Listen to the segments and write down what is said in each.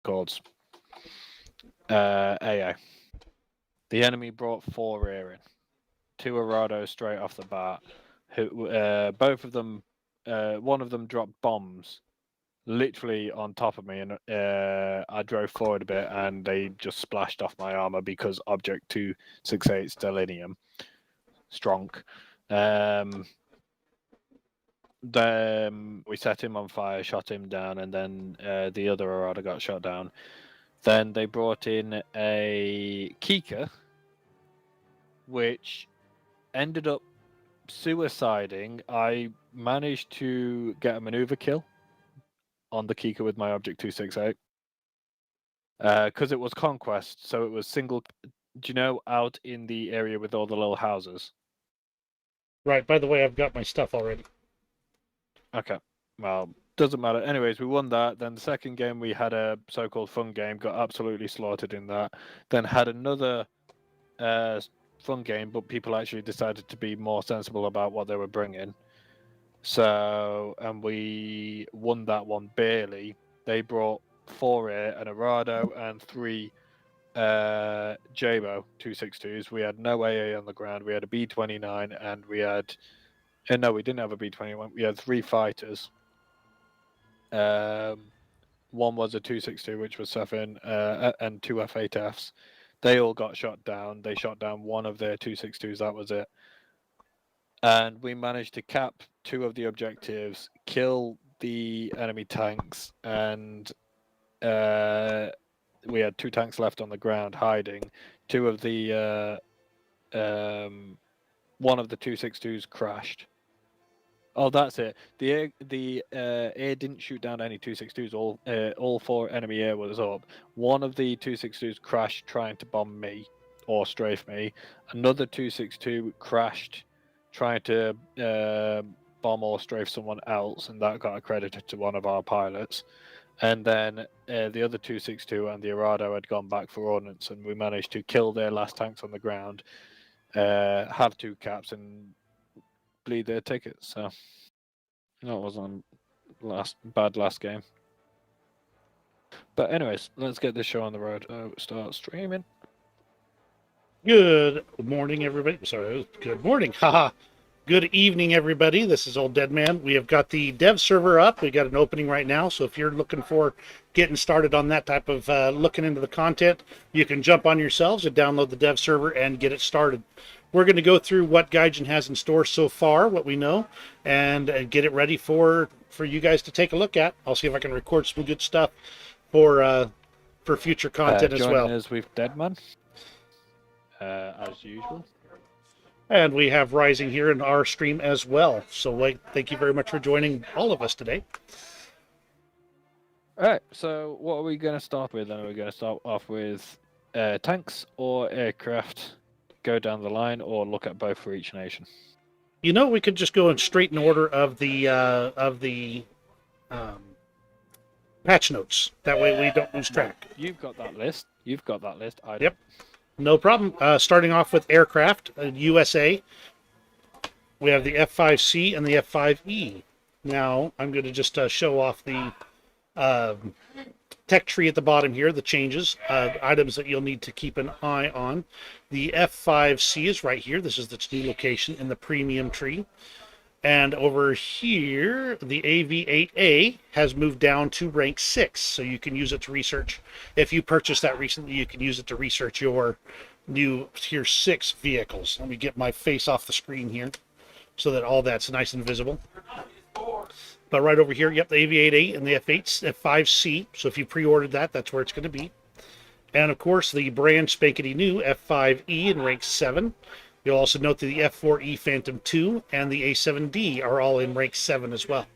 called AA. The enemy brought 4 rear in, 2 Arados straight off the bat. Who both of them, one of them dropped bombs literally on top of me, and I drove forward a bit, and they just splashed off my armor because Object 268 Stellinium, strong. Then we set him on fire, shot him down, and then the other Arado got shot down. Then they brought in a Kika, which ended up suiciding. I managed to get a maneuver kill on the Kika with my Object 268. Because it was Conquest, so it was single. Do you know, out in the area with all the little houses? Right, by the way, I've got my stuff already. Okay, well, doesn't matter. Anyways, we won that. Then the second game, we had a so-called fun game, got absolutely slaughtered in that. Then had another fun game, but people actually decided to be more sensible about what they were bringing. So, and we won that one barely. They brought 4 air, an Arado, and 3 Jabo 262s. We had no AA on the ground. We had a B29, and we had... no, we didn't have a B21. We had 3 fighters. One was a 262, which was Sefin, and 2 F8Fs. They all got shot down. They shot down one of their 262s. That was it. And we managed to cap 2 of the objectives, kill the enemy tanks, and we had 2 tanks left on the ground hiding. 2 of the one of the 262s crashed. Oh, that's it. The air didn't shoot down any 262s. All 4 enemy air was up. One of the 262s crashed trying to bomb me or strafe me. Another 262 crashed trying to bomb or strafe someone else, and that got accredited to one of our pilots. And then the other 262 and the Arado had gone back for ordnance, and we managed to kill their last tanks on the ground, have 2 caps, and bleed their tickets. So that was on bad last game. But anyways, let's get this show on the road. Start streaming. Good morning, everybody. Sorry, good morning. Haha. Good evening, everybody. This is Old Dead Man. We have got the dev server up. We got an opening right now. So if you're looking for getting started on that type of looking into the content, you can jump on yourselves and download the dev server and get it started. We're going to go through what Gaijin has in store so far, what we know, and get it ready for you guys to take a look at. I'll see if I can record some good stuff for future content as well. Joining us with Deadman, as usual. And we have Rising here in our stream as well. So thank you very much for joining all of us today. All right, so what are we going to start with? Are we going to start off with tanks or aircraft? Go down the line, or look at both for each nation? You know, we could just go in straight in order of the patch notes. That way we don't lose track. You've got that list. I don't. Yep. No problem. Starting off with aircraft, USA. We have the F5C and the F5E. Now, I'm going to just show off the tech tree at the bottom here, the changes, items that you'll need to keep an eye on. The F5C is right here. This is its new location in the premium tree. And over here, the AV8A has moved down to rank 6, so you can use it to research. If you purchased that recently, you can use it to research your new Tier 6 vehicles. Let me get my face off the screen here so that all that's nice and visible. But right over here, yep, the AV8A and the F5C. So if you pre-ordered that, that's where it's going to be. And of course, the brand spankety new F5E in rank 7. You'll also note that the F4E Phantom 2 and the A7D are all in rank 7 as well.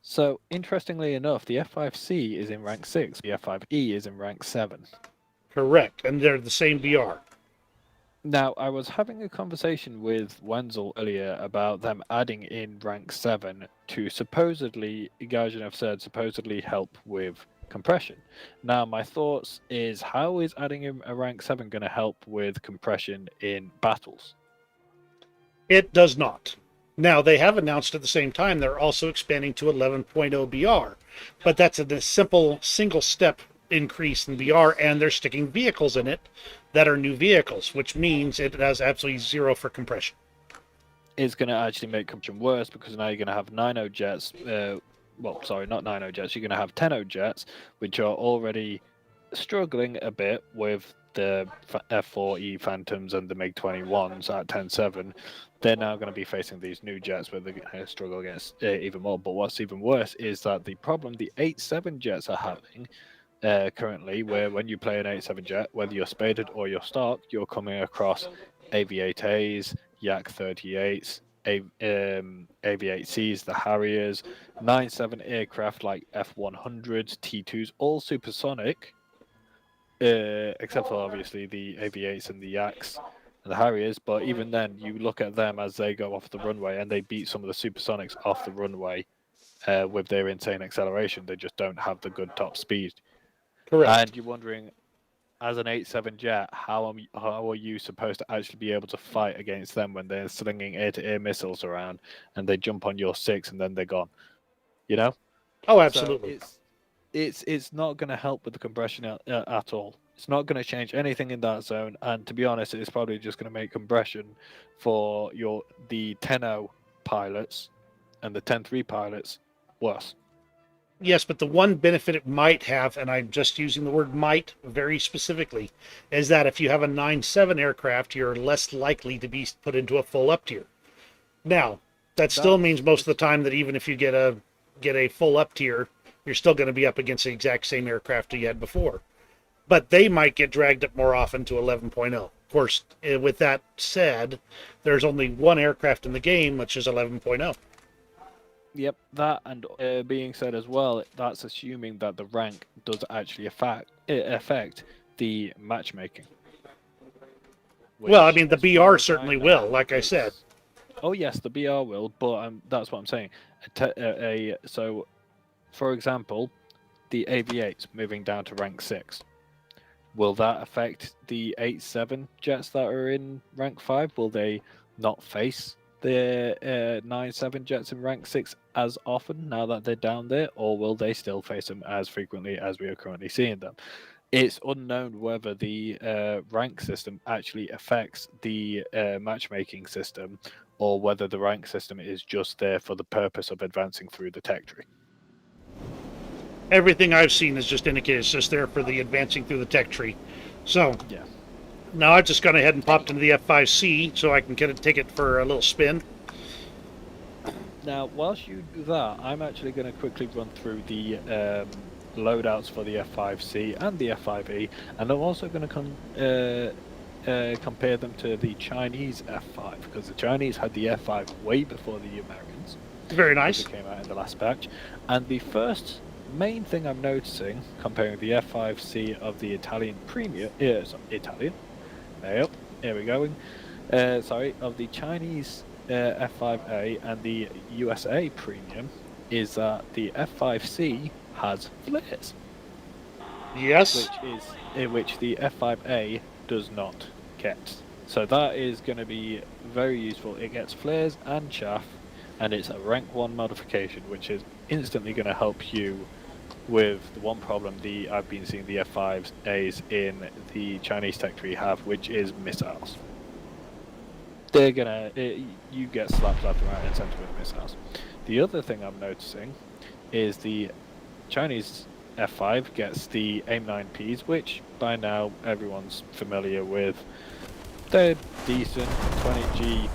So, interestingly enough, the F5C is in rank 6, the F5E is in rank 7. Correct, and they're the same BR. Now, I was having a conversation with Wenzel earlier about them adding in rank 7 to supposedly, Gaijin have said, supposedly help with compression. Now, my thoughts is, how is adding in a rank 7 going to help with compression in battles? It does not. Now, they have announced at the same time they're also expanding to 11.0 BR. but that's a simple single step increase in VR, and they're sticking vehicles in it that are new vehicles, which means it has absolutely zero for compression. It's going to actually make compression worse because now you're going to have 9.0 jets. Well, sorry, not 9.0 jets. You're going to have 10.0 jets, which are already struggling a bit with the F4E Phantoms and the MiG-21s at 10.7. They're now going to be facing these new jets where they're going to struggle against even more. But what's even worse is that the problem the 8.7 jets are having currently, where when you play an 8.7 jet, whether you're spaded or you're stock, you're coming across AV-8As, Yak 38s, AV-8Cs, the Harriers, 9.7 aircraft like F-100s, T-2s, all supersonic, except for obviously the AV-8s and the Yaks and the Harriers. But even then, you look at them as they go off the runway and they beat some of the supersonics off the runway with their insane acceleration. They just don't have the good top speed. Correct. And you're wondering, as an 8.7 jet, how are you supposed to actually be able to fight against them when they're slinging air-to-air missiles around and they jump on your 6 and then they're gone? You know? Oh, absolutely. So it's not going to help with the compression at all. It's not going to change anything in that zone, and to be honest, it's probably just going to make compression for the 10.0 pilots and the 10.3 pilots worse. Yes, but the one benefit it might have, and I'm just using the word might very specifically, is that if you have a 9.7 aircraft, you're less likely to be put into a full up tier. Now, that still means most of the time that even if you get a full up tier, you're still going to be up against the exact same aircraft you had before. But they might get dragged up more often to 11.0. Of course, with that said, there's only one aircraft in the game, which is 11.0. Yep, that and being said as well, that's assuming that the rank does actually affect the matchmaking. Well, I mean, the BR certainly will, like I said. Oh yes, the BR will, but that's what I'm saying. So, for example, the AV-8s moving down to rank 6. Will that affect the 8.7 jets that are in rank 5? Will they not face the 9.7 jets in rank 6 as often now that they're down there, or will they still face them as frequently as we are currently seeing them? It's unknown whether the rank system actually affects the matchmaking system, or whether the rank system is just there for the purpose of advancing through the tech tree. Everything I've seen is just indicated it's just there for the advancing through the tech tree. So, yeah. Now I've just gone ahead and popped into the F5C so I can take it for a little spin. Now, whilst you do that, I'm actually going to quickly run through the loadouts for the F5C and the F5E, and I'm also going to compare them to the Chinese F5, because the Chinese had the F5 way before the Americans. Very nice. It came out in the last patch, and the first main thing I'm noticing comparing the F5C of the Italian Premium, Italian. Yep, here we go. Of the Chinese F5A and the USA Premium is that the F5C has flares. Yes. Which the F5A does not get. So that is going to be very useful. It gets flares and chaff, and it's a rank 1 modification, which is instantly going to help you with the one problem I've been seeing the F5As in the Chinese tech tree have, which is missiles. They're gonna you get slapped left and right and centre with missiles. The other thing I'm noticing is the Chinese F5 gets the AIM-9Ps, which by now everyone's familiar with. They're decent, 20G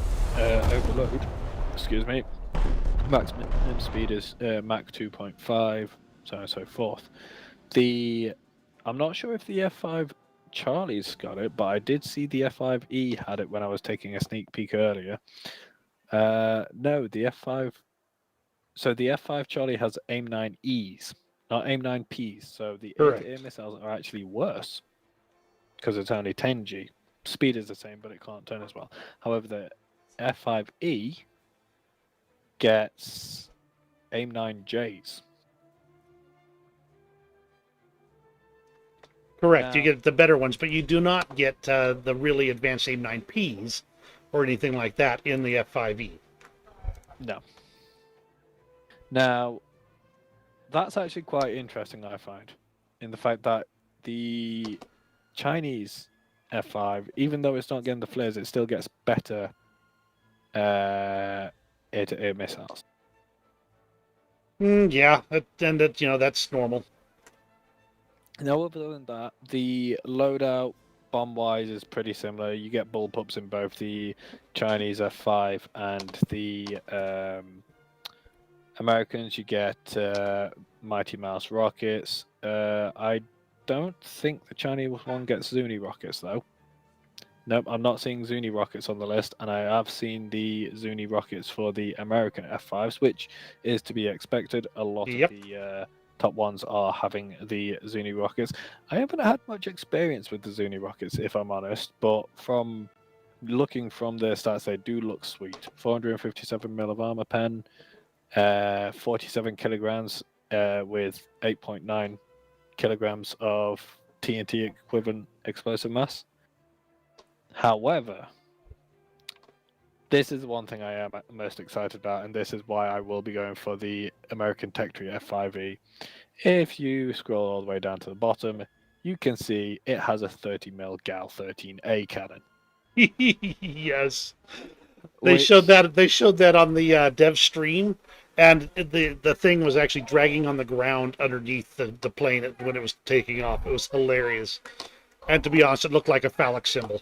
overload. Excuse me. Maximum speed is Mach 2.5. So on and so forth. I'm not sure if the F5 Charlie's got it, but I did see the F5E had it when I was taking a sneak peek earlier. No, the F5. So the F5 Charlie has AIM-9Es, not AIM-9Ps. So the air-to-air missiles are actually worse because it's only 10G. Speed is the same, but it can't turn as well. However, the F5E gets AIM-9Js. Correct. You get the better ones, but you do not get the really advanced AIM-9Ps or anything like that in the F5E. No. Now, That's actually quite interesting, I find, in the fact that the Chinese F5, even though it's not getting the flares, it still gets better air-to-air missiles. Yeah, and that, that's normal. Now, other than that, the loadout bomb-wise is pretty similar. You get bullpups in both the Chinese F5 and the Americans. You get Mighty Mouse rockets. I don't think the Chinese one gets Zuni rockets, though. Nope, I'm not seeing Zuni rockets on the list, and I have seen the Zuni rockets for the American F5s, which is to be expected. A lot Yep. of the top ones are having the Zuni rockets. I haven't had much experience with the Zuni rockets, if I'm honest, but from looking from their stats, they do look sweet. 457 mil of armor pen, 47 kilograms with 8.9 kilograms of TNT equivalent explosive mass. However, this is the one thing I am most excited about, and this is why I will be going for the American Tech Tree F5E. If you scroll all the way down to the bottom, you can see it has a 30mm GAL-13A cannon. Yes, they showed that. They showed that on the dev stream, and the thing was actually dragging on the ground underneath the plane when it was taking off. It was hilarious, and to be honest, it looked like a phallic symbol.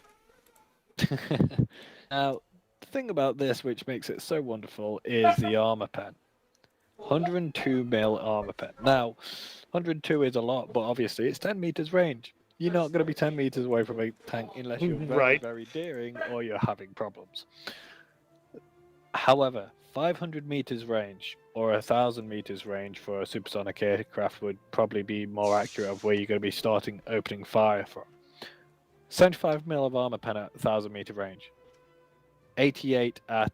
Now, the thing about this, which makes it so wonderful, is the armor pen. 102mm armor pen. Now, 102 is a lot, but obviously it's 10 meters range. You're not going to be 10 meters away from a tank unless you're very, Right. very daring or you're having problems. However, 500 meters range or 1,000 meters range for a supersonic aircraft would probably be more accurate of where you're going to be starting opening fire from. 75mm of armor pen at 1,000 meter range. 88 at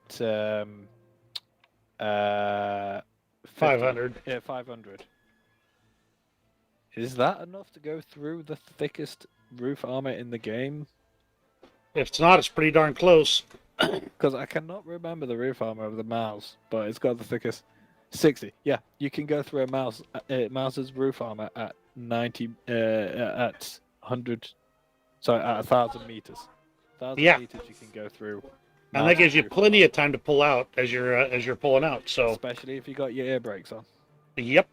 500. Yeah, 500. Is that enough to go through the thickest roof armor in the game? If it's not, it's pretty darn close. Because I cannot remember the roof armor of the mouse, but it's got the thickest. 60. Yeah, you can go through a mouse's roof armor at 90, at 100. Sorry, at 1,000 meters. 1,000 Yeah. meters you can go through. And that gives you roof plenty of time to pull out as you're pulling out. So, especially if you got your air brakes on. yep,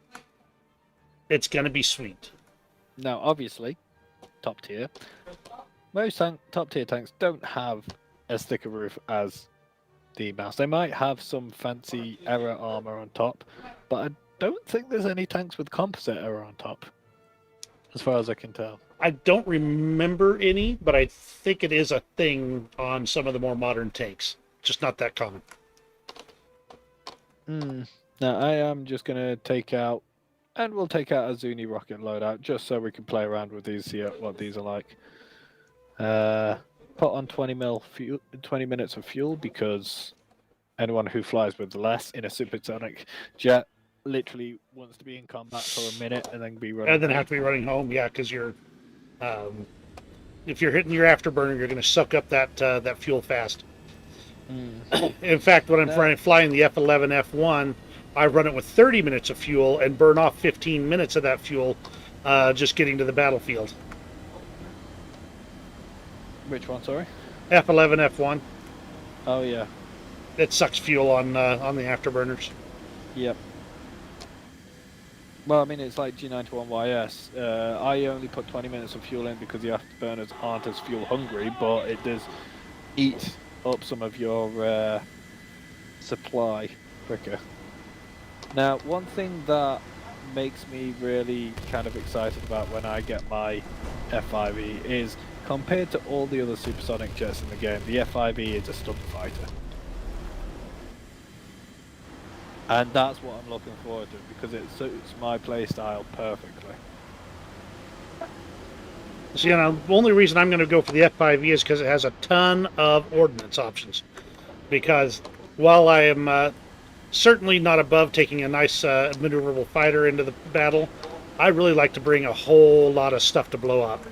it's gonna be sweet. Now, obviously, top tier. Most top tier tanks don't have as thick a roof as the mouse. They might have some fancy error armor on top, but I don't think there's any tanks with composite error on top, as far as I can tell. I don't remember any, but I think it is a thing on some of the more modern tanks. Just not that common. Now, I am just going to take out, and we'll take out a Zuni rocket loadout, just so we can play around with these, see what these are like. Put on 20 minutes of fuel, because anyone who flies with less in a supersonic jet literally wants to be in combat for a minute and then be running. And then have to be running home, yeah, because you're, if you're hitting your afterburner, you're going to suck up that fuel fast. In fact, when I'm flying the F-11 F1, I run it with 30 minutes of fuel and burn off 15 minutes of that fuel just getting to the battlefield. Which one, sorry? F-11 F1. Oh, yeah. It sucks fuel on the afterburners. Yep. Well, I mean, it's like G91YS. I only put 20 minutes of fuel in because the afterburners aren't as fuel hungry, but it does eat up some of your supply quicker. Now, one thing that makes me really kind of excited about when I get my F5E is, compared to all the other supersonic jets in the game, the F5E is a stunt fighter. And that's what I'm looking forward to, because it suits my playstyle perfectly. So, the only reason I'm going to go for the F5E is because it has a ton of ordnance options. Because while I am certainly not above taking a nice maneuverable fighter into the battle, I really like to bring a whole lot of stuff to blow up.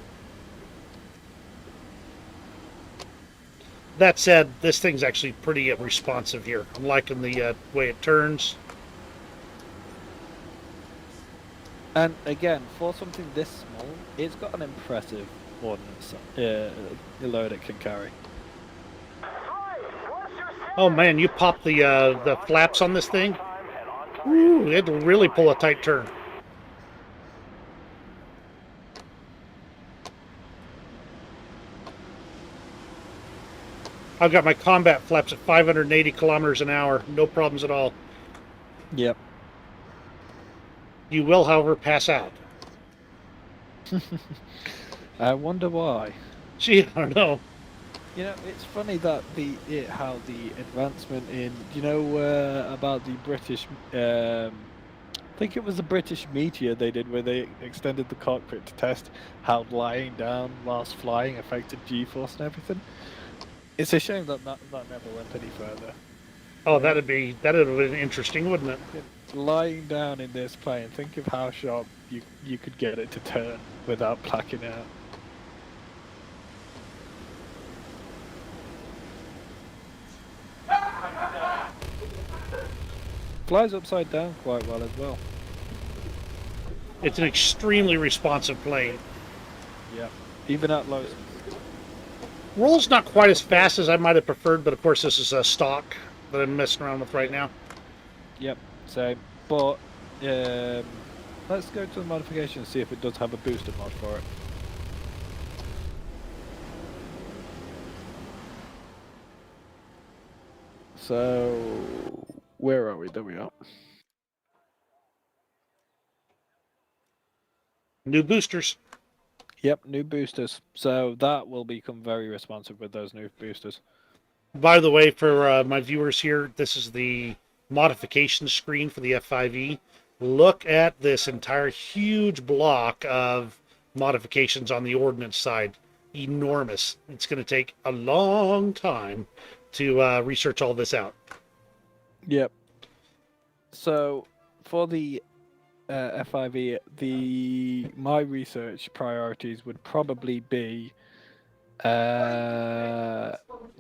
That said, this thing's actually pretty responsive here. I'm liking the way it turns. And again, for something this small, it's got an impressive ordnance load it can carry. Oh man, you pop the flaps on this thing. Ooh, it'll really pull a tight turn. I've got my combat flaps at 580 kilometers an hour. No problems at all. Yep. You will, however, pass out. I wonder why. Gee, I don't know. You know, it's funny that how the advancement in, about the British, I think it was the British Meteor they did where they extended the cockpit to test how lying down whilst flying affected G-force and everything. It's a shame that never went any further. Oh, that'd have been interesting, wouldn't it? Lying down in this plane, think of how sharp you could get it to turn without blacking out. Flies upside down quite well as well. It's an extremely responsive plane. Yeah, even at low. Rolls not quite as fast as I might have preferred, but of course this is a stock that I'm messing around with right now. Yep, same. But let's go to the modification and see if it does have a booster mod for it. So, where are we? There we are. New boosters. Yep, new boosters. So that will become very responsive with those new boosters. By the way, for my viewers here, this is the modification screen for the F5E. Look at this entire huge block of modifications on the ordnance side. Enormous. It's going to take a long time to research all this out. Yep. So for the F5E, my research priorities would probably be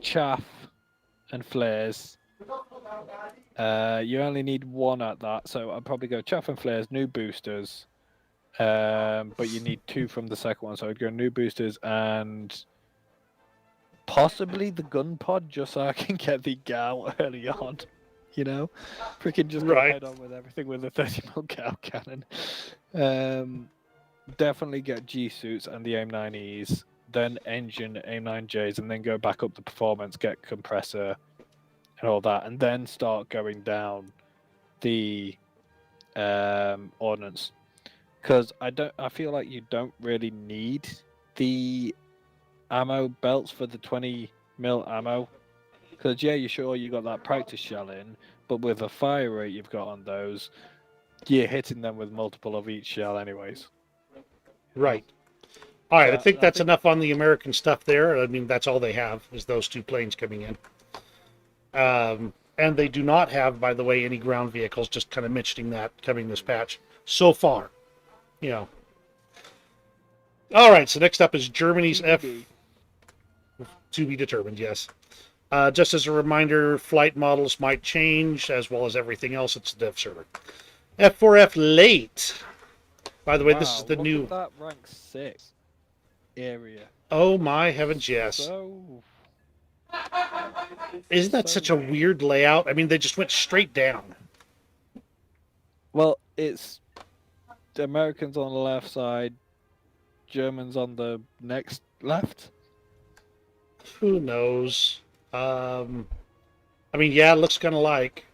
chaff and flares. You only need one at that, so I'd probably go chaff and flares, new boosters. But you need two from the second one, so I'd go new boosters and possibly the gun pod, just so I can get the gal early on. You know, freaking just go head on with everything with a 30mm gal cannon. Definitely get G suits and the AIM-9Es, then engine AIM-9Js, and then go back up the performance, get compressor and all that, and then start going down the ordnance. Because I feel like you don't really need the ammo belts for the 20mm ammo. Because, yeah, you're sure you got that practice shell in, but with the fire rate you've got on those, you're hitting them with multiple of each shell anyways. Right. All right, I think that's enough on the American stuff there. I mean, that's all they have, is those two planes coming in. And they do not have, by the way, any ground vehicles, just kind of mentioning that coming this patch. So far, you know. All right, so next up is Germany's F... To be determined, yes. Just as a reminder, flight models might change, as well as everything else. It's a dev server. F4F late. By the way, this is the new... Look at that rank 6 area. Oh my heavens, yes. So... Isn't that such a weird layout? I mean, they just went straight down. Well, it's the Americans on the left side, Germans on the next left. Who knows? I mean, yeah, it looks kind of like.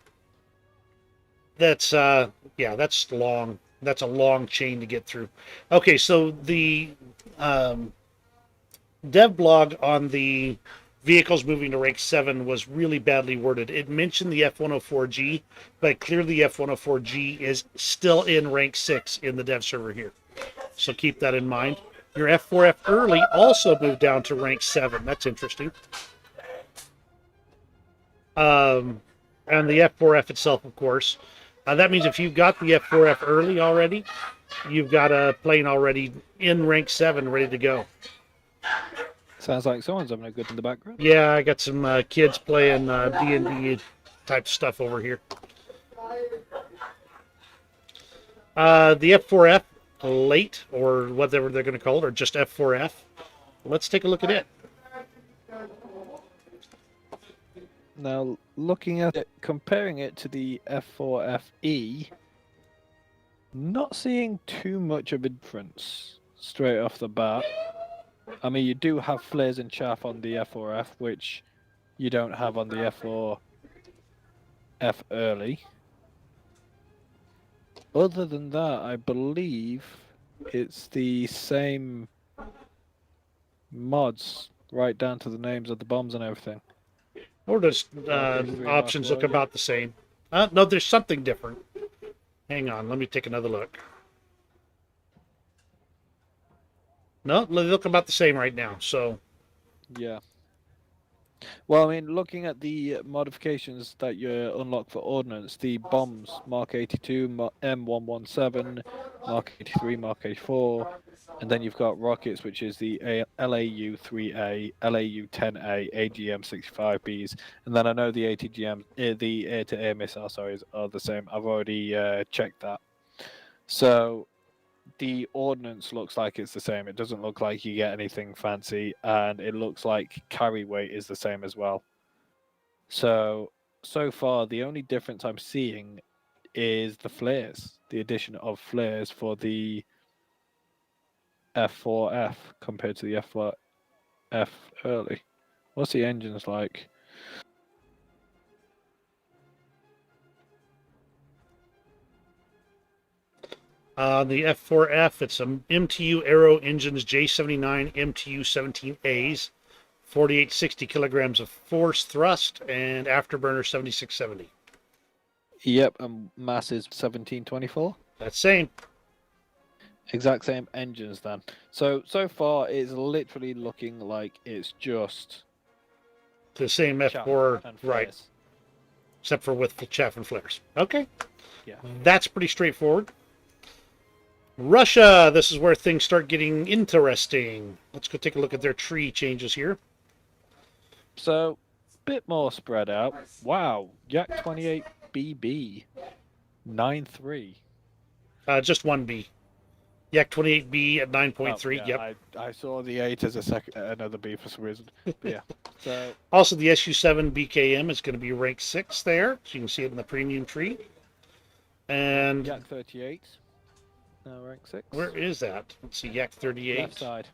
That's yeah, that's long. That's a long chain to get through. Okay, so the dev blog on the vehicles moving to rank 7 was really badly worded. It mentioned the F104G, but clearly the F104G is still in rank 6 in the dev server here. So keep that in mind. Your F4F early also moved down to rank 7. That's interesting. And the F4F itself, of course. That means if you've got the F4F early already, you've got a plane already in rank 7 ready to go. Sounds like someone's having a good in the background. Yeah, I got some kids playing D&D type stuff over here. The F4F late, or whatever they're going to call it, or just F4F. Let's take a look at it. Now, looking at it, comparing it to the F4FE, not seeing too much of a difference straight off the bat. I mean, you do have flares and chaff on the F4F, which you don't have on the F4F early. Other than that, I believe it's the same mods, right down to the names of the bombs and everything. Or does options look about the same? No, there's something different. Hang on, let me take another look. No, they look about the same right now. So, yeah. Well, I mean, looking at the modifications that you unlock for ordnance, the bombs Mark 82, M117, Mark 83, Mark 84, and then you've got rockets, which is the LAU 3A, LAU 10A, AGM 65Bs, and then I know the ATGM, the air-to-air missile, sorry, are the same. I've already checked that. So the ordnance looks like it's the same. It doesn't look like you get anything fancy, and it looks like carry weight is the same as well. So far, the only difference I'm seeing is the flares, the addition of flares for the F4F compared to the F4F early. What's the engines like? The F4F, it's some MTU Aero Engines J79 MTU 17As, 4860 kilograms of force thrust, and afterburner 7670. Yep, and mass is 1724. That's same. Exact same engines then. So far, it's literally looking like it's just The same F4, right? Except for with chaff and flares. Okay. Yeah. That's pretty straightforward. Russia, this is where things start getting interesting. Let's go take a look at their tree changes here. So, bit more spread out. Wow, Yak 28 BB 93. Just one B. Yak 28B at 9.3. Oh, yeah, yep. I saw the 8 as another B for some reason. But yeah. So also the SU7 BKM is going to be rank 6 there. So you can see it in the premium tree. And Yak 38. Now rank 6. Where is that? Let's see, Yak 38. Left side.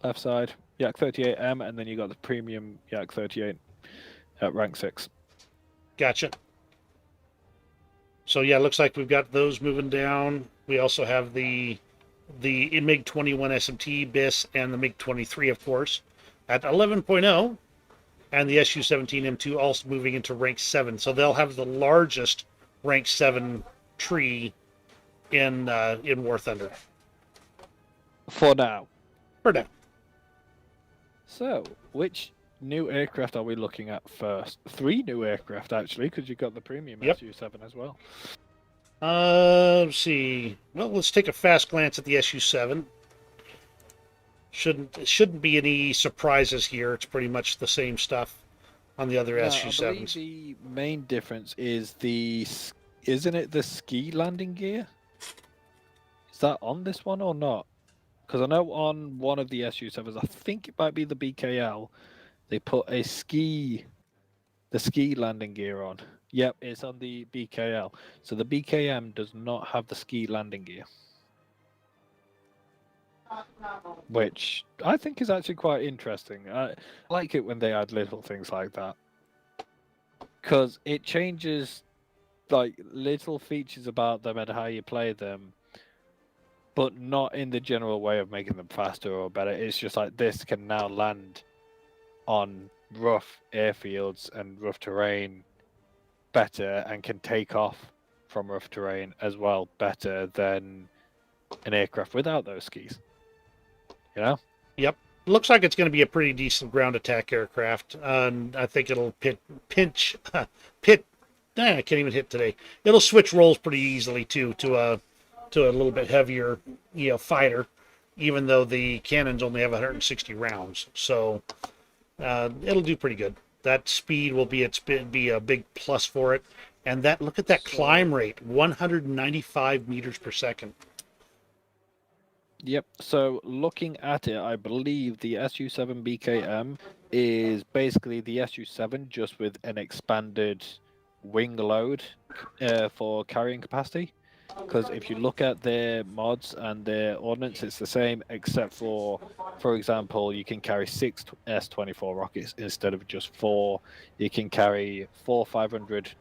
Left side. Yak 38M, and then you got the premium Yak 38 at rank 6. Gotcha. So yeah, looks like we've got those moving down. We also have the MiG-21 SMT BIS and the MiG-23, of course, at 11.0, and the Su-17 M2 also moving into rank 7. So they'll have the largest rank 7 tree in War Thunder. For now. For now. So, which new aircraft are we looking at first? 3 new aircraft, actually, because you've got the premium Su-7 as well. Let's see. Well, let's take a fast glance at the Su-7. Shouldn't be any surprises here. It's pretty much the same stuff on the other Su-7s. I believe the main difference is isn't it the ski landing gear? Is that on this one or not? Because I know on one of the Su-7s, I think it might be the BKL, they put the ski landing gear on. Yep, it's on the BKL. So the BKM does not have the ski landing gear. Which I think is actually quite interesting. I like it when they add little things like that. Because it changes like little features about them and how you play them, but not in the general way of making them faster or better. It's just like this can now land on rough airfields and rough terrain better, and can take off from rough terrain as well better than an aircraft without those skis. You know? Yep. Looks like it's going to be a pretty decent ground attack aircraft. I think it'll I can't even hit today. It'll switch roles pretty easily too to a little bit heavier, fighter, even though the cannons only have 160 rounds. So it'll do pretty good. That speed will be a big plus for it. And look at that climb rate, 195 meters per second. Yep. So looking at it, I believe the SU-7 BKM is basically the SU-7 just with an expanded wing load for carrying capacity. Because if you look at their mods and their ordnance, it's the same except for example, you can carry 6 S-24 rockets instead of just 4. You can carry 4 500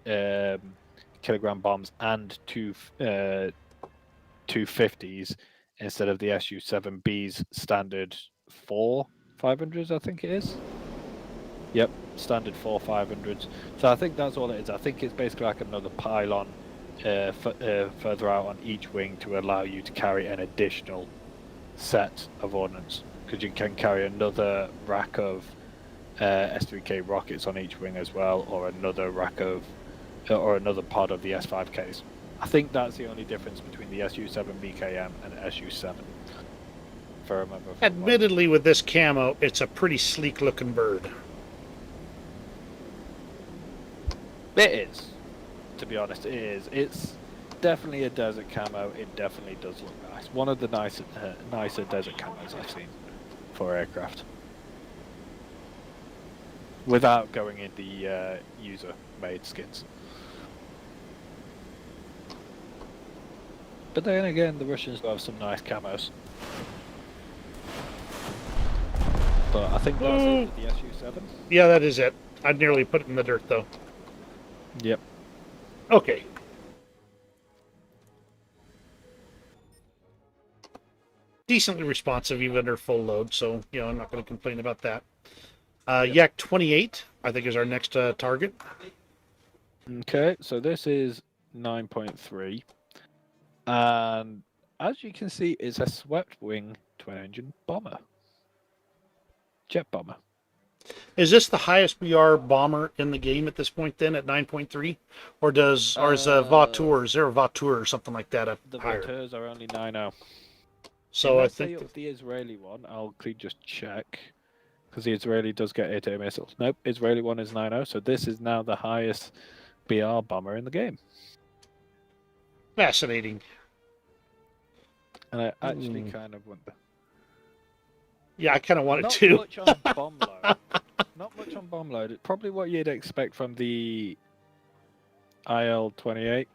kilogram bombs and 250s instead of the SU-7B's standard 4 500s, I think it is. Yep, standard 4 500s. So I think that's all it is. I think it's basically like another pylon further out on each wing to allow you to carry an additional set of ordnance. Because you can carry another rack of S3K rockets on each wing as well, or another rack of, or another pod of the S5Ks. I think that's the only difference between the SU-7 BKM and SU-7. If I remember. Admittedly, with this camo, it's a pretty sleek-looking bird. It is. To be honest, it is. It's definitely a desert camo. It definitely does look nice. One of the nicer desert camos I've seen for aircraft. Without going in the user-made skins. But then again, the Russians do have some nice camos. But I think that's it for the SU-7. Yeah, that is it. I'd nearly put it in the dirt, though. Yep. Okay. Decently responsive, even under full load, so, I'm not going to complain about that. Yak 28, I think, is our next target. Okay, so this is 9.3. And as you can see, it's a swept wing twin-engine bomber. Jet bomber. Is this the highest BR bomber in the game at this point, then, at 9.3? Or is Vautour, is there a Vautour or something like that up The higher? Vautours are only 9.0. So I think... the Israeli one, I'll quickly just check. Because the Israeli does get air-to-air missiles. Nope, Israeli one is 9.0, so this is now the highest BR bomber in the game. Fascinating. And I actually kind of wonder. Yeah, I kind of want it Not too. much on bomb load. Not much on bomb load. It's probably what you'd expect from the IL-28.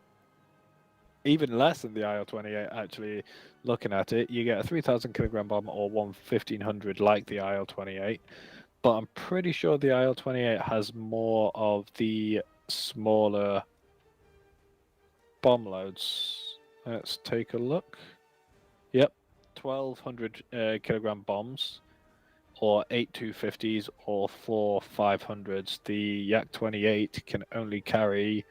Even less than the IL-28, actually, looking at it. You get a 3,000 kilogram bomb or 1,500 like the IL-28. But I'm pretty sure the IL-28 has more of the smaller bomb loads. Let's take a look. Yep, 1,200 kilogram bombs, or 8 250s, or 4 500s. The Yak 28 can only carry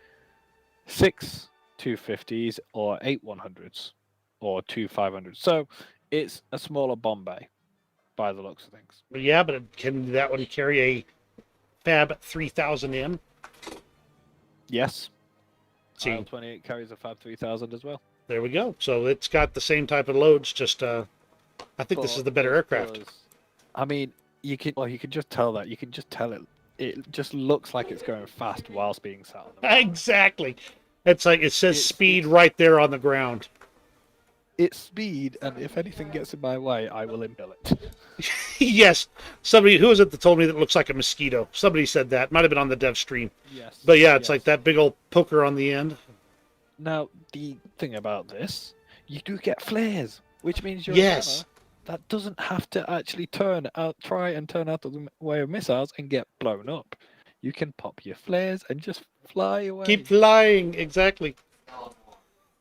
6 250s, or 8 100s, or 2 500s. So it's a smaller bomb bay, by the looks of things. Yeah, but can that one carry a Fab 3000M? Yes. See, IL-28 carries a Fab 3000 as well. there we go. So it's got the same type of loads, just I think this is the better aircraft. I mean, you can just tell that. You can just tell it. It just looks like it's going fast whilst being sat on the ground. Exactly. It's like it says speed right there on the ground. It's speed, and if anything gets in my way, I will impale it. Yes. Somebody, who was it that told me that it looks like a mosquito? Somebody said that. Might have been on the dev stream. Yes. But yeah, it's like that big old poker on the end. Now, the thing about this, you do get flares, which means your Yes. antenna that doesn't have to actually try and turn out of the way of missiles and get blown up. You can pop your flares and just fly away. Keep flying. Exactly.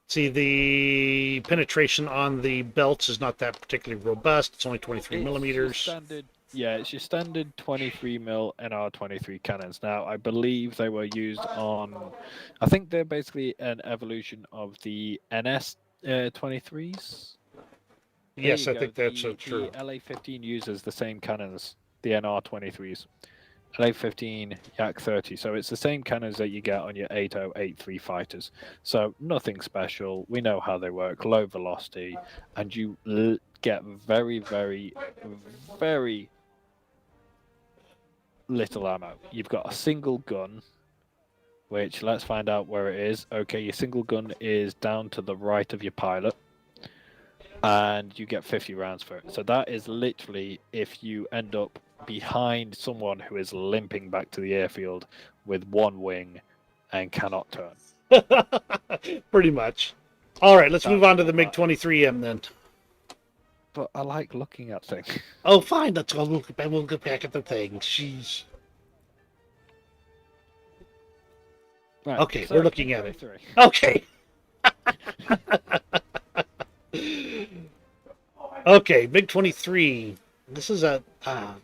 See, the penetration on the belts is not that particularly robust. It's only 23 It's millimeters. it's your standard 23 mil NR23 cannons. Now, I believe they were used on. I think they're basically an evolution of the NS 23s. Yes, I think that's the, true. The LA-15 uses the same cannons, the NR23s. LA-15, Yak-30. So it's the same cannons that you get on your 80, 83 fighters. So nothing special. We know how they work. Low velocity, and you get very, very, very little ammo. You've got a single gun, which let's find out where it is. Okay, your single gun is down to the right of your pilot. and you get 50 rounds for it. So that is literally if you end up behind someone who is limping back to the airfield with one wing and cannot turn. Pretty much. All right, let's move That's on to the all that- MiG-23M then. But I like looking at things. Oh, fine. Let's go. We'll get back at the thing. Jeez. Right, Okay, so we're looking at it. MiG-23. Okay. Okay, MiG-23. This is a,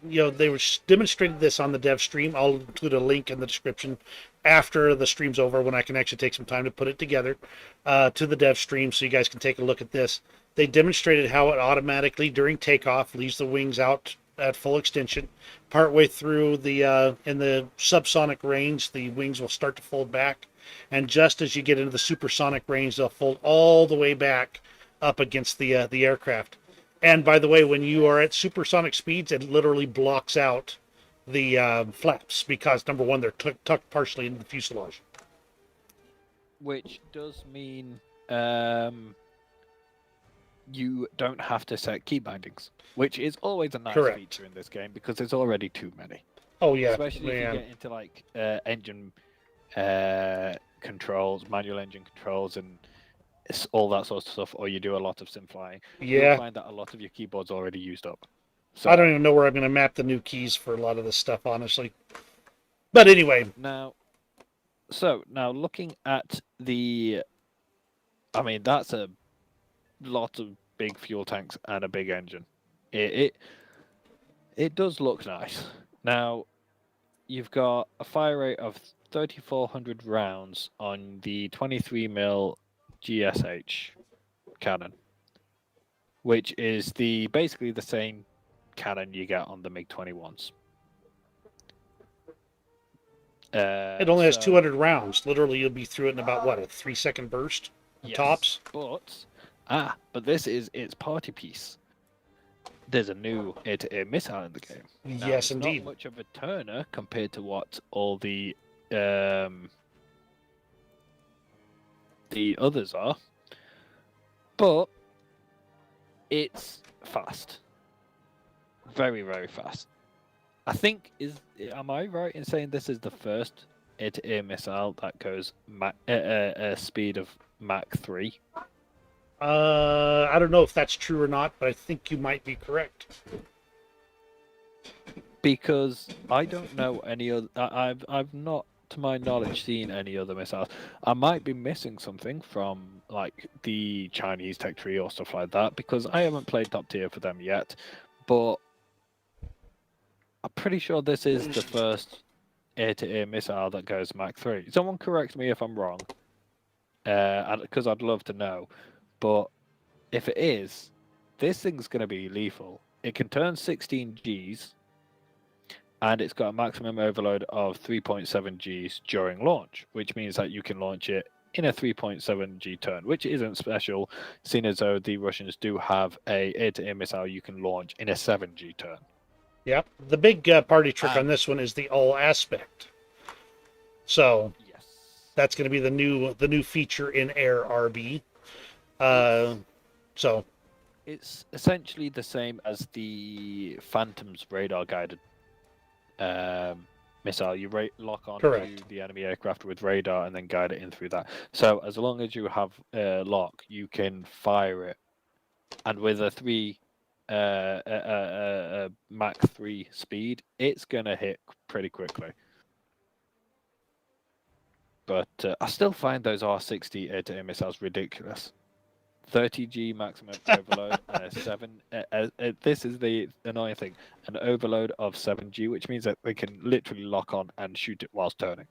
they were demonstrated this on the dev stream. I'll include a link in the description after the stream's over when I can actually take some time to put it together to the dev stream so you guys can take a look at this. They demonstrated how it automatically, during takeoff, leaves the wings out at full extension. Partway through in the subsonic range, the wings will start to fold back. And just as you get into the supersonic range, they'll fold all the way back up against the aircraft. And by the way, when you are at supersonic speeds, it literally blocks out the flaps because, number one, they're tucked partially into the fuselage. Which does mean you don't have to set key bindings, which is always a nice Correct. feature in this game because there's already too many. Oh, yeah. Especially if you get into like engine controls, manual engine controls, and all that sort of stuff, or you do a lot of sim flying. You'll Yeah. find that a lot of your keyboard's already used up. So I don't even know where I'm going to map the new keys for a lot of this stuff, honestly. But anyway, now looking at the, I mean, that's a lot of big fuel tanks and a big engine. It does look nice. Now, you've got a fire rate of 3,400 rounds on the 23mm GSH cannon, which is basically the same cannon you get on the MiG-21s. it only has 200 rounds. Literally, you'll be through it in about, what, a 3-second burst? Yes, Tops? But this is its party piece. There's a new air-to-air missile in the game. Now, Yes, it's indeed. not much of a turner compared to what all the others are, but it's fast, very, very fast. I think am I right in saying this is the first air-to-air missile that goes a speed of Mach 3? I don't know if that's true or not, but I think you might be correct. Because I don't know any other. I've not, to my knowledge, seen any other missiles. I might be missing something from like the Chinese tech tree or stuff like that because I haven't played top tier for them yet. But I'm pretty sure this is the first air-to-air missile that goes Mach 3. Someone correct me if I'm wrong, because I'd love to know. But if it is, this thing's going to be lethal. It can turn 16 Gs, and it's got a maximum overload of 3.7 Gs during launch, which means that you can launch it in a 3.7 G turn, which isn't special, seeing as though the Russians do have a air-to-air missile you can launch in a 7 G turn. Yep. The big party trick on this one is the all aspect. So Yes. that's going to be the new feature in Air RB. So It's essentially the same as the Phantom's radar guided missile. You lock on Correct. to the enemy aircraft with radar and then guide it in through that. So as long as you have lock, you can fire it, and with a Mach 3 speed, it's gonna hit pretty quickly. But I still find those R60 air-to-air missiles ridiculous. 30G maximum overload and a 7. This is the annoying thing: an overload of 7G, which means that they can literally lock on and shoot it whilst turning.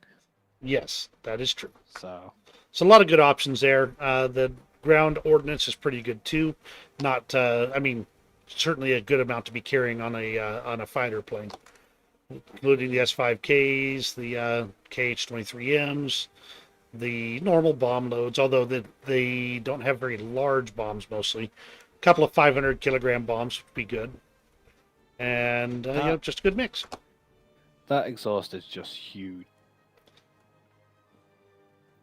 yes, that is true. So So a lot of good options there. The ground ordnance is pretty good too. Not, I mean, certainly a good amount to be carrying on a fighter plane, including the S5Ks, the KH-23Ms, the normal bomb loads. Although they don't have very large bombs mostly. A couple of 500 kilogram bombs would be good, and just a good mix. that exhaust is just huge.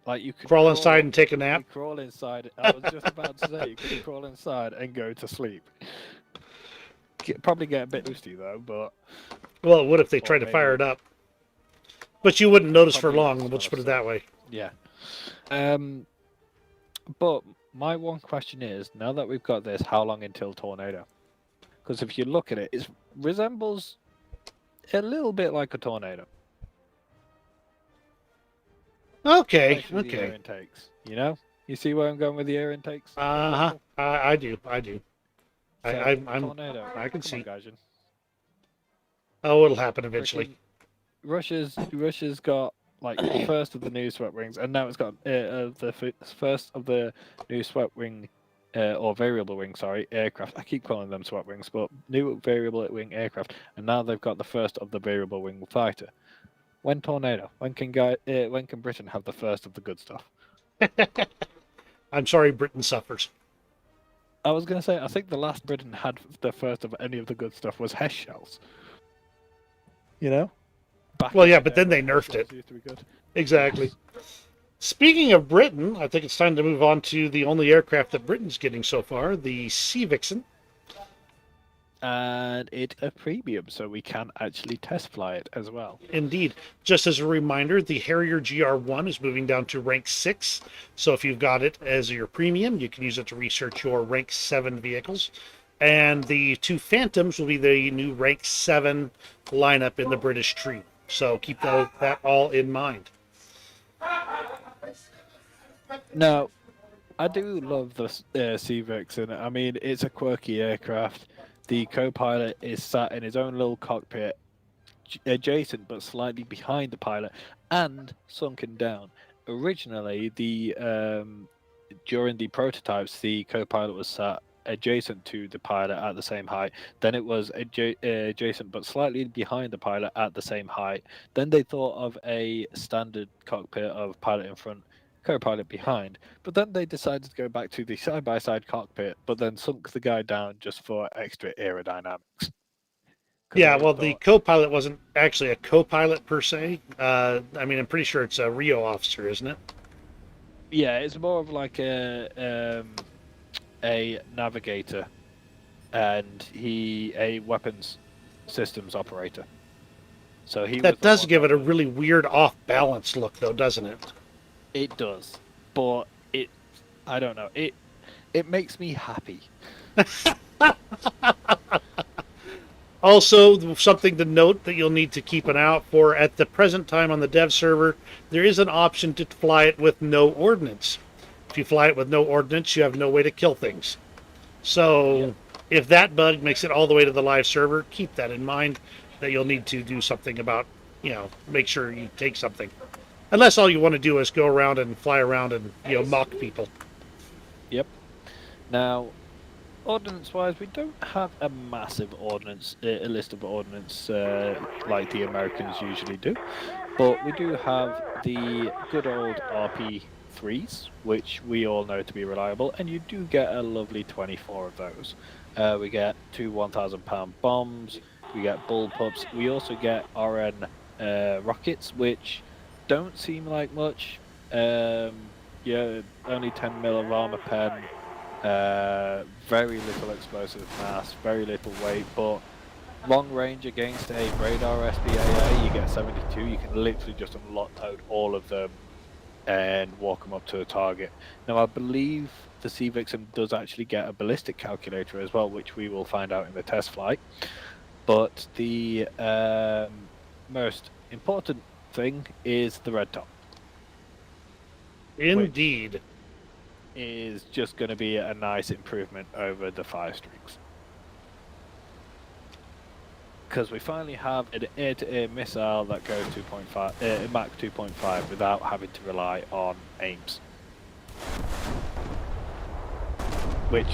Like you could Crawl inside up, and take a you nap. crawl inside. I was just about to say you could crawl inside and go to sleep. Probably get a bit toasty though, but Well, it would if they or tried to fire maybe it up. But you wouldn't notice for probably long, smell let's of put it smoke. that way. Yeah. But my one question is, now that we've got this, how long until tornado? Because if you look at it, it resembles a little bit like a tornado. Okay, Especially the air okay. intakes. You know, you see where I'm going with the air intakes? Uh-huh. I do. So, I'm tornado. I can Come see. on, Gaijin. Oh, it'll happen eventually. Freaking Russia's got like the first of the new swept wings, and now it's got first of the new swept wing or variable wing, sorry, aircraft. I keep calling them swept wings, but new variable wing aircraft, and now they've got the first of the variable wing fighter. When tornado? When can Britain have the first of the good stuff? I'm sorry Britain suffers. I was going to say, I think the last Britain had the first of any of the good stuff was Hess shells. You know? Back Well, in yeah, the but day then they when Hess nerfed shells it. used to be good. Exactly. Speaking of Britain, I think it's time to move on to the only aircraft that Britain's getting so far, the Sea Vixen. And it's a premium, so we can actually test fly it as well. Indeed. Just as a reminder, the Harrier GR1 is moving down to rank 6. So if you've got it as your premium, you can use it to research your rank 7 vehicles. And the two Phantoms will be the new rank 7 lineup in the British tree. So keep that all in mind. Now, I do love the Sea Vixen. I mean, it's a quirky aircraft. The co-pilot is sat in his own little cockpit, adjacent but slightly behind the pilot, and sunken down. Originally, during the prototypes, the co-pilot was sat adjacent to the pilot at the same height. Then it was adjacent but slightly behind the pilot at the same height. Then they thought of a standard cockpit of pilot in front, co-pilot behind, but then they decided to go back to the side-by-side cockpit, but then sunk the guy down just for extra aerodynamics. Yeah, well, the co-pilot wasn't actually a co-pilot per se. I mean, I'm pretty sure it's a Rio officer, isn't it? Yeah, it's more of like a navigator, and a weapons systems operator. So that does give it a really weird off-balance look, though, doesn't it? It does, but I don't know. It makes me happy. Also, something to note that you'll need to keep an eye out for at the present time on the dev server, there is an option to fly it with no ordnance. If you fly it with no ordnance, you have no way to kill things. So, if that bug makes it all the way to the live server, keep that in mind, that you'll need to do something about, make sure you take something. Unless all you want to do is go around and fly around and, mock people. Yep. Now, ordnance-wise, we don't have a massive ordnance list of ordnance like the Americans usually do, but we do have the good old RP3s, which we all know to be reliable, and you do get a lovely 24 of those. We get two 1,000-pound bombs, we get bullpups, we also get RN rockets, which don't seem like much. Yeah, only 10 mil of armor pen, very little explosive mass, very little weight, but long range against a radar SBAA, you get 72. You can literally just unload all of them and walk them up to a target. Now, I believe the Sea Vixen does actually get a ballistic calculator as well, which we will find out in the test flight. But the most important thing is the red top. Indeed. Is just going to be a nice improvement over the 5 strings. Because we finally have an air-to-air missile that goes Mach 2.5 without having to rely on aims. Which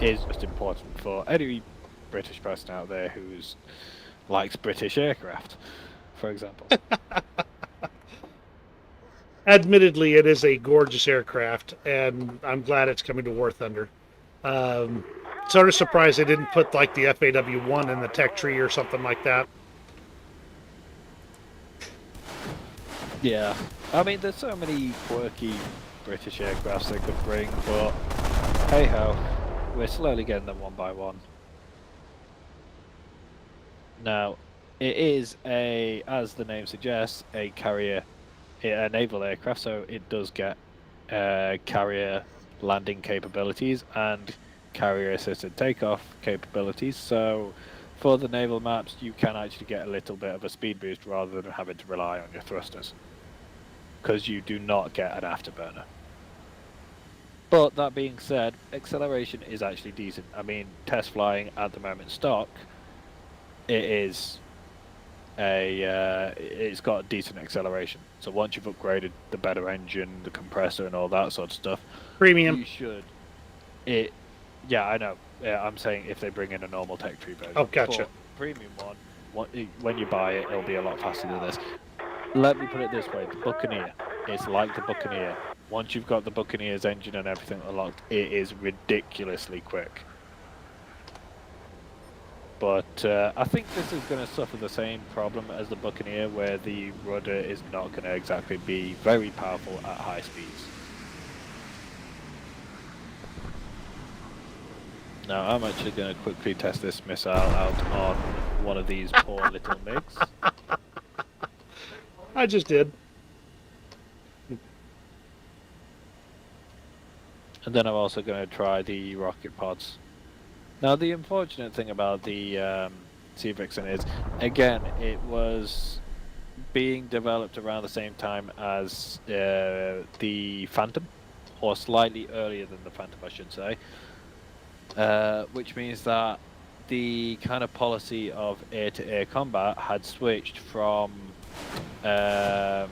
is just important for any British person out there who likes British aircraft, for example. Admittedly, it is a gorgeous aircraft, and I'm glad it's coming to War Thunder. Sort of surprised they didn't put like the FAW1 in the tech tree or something like that. Yeah, I mean, there's so many quirky British aircrafts they could bring, but hey ho, we're slowly getting them one by one. Now, it is as the name suggests, a carrier, a naval aircraft, so it does get carrier landing capabilities and carrier assisted takeoff capabilities. So, for the naval maps, you can actually get a little bit of a speed boost rather than having to rely on your thrusters, because you do not get an afterburner. But that being said, acceleration is actually decent. I mean, test flying at the moment stock, it is it's got a decent acceleration. So once you've upgraded the better engine, the compressor, and all that sort of stuff, Premium. you should. It, yeah, I know. Yeah, I'm saying if they bring in a normal tech tree version. Oh, gotcha. But premium one, when you buy it, it'll be a lot faster than this. Let me put it this way: the Buccaneer, it's like the Buccaneer. Once you've got the Buccaneer's engine and everything unlocked, it is ridiculously quick. But I think this is going to suffer the same problem as the Buccaneer, where the rudder is not going to exactly be very powerful at high speeds. Now, I'm actually going to quickly test this missile out on one of these poor little MiGs. I just did. And then I'm also going to try the rocket pods. Now, the unfortunate thing about the Sea Vixen is, again, it was being developed around the same time as the Phantom, or slightly earlier than the Phantom, I should say. Which means that the kind of policy of air-to-air combat had switched from the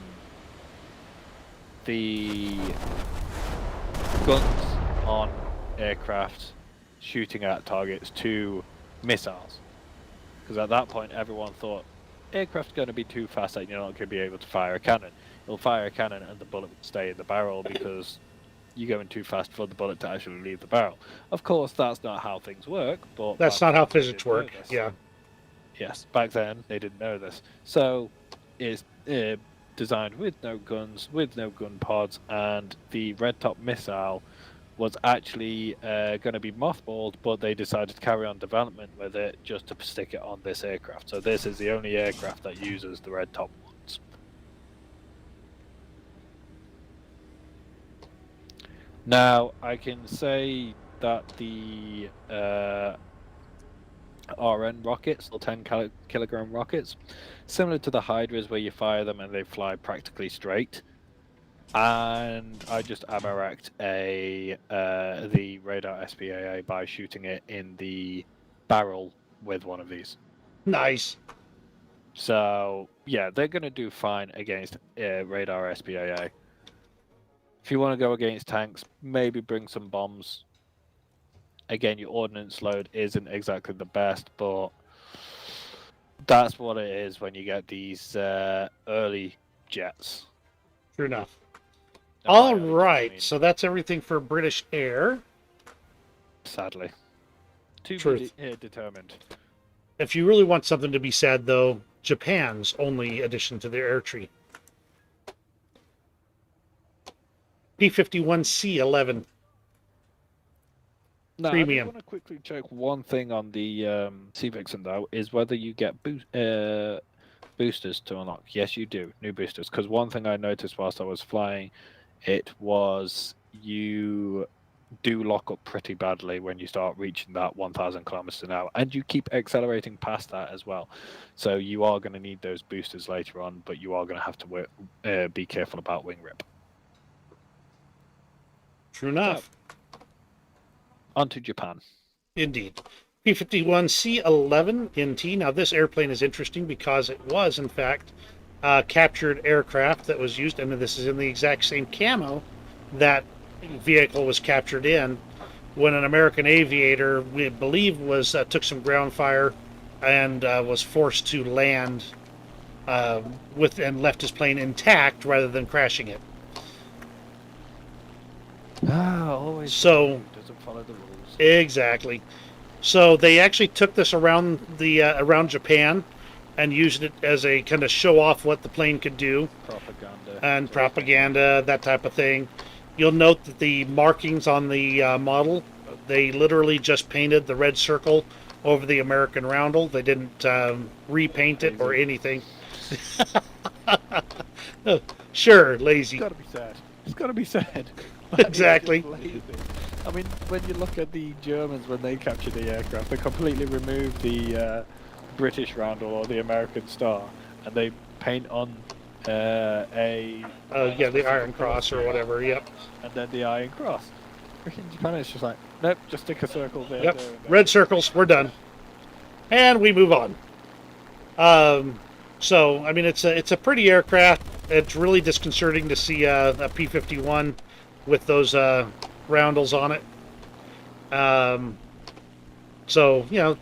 guns on aircraft shooting at targets to missiles, because at that point everyone thought aircraft's going to be too fast that you're not going to be able to fire a cannon. It'll fire a cannon and the bullet will stay in the barrel because you're going too fast for the bullet to actually leave the barrel. Of course, that's not how things work, but That's not how physics work. Yeah. Yes, back then they didn't know this. So it's designed with no guns, with no gun pods, and the Red Top missile was actually going to be mothballed, but they decided to carry on development with it just to stick it on this aircraft. So this is the only aircraft that uses the Red Top ones. Now, I can say that the RN rockets, or 10-kilogram rockets, similar to the Hydras where you fire them and they fly practically straight. And I just ammo-racked the radar SPAA by shooting it in the barrel with one of these. Nice. So, yeah, they're going to do fine against radar SPAA. If you want to go against tanks, maybe bring some bombs. Again, your ordnance load isn't exactly the best, but that's what it is when you get these early jets. True enough. All right, so that's everything for British Air. Sadly. To Truth. be determined. If you really want something to be sad, though, Japan's only addition to their air tree. P-51C-11. Now, Premium. I want to quickly check one thing on the Sea Vixen, though, is whether you get boosters to unlock. Yes, you do. New boosters. Because one thing I noticed whilst I was flying, it was you do lock up pretty badly when you start reaching that 1,000 kilometers an hour, and you keep accelerating past that as well. So you are going to need those boosters later on, but you are going to have to be careful about wing rip. True enough. On to Japan. Indeed. P-51C-11 NT. Now, this airplane is interesting because it was, in fact, captured aircraft that was used, and this is in the exact same camo that vehicle was captured in when an American aviator, we believe, took some ground fire and was forced to land and left his plane intact rather than crashing it. Always. So doesn't follow the rules. Exactly. So they actually took this around the around Japan, and used it as a kind of show off what the plane could do Propaganda. and propaganda, that type of thing. You'll note that the markings on the model, they literally just painted the red circle over the American roundel. They didn't repaint it or anything. Sure, lazy. It's got to be said. It's got to be said. Exactly. I mean, when you look at the Germans when they captured the aircraft, they completely remove the British roundel or the American star, and they paint on a Yeah, the Iron Cross or whatever. Yep. and then the Iron Cross. Freaking Japan is just like, nope, just stick a circle there. Yep. there, and there. Red circles. We're done. And we move on. So I mean, it's a pretty aircraft. It's really disconcerting to see a P-51 with those roundels on it. So you know,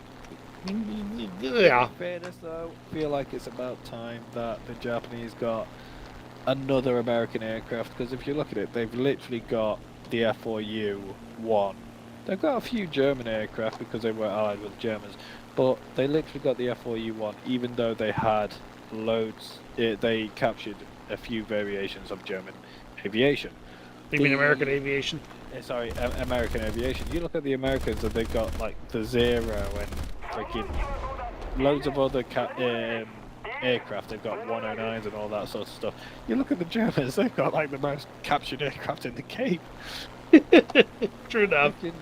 yeah. In fairness, though, I feel like it's about time that the Japanese got another American aircraft, because if you look at it, they've literally got the F4U-1. They've got a few German aircraft because they were allied with Germans, but they literally got the F4U-1, even though they had loads. They captured a few variations of German aviation. You mean American aviation? Sorry, American aviation. You look at the Americans and they've got like the Zero and freaking loads of other aircraft. They've got 109s and all that sort of stuff. You look at the Germans, they've got like the most captured aircraft in the Cape. True enough. Freaking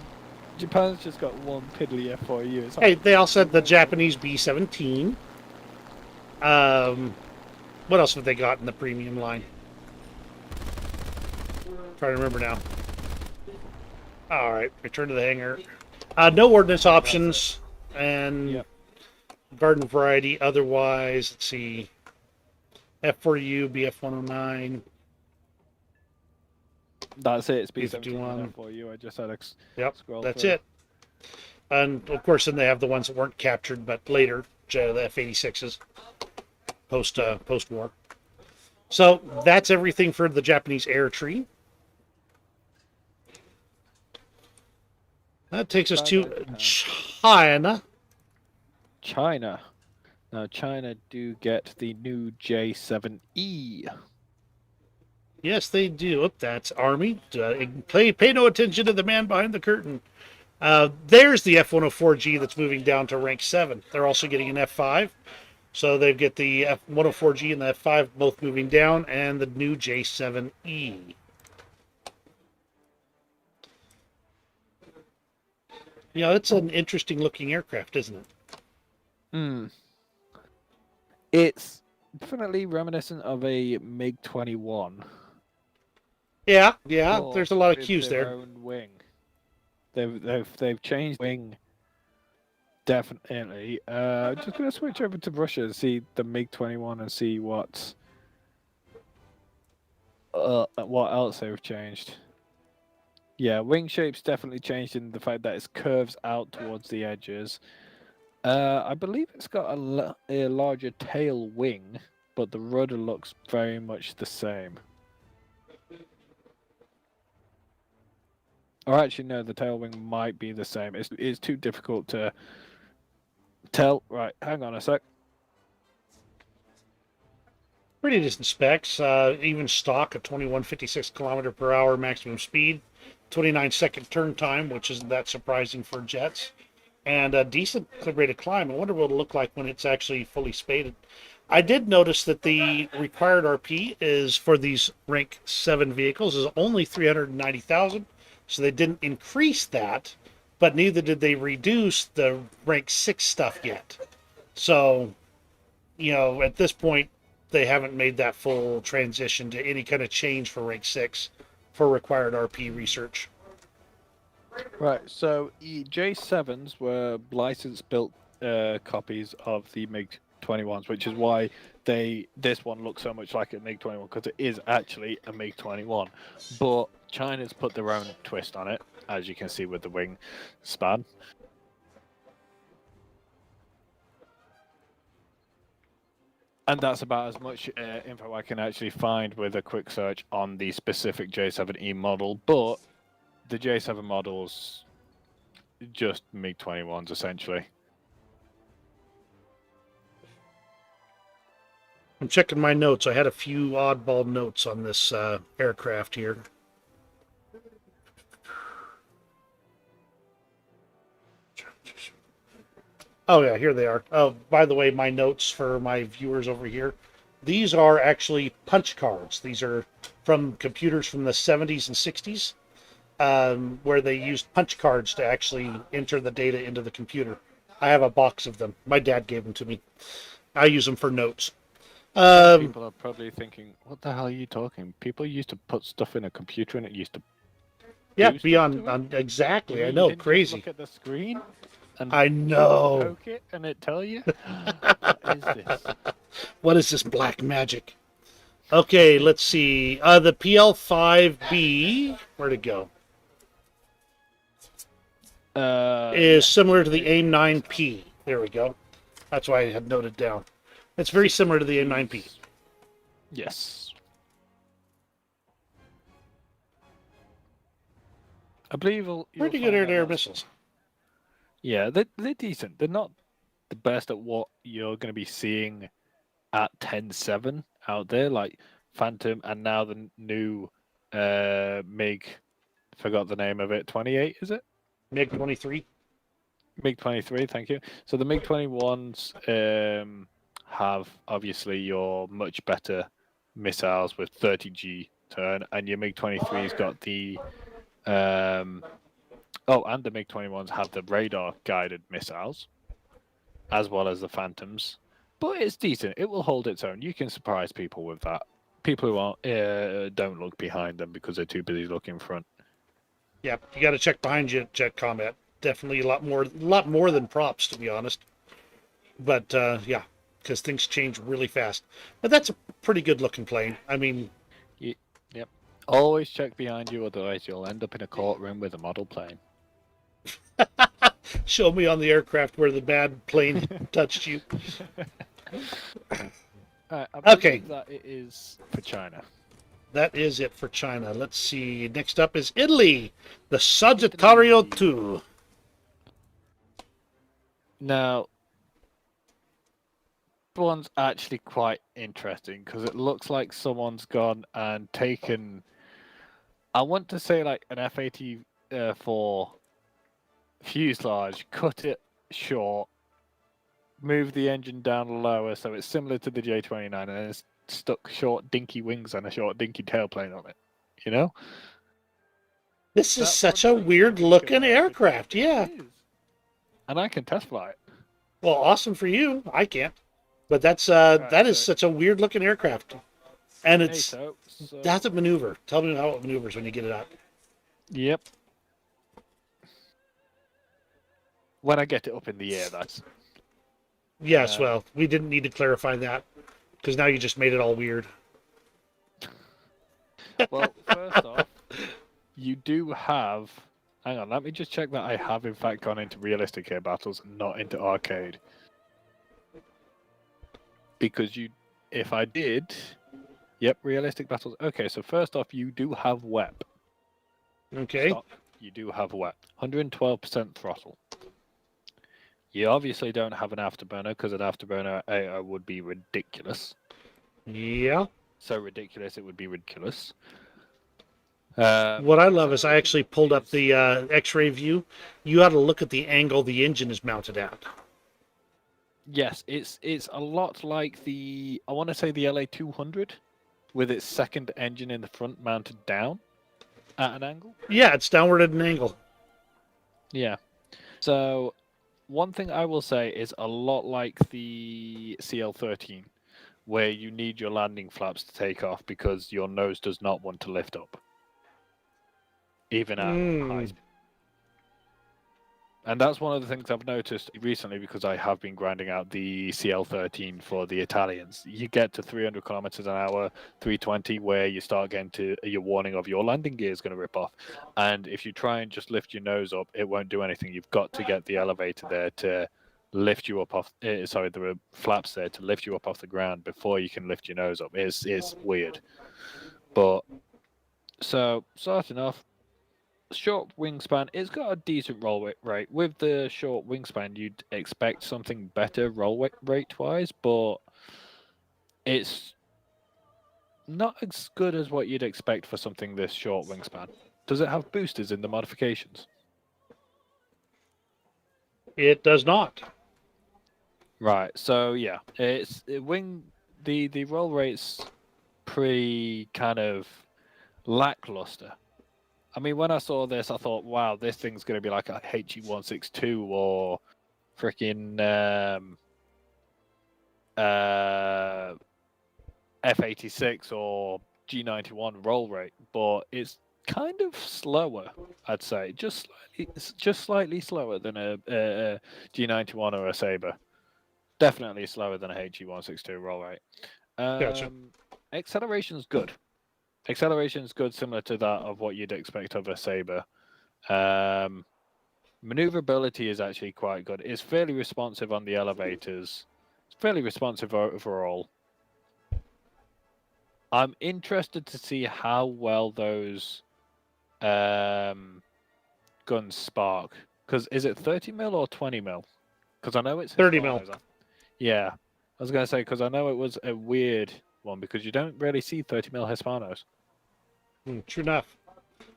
Japan's just got one piddly F4U. It's like, Hey, they also had the Japanese B-17. What else have they got in the premium line? Trying to remember now. All right, return to the hangar. No ordnance options and Yep. garden variety. Otherwise, let's see. F4U, BF-109. that's it. It's B-51. B-51 and F4U. I just had to Yep, scroll that's through. it. And of course, then they have the ones that weren't captured, but later, the F-86s, post-war. So that's everything for the Japanese air tree. That takes us to China. China. Now, China do get the new J7E. Yes, they do. Oh, that's Army. Pay no attention to the man behind the curtain. There's the F-104G that's moving down to rank 7. They're also getting an F-5. So they get the F-104G and the F-5 both moving down, and the new J7E. You know, it's an interesting looking aircraft, isn't it? Hmm. It's definitely reminiscent of a MiG-21. Yeah, but there's a lot of with cues their there. own wing. They've changed wing. Definitely. Just gonna switch over to Russia and see the MiG-21 and see what else they've changed. Yeah, wing shape's definitely changed in the fact that it curves out towards the edges. I believe it's got a larger tail wing, but the rudder looks very much the same. Or actually, no, the tail wing might be the same. It's too difficult to tell. Right, hang on a sec. Pretty decent specs. Even stock at 2156 kilometer per hour maximum speed, 29-second turn time, which isn't that surprising for jets, and a decent rate of climb. I wonder what it'll look like when it's actually fully spaded. I did notice that the required RP is for these rank 7 vehicles is only 390,000, so they didn't increase that, but neither did they reduce the rank 6 stuff yet. So, you know, at this point, they haven't made that full transition to any kind of change for rank 6 for required RP research. Right, so J7s were license-built copies of the MiG-21s, which is why this one looks so much like a MiG-21, because it is actually a MiG-21. But China's put their own twist on it, as you can see with the wing span. And that's about as much info I can actually find with a quick search on the specific J7E model, but the J7 model's just MiG-21s, essentially. I'm checking my notes. I had a few oddball notes on this aircraft here. Oh, yeah, here they are. Oh, by the way, my notes for my viewers over here. These are actually punch cards. These are from computers from the 70s and 60s, where they used punch cards to actually enter the data into the computer. I have a box of them. My dad gave them to me. I use them for notes. Some people are probably thinking, "What the hell are you talking?" People used to put stuff in a computer, and it used to. Yeah, Do be stuff to it? on exactly. You I mean you know, didn't just crazy. look at the screen and I know. poke it, and it tell you? What is this? What is this black magic? Okay, let's see. The PL5B, where'd it go? Is Yes, similar to the AIM-9P. There we go. That's why I had noted down. It's very similar to the AIM-9P. Yes. I believe you'll Pretty good find air-to-air that's- missiles. Yeah, they're decent. They're not the best at what you're going to be seeing at 10.7 out there, like Phantom, and now the new MiG. Forgot the name of it. 28 is it? MiG-23. MiG-23. Thank you. So the MiG-21s have obviously your much better missiles with 30G turn, and your MiG-23's got the and the MiG-21s have the radar guided missiles, as well as the Phantoms. But it's decent. It will hold its own. You can surprise people with that. People who aren't don't look behind them because they're too busy looking in front. Yeah, you got to check behind you at Jet Combat. Definitely a lot more than props, to be honest. But yeah, because things change really fast. But that's a pretty good looking plane. I mean, Yep. Always check behind you, otherwise you'll end up in a courtroom with a model plane. show me on the aircraft where the bad plane touched you. I Okay. believe that it is for China. That is it for China. Let's see. Next up is Italy, the Sagittario Italy. 2. Now, this one's actually quite interesting because it looks like someone's gone and taken, I want to say like an F-84 fuselage, cut it short, move the engine down lower so it's similar to the J-29, and then it's stuck short dinky wings and a short dinky tailplane on it. You know? This is That's such one a thing weird to think looking about. aircraft. Yeah. It is. And I can test fly it. Well, awesome for you. I can't. But that's Right, that is so- such a weird looking aircraft. And Hey, it's so that's a maneuver. Tell me how it maneuvers when you get it up. yep. When I get it up in the air, that's Yes, well, we didn't need to clarify that because now you just made it all weird. well. First off, you do have. Hang on, let me just check that I have in fact gone into realistic air battles and not into arcade. Because if I did, yep, realistic battles. Okay, so first off, you do have WEP. Okay. Stop. You do have WEP. 112% throttle. You obviously don't have an afterburner because an afterburner would be ridiculous. Yeah. So ridiculous, it would be ridiculous. What I love is I actually pulled up the X-ray view. You ought to look at the angle the engine is mounted at. Yes, it's a lot like the, I want to say the LA200 with its second engine in the front mounted down at an angle. Yeah, it's downward at an angle. Yeah. So one thing I will say is a lot like the CL13, where you need your landing flaps to take off because your nose does not want to lift up, even at high speed. And that's one of the things I've noticed recently because I have been grinding out the CL13 for the Italians. You get to 300 kilometers an hour, 320, where you start getting to your warning of your landing gear is going to rip off. And if you try and just lift your nose up, it won't do anything. You've got to get the elevator there to lift you up off. The flaps there to lift you up off the ground before you can lift your nose up. It's weird. But so starting off. Short wingspan, it's got a decent roll rate. With the short wingspan, you'd expect something better roll rate wise, but it's not as good as what you'd expect for something this short wingspan. Does it have boosters in the modifications? It does not. Right. So yeah, the roll rate's pretty kind of lackluster. I mean, when I saw this, I thought, wow, this thing's going to be like a HE-162 or freaking F-86 or G91 roll rate, but it's kind of slower, I'd say. It's just slightly slower than a G91 or a Sabre. Definitely slower than a HE-162 roll rate. Gotcha. Acceleration's good. Acceleration's good, similar to that of what you'd expect of a Sabre. Maneuverability is actually quite good. It's fairly responsive on the elevators. It's fairly responsive overall. I'm interested to see how well those guns spark. Because is it 30 mil or 20 mil? Because I know it's 30 mil. Hispanos. Yeah, I was going to say, because I know it was a weird one, because you don't really see 30 mil Hispanos. True enough.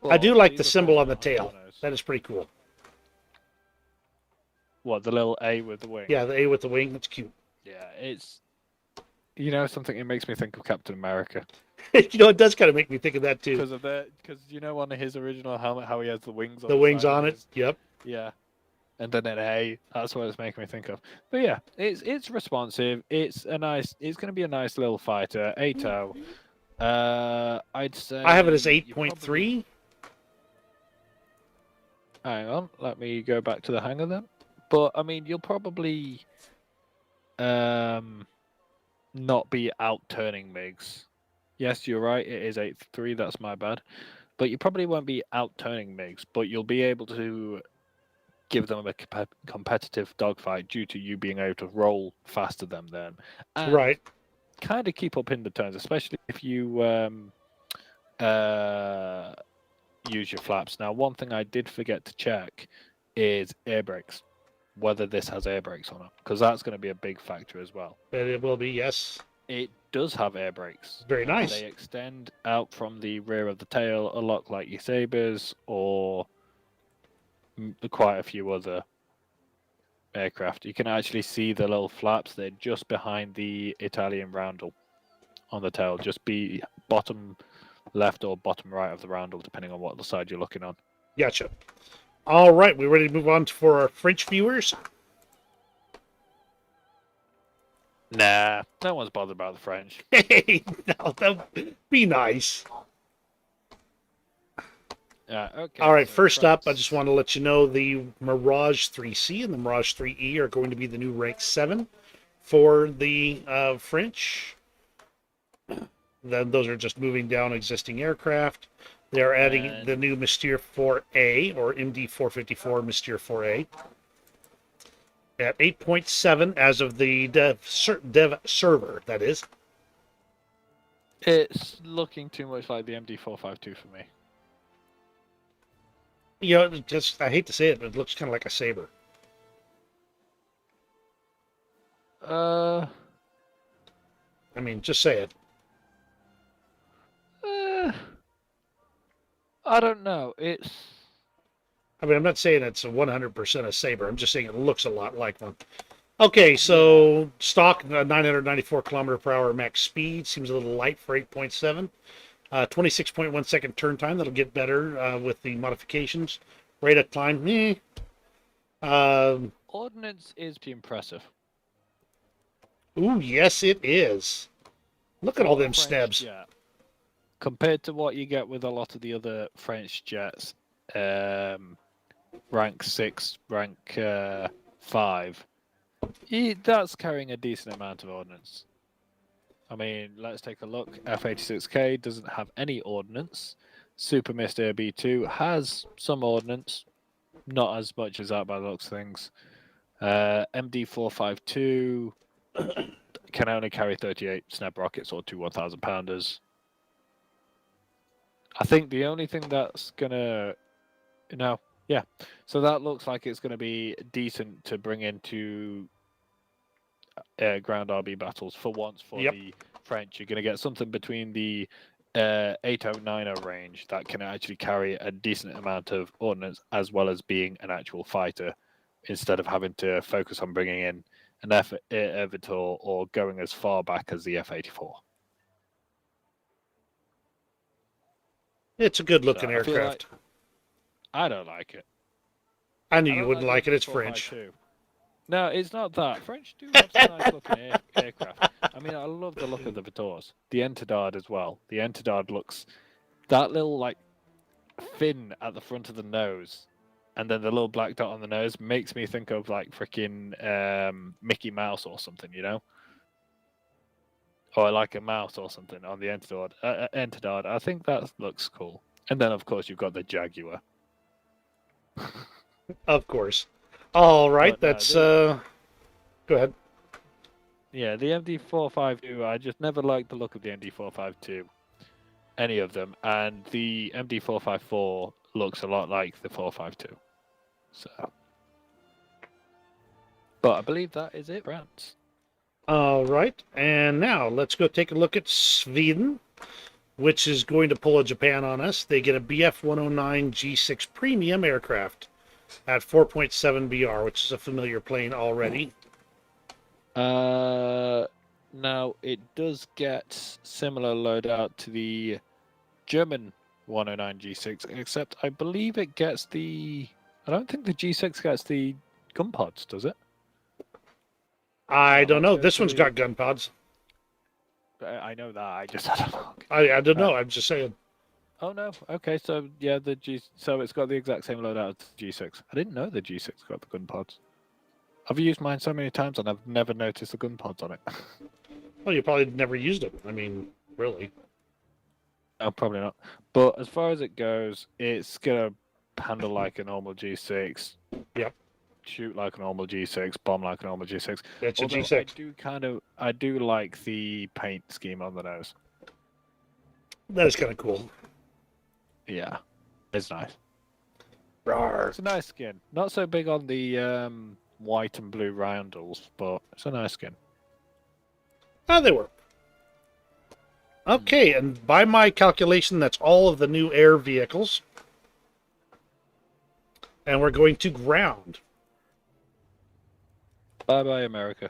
Well, I do like the these are symbol 30 on the mil tail. Hispanos. That is pretty cool. What, the little A with the wing? Yeah, the A with the wing. That's cute. Yeah, it's, something, it makes me think of Captain America. It does kind of make me think of that too. Because on his original helmet, how he has the wings on The wings side on of it. his- Yep. Yeah. And then an A. That's what it's making me think of. But yeah, it's responsive. It's going to be a nice little fighter. ATO. I'd say I have it as you 8.3. Hang on, let me go back to the hangar then. But I mean, you'll probably not be out turning MiGs. Yes, you're right. It is 8.3. That's my bad. But you probably won't be out turning MiGs, but you'll be able to give them a competitive dogfight due to you being able to roll faster than them. And Right. kind of keep up in the turns, especially if you use your flaps. Now, one thing I did forget to check is air brakes, whether this has air brakes or not, because that's going to be a big factor as well. But it will be, yes. It does have air brakes. Very nice. They extend out from the rear of the tail, a lot like your Sabres or quite a few other aircraft. You can actually see the little flaps. They're just behind the Italian roundel on the tail. Just be bottom left or bottom right of the roundel, depending on what side you're looking on. Gotcha. All right, we ready to move on for our French viewers? Nah, no one's bothered about the French. Hey, no, that'd be nice. Okay. All right, so first up, I France. just want to let you know the Mirage 3C and the Mirage 3E are going to be the new rank 7 for the French. Then those are just moving down existing aircraft. They are adding And- the new Mystere 4A or MD454 Mystere 4A at 8.7 as of the dev server, that is. It's looking too much like the MD452 for me. I hate to say it, but it looks kind of like a Sabre. Uh, I mean, just say it. I don't know. I mean, I'm not saying it's a 100% a Sabre. I'm just saying it looks a lot like one. Okay, so stock 994 kilometer per hour max speed seems a little light for 8.7. 26.1 second turn time. That'll get better with the modifications. Rate of climb, Ordnance is pretty impressive. ooh, yes, it is. Look at all them French snebs. jet, compared to what you get with a lot of the other French jets, rank 6, rank 5, that's carrying a decent amount of ordnance. I mean, let's take a look. F-86K doesn't have any ordnance. Super Mist B2 has some ordnance, not as much as that by the looks of things. MD452 can only carry 38 snap rockets or two 1,000 pounders. I think the only thing that's gonna, so that looks like it's gonna be decent to bring into ground RB battles for once for Yep. the French, you're going to get something between the 8090 range that can actually carry a decent amount of ordnance, as well as being an actual fighter, instead of having to focus on bringing in an Evitor or going as far back as the F-84. It's a good looking So I feel aircraft. I don't like it. I knew I you don't wouldn't like like it. the It's French. 452. No, it's not that. French do have some nice looking aircraft. I mean, I love the look of the Vitors. The Entidad as well. The Entidad looks, that little like fin at the front of the nose, and then the little black dot on the nose makes me think of like freaking Mickey Mouse or something, you know, or like a mouse or something on the Entidad. Entidad. I think that looks cool. And then of course you've got the Jaguar. Of course. All right, But no, that's go ahead. Yeah, the MD452, I just never liked the look of the MD452, any of them, and the MD454 looks a lot like the 452. So, but I believe that is it, France. All right, and now let's go take a look at Sweden, which is going to pull a Japan on us. They get a Bf 109 G6 premium aircraft at 4.7 BR, which is a familiar plane already. Now it does get similar loadout to the German 109 G6, except I believe it gets the. I don't think the G6 gets the gun pods, does it? I don't know. Let's go This one's to- got gun pods. I know that. I just had a look. I don't know. I'm just saying. Oh no. Okay, so yeah, so it's got the exact same loadout as the G6. I didn't know the G6 got the gun pods. I've used mine so many times and I've never noticed the gun pods on it. Well, you probably never used them. I mean, really. No, probably not. But as far as it goes, it's gonna handle like a normal G6. Yep. Shoot like a normal G6, bomb like a normal G6. It's a Although G6. I do like the paint scheme on the nose. That is kind of cool. Yeah, it's nice. Rawr. It's a nice skin. Not so big on the white and blue roundels, but it's a nice skin. Oh, they work. Okay, and by my calculation, that's all of the new air vehicles. And we're going to ground. Bye bye, America.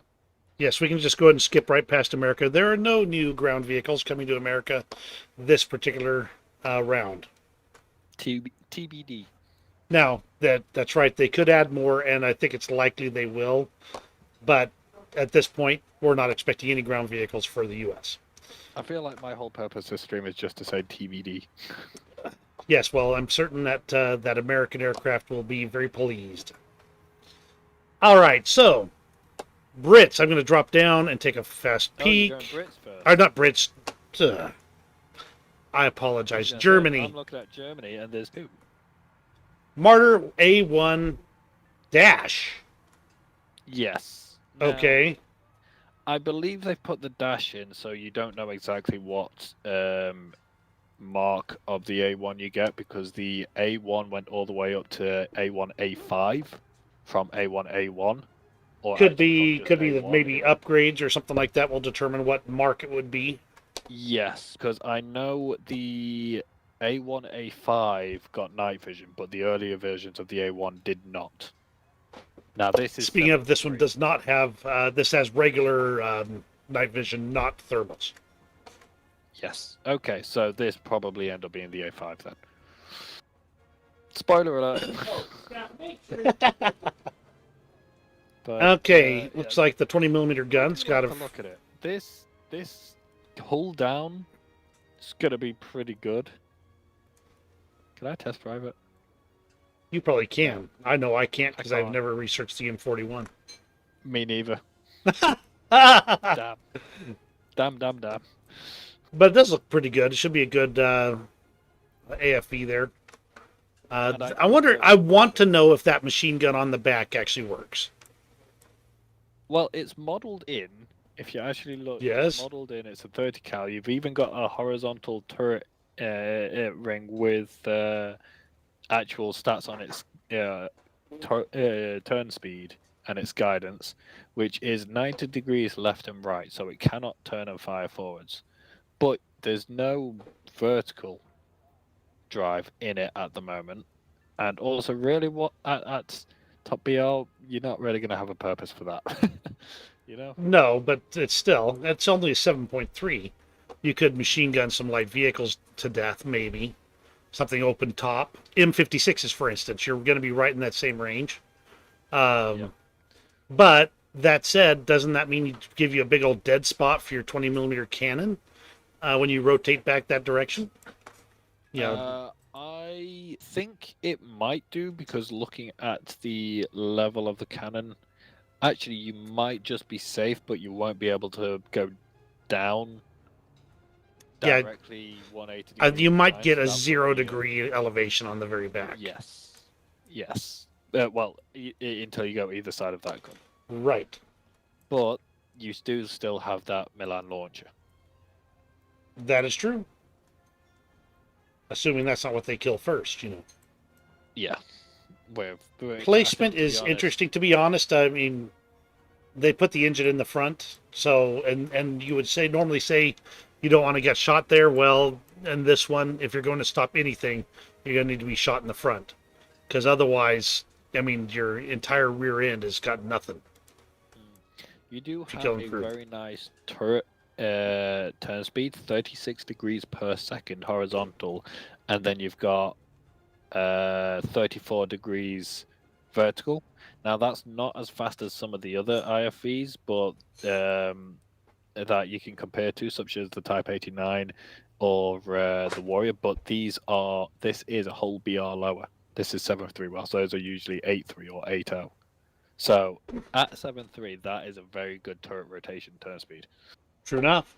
Yes, we can just go ahead and skip right past America. There are no new ground vehicles coming to America this particular round. TBD. Now, that's right. They could add more, and I think it's likely they will. But at this point, we're not expecting any ground vehicles for the U.S. I feel like my whole purpose of this stream is just to say TBD. Yes, well, I'm certain that that American aircraft will be very pleased. All right, so Brits, I'm going to drop down and take a fast peek. Oh, you're going Brits first. Or not Brits. Ugh. I apologize. Yeah, Germany. I'm looking at Germany, and there's two. Martyr A1 Dash. Yes. Now, Okay. I believe they've put the dash in, so you don't know exactly what mark of the A1 you get, because the A1 went all the way up to A1A5 from A1A1. Or Could actually be from just that A1. maybe upgrades or something like that will determine what mark it would be. Yes, because I know the A1A5 got night vision, but the earlier versions of the A1 did not. Now this is Speaking of, this one 73. does not have. This has regular night vision, not thermals. Yes. Okay, so this probably end up being the A5 then. Spoiler alert. But, Okay, yeah, looks like the 20mm gun's got a. look at it. This hull down is gonna be pretty good. Can I test drive it? You probably can. I know I can't because I've can't. never researched the M41. Me neither. But Damn. it does look pretty good. It should be a good AFV there. And I wonder. I want to know if that machine gun on the back actually works. Well, it's modeled in. If you actually look, Yes. it's modeled in. It's a 30 cal. You've even got a horizontal turret ring with actual stats on its turn speed and its guidance, which is 90 degrees left and right, so it cannot turn and fire forwards. But there's no vertical drive in it at the moment, and also really what at top BL, you're not really going to have a purpose for that. You know? No, but it's only a 7.3. You could machine gun some light vehicles to death, maybe. Something open top. M56s, for instance, you're going to be right in that same range. But that said, doesn't that mean you give you a big old dead spot for your 20 millimeter cannon when you rotate back that direction? Yeah. I think it might do, because looking at the level of the cannon, actually you might just be safe, but you won't be able to go down Yeah, directly 180 degrees. you might behind, get so a that 0-degree elevation on the very back. Yes. Well, until you go either side of that gun. Right. But you do still have that Milan launcher. That is true. Assuming that's not what they kill first, Yeah. Placement is interesting, to be honest. I mean, they put the engine in the front, so and you would normally say you don't want to get shot there. Well, in this one, if you're going to stop anything, you're going to need to be shot in the front, because otherwise, I mean, your entire rear end has got nothing. You do have a very nice turret turn speed, 36 degrees per second horizontal, and then you've got 34 degrees vertical. Now that's not as fast as some of the other IFVs, but that you can compare to, such as the Type 89 or the Warrior. But this is a whole BR lower. This is 7.3, whilst those are usually 8.3 or 8.0. So at 7.3, that is a very good turret rotation turn speed. True enough.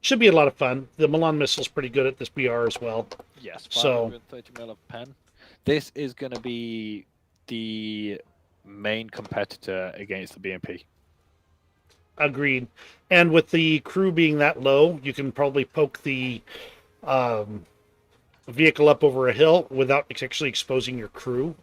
Should be a lot of fun. The Milan missile's pretty good at this BR as well. Yes, 530 mil of pen. This is going to be the main competitor against the BMP. Agreed. And with the crew being that low, you can probably poke the vehicle up over a hill without actually exposing your crew.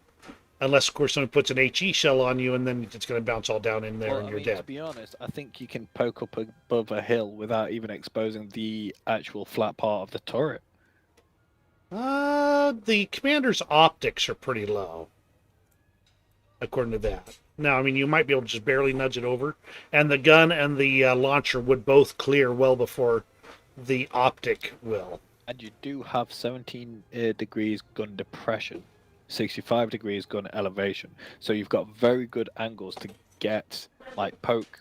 Unless, of course, someone puts an HE shell on you, and then it's going to bounce all down in there, and you're dead. To be honest, I think you can poke up above a hill without even exposing the actual flat part of the turret. The commander's optics are pretty low, according to that. Now, I mean, you might be able to just barely nudge it over, and the gun and the launcher would both clear well before the optic will. And you do have 17 degrees gun depression. 65 degrees gun elevation, so you've got very good angles to get, like,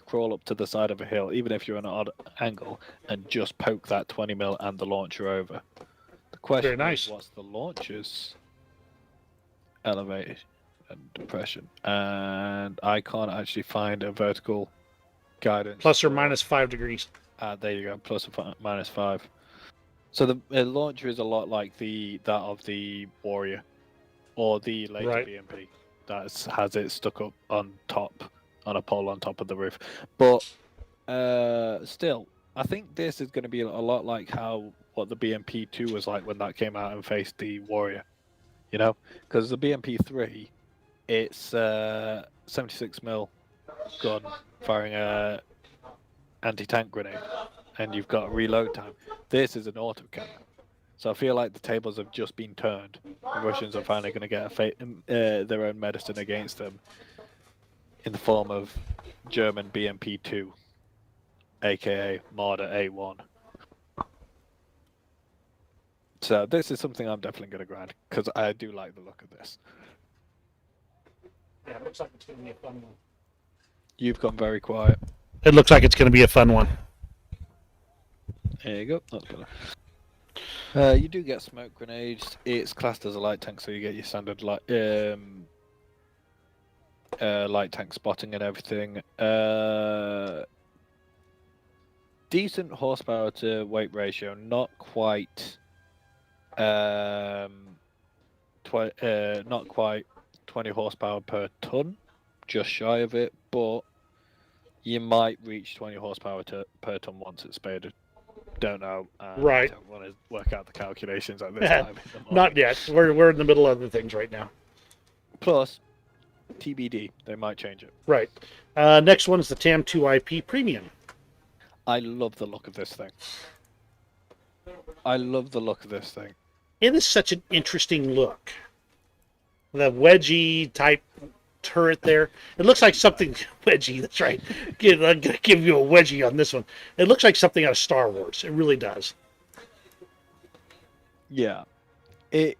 crawl up to the side of a hill, even if you're an odd angle, and just poke that 20 mil and the launcher over. The question is, what's the launcher's elevation and depression? And I can't actually find a vertical guidance. Plus or minus 5 degrees. There you go, plus or minus 5. So the launcher is a lot like that of the Warrior. Or the later BMP that has it stuck up on a pole on top of the roof. But still, I think this is going to be a lot like what the BMP2 was like when that came out and faced the Warrior. You know? Because the BMP3, it's 76 mil gun firing a anti-tank grenade. And you've got reload time. This is an autocannon. So I feel like the tables have just been turned. The Russians are finally going to get their own medicine against them in the form of German BMP2, aka Marder A1. So this is something I'm definitely going to grind, because I do like the look of this. Yeah, it looks like it's going to be a fun one. You've gone very quiet. It looks like it's going to be a fun one. There you go. That's better. You do get smoke grenades. It's classed as a light tank, so you get your standard light tank spotting and everything. Decent horsepower to weight ratio, not quite, not quite 20 horsepower per ton, just shy of it, but you might reach 20 horsepower per ton once it's spaded. Don't know. Right. I don't want to work out the calculations at this time. Not yet. We're in the middle of other things right now. Plus, TBD. They might change it. Right. Next one is the TAM2IP Premium. I love the look of this thing. I love the look of this thing. It is such an interesting look. The wedgie type turret there. It looks like something wedgie. That's right. I'm gonna give you a wedgie on this one. It looks like something out of Star Wars. It really does. Yeah, it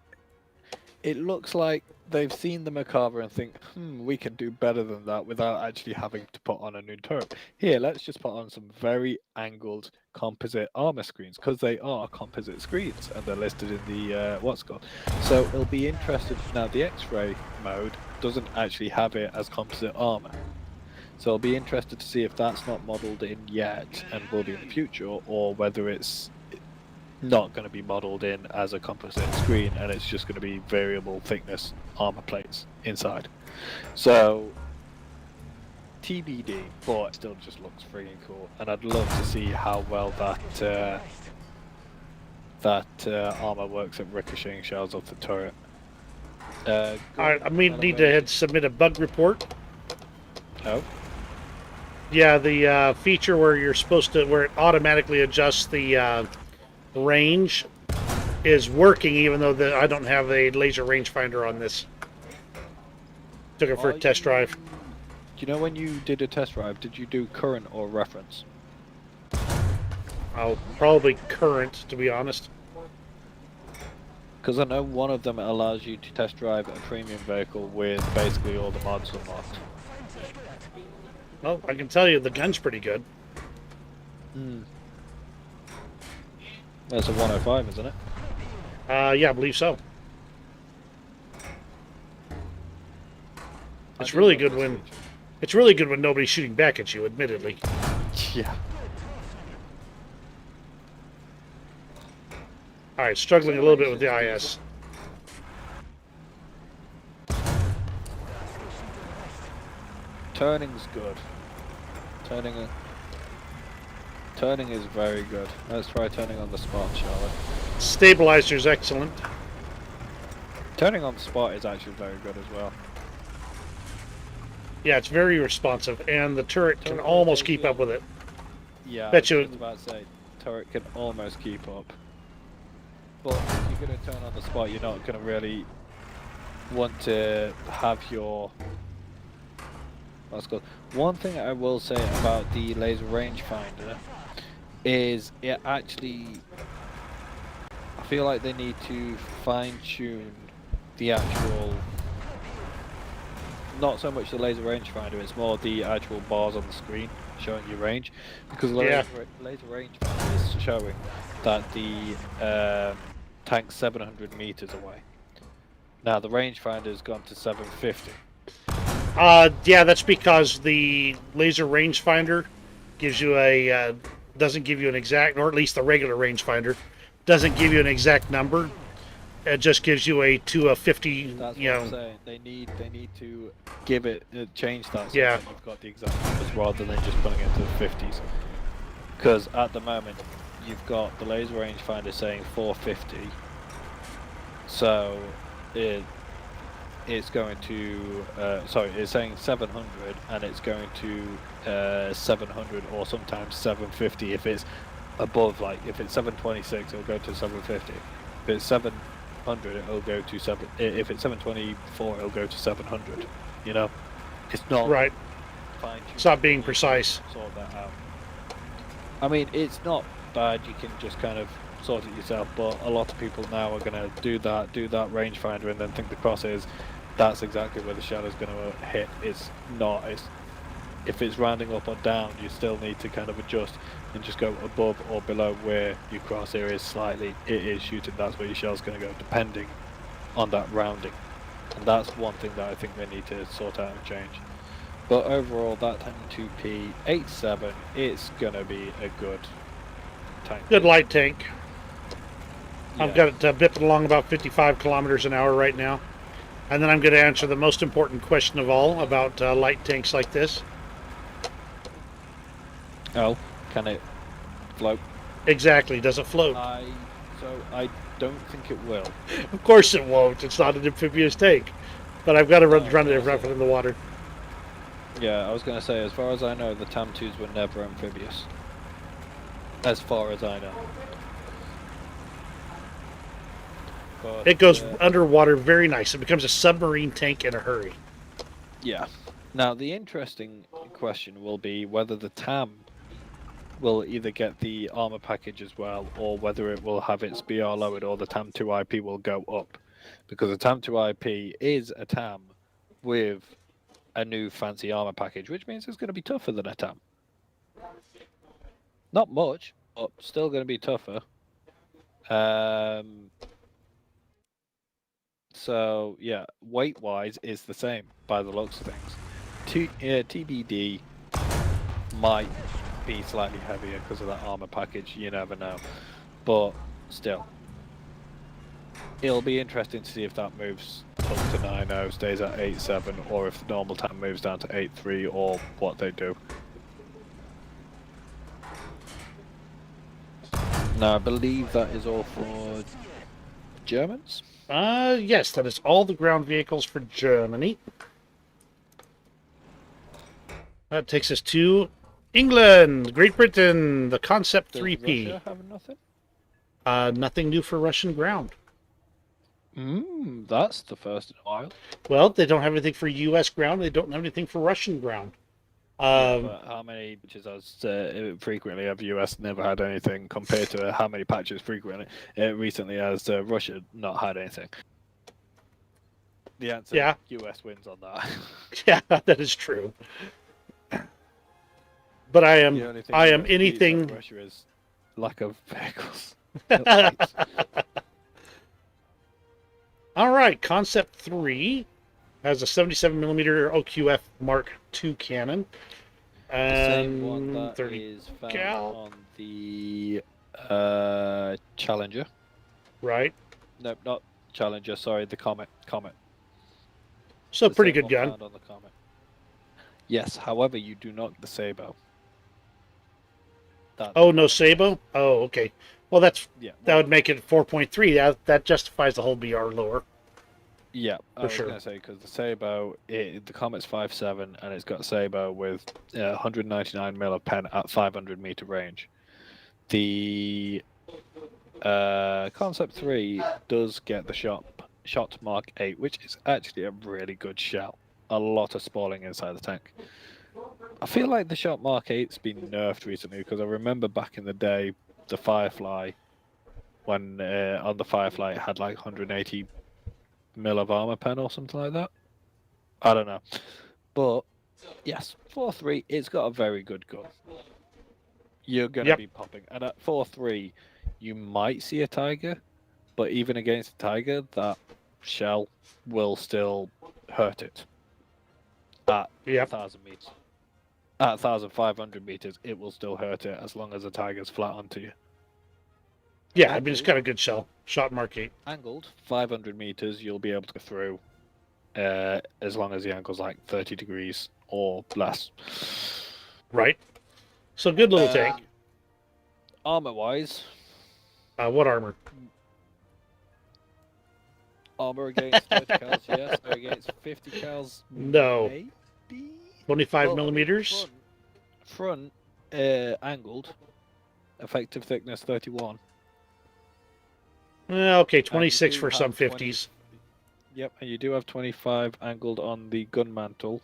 looks like they've seen the Macabre and think, we can do better than that without actually having to put on a new turret. Here, let's just put on some very angled composite armor screens, because they are composite screens and they're listed in the what's called. So it'll be interesting. Now the X-ray mode doesn't actually have it as composite armor. So I'll be interested to see if that's not modeled in yet and will be in the future, or whether it's not going to be modeled in as a composite screen and it's just going to be variable thickness armor plates inside. So TBD, but it still just looks freaking cool, and I'd love to see how well that armor works at ricocheting shells off the turret. All right, I need to submit a bug report. Oh. Yeah, the feature where you're supposed to, where it automatically adjusts the range is working, even though I don't have a laser rangefinder on this. Took it for a test drive. Do you know when you did a test drive, did you do current or reference? Oh, probably current, to be honest. Because I know one of them allows you to test drive a premium vehicle with basically all the mods unlocked. Well, I can tell you the gun's pretty good. That's a 105, isn't it? Yeah, I believe so. It's really good when nobody's shooting back at you, admittedly. Yeah. All right, struggling a little bit with the IS. Turning's good. Turning is very good. Let's try turning on the spot, shall we? Stabilizer's excellent. Turning on the spot is actually very good as well. Yeah, it's very responsive, and the turret can almost keep up with it. Yeah, Bet you. I was about to say, turret can almost keep up. But if you're going to turn on the spot, you're not going to really want to have your... That's good. One thing I will say about the laser rangefinder is it actually... I feel like they need to fine-tune the actual... Not so much the laser rangefinder, it's more the actual bars on the screen showing you range. Because the laser rangefinder is showing that the tank's 700 meters away. Now the rangefinder's gone to 750. Yeah, that's because the laser rangefinder gives you a doesn't give you an exact, or at least the regular rangefinder doesn't give you an exact number. It just gives you a 50. That's you what know. I'm saying. They need to give it change that so Yeah. that you've got the exact numbers rather than just putting it to the 50s. Because at the moment you've got the laser rangefinder saying 450, so it's going to it's saying 700 and it's going to 700 or sometimes 750 if it's above, like if it's 726 it'll go to 750. If it's 700 it'll go to if it's 724 it'll go to 700. You know, it's not Right. fine-tuned. It's not being precise. Sort that out. I mean, it's not bad. You can just kind of sort it yourself, but a lot of people now are going to do that rangefinder and then think the crosshairs, that's exactly where the shadow's going to hit. It's not. If it's rounding up or down, you still need to kind of adjust and just go above or below where your crosshair is slightly. It is shooting, that's where your shell's going to go, depending on that rounding. And that's one thing that I think they need to sort out and change. But overall, that tank 2P 87, it's going to be a good tank. Good light tank. Yeah. I've got it bipping along about 55 kilometers an hour right now. And then I'm going to answer the most important question of all about light tanks like this. Oh, can it float? Exactly. Does it float? I don't think it will. Of course it won't. It's not an amphibious tank. But I've got to No, I was run it gonna say- in the water. Yeah, I was going to say, as far as I know, the TAM2s were never amphibious. As far as I know. But, It goes underwater very nice. It becomes a submarine tank in a hurry. yeah. Now, the interesting question will be whether the TAM will either get the armor package as well, or whether it will have its BR lowered, or the TAM2 IP will go up. Because the TAM2 IP is a TAM with a new fancy armor package, which means it's going to be tougher than a TAM. Not much, but still going to be tougher. So yeah, weight-wise is the same by the looks of things. TBD might be slightly heavier because of that armor package. You never know, but still, it'll be interesting to see if that moves up to 9.0, stays at 8.7, or if the normal time moves down to 8.3, or what they do. Now, I believe that is all for Germans. Yes, that is all the ground vehicles for Germany. That takes us to England, Great Britain, the Concept Does 3P. Russia have nothing? Nothing new for Russian ground. That's the first in a while. Well, they don't have anything for U.S. ground. They don't have anything for Russian ground. Yeah, but how many patches has frequently have US never had anything compared to how many patches frequently recently has Russia not had anything? The answer, Yeah. US wins on that. Yeah, that is true. But I am The only thing I US am beats anything. out Russia is lack of vehicles. All right, Concept 3 has a 77mm OQF Mark II cannon. The same one And that 30 is found cal. on the Challenger. Right. Nope, not Challenger. Sorry, the Comet. So The pretty same good one gun. found on the Comet. Yes, however, you do not get the Sabo. Oh, no Sabo? Oh, okay. Well, that would make it 4.3. That justifies the whole BR lower. Yeah, I was sure. going to say, because the Sabo, the Comet's 5.7, and it's got Sabo with 199 mil of pen at 500 meter range. The Concept 3 does get the shot Mark 8, which is actually a really good shell. A lot of spalling inside the tank. I feel like the shot Mark 8's been nerfed recently, because I remember back in the day, the Firefly, when on the Firefly it had like 180 mil of armor pen or something like that. I don't know. But yes, 4.3, it's got a very good gun. You're going to be popping. And at 4.3, you might see a Tiger, but even against a Tiger, that shell will still hurt it. At 1,000 meters. At 1,500 meters, it will still hurt it as long as the Tiger's flat onto you. Yeah, I mean, it's got a good shell. Shot Mark 8. Angled, 500 meters, you'll be able to go through as long as the angle's like 30 degrees or less. Right. So good little tank. Armor-wise. What armor? Armor against 30 cals, yes. Or against 50 cals, no. Maybe? 25 millimeters? Front angled. Effective thickness 31. Okay, 26 for some 50s. Yep, and you do have 25 angled on the gun mantle.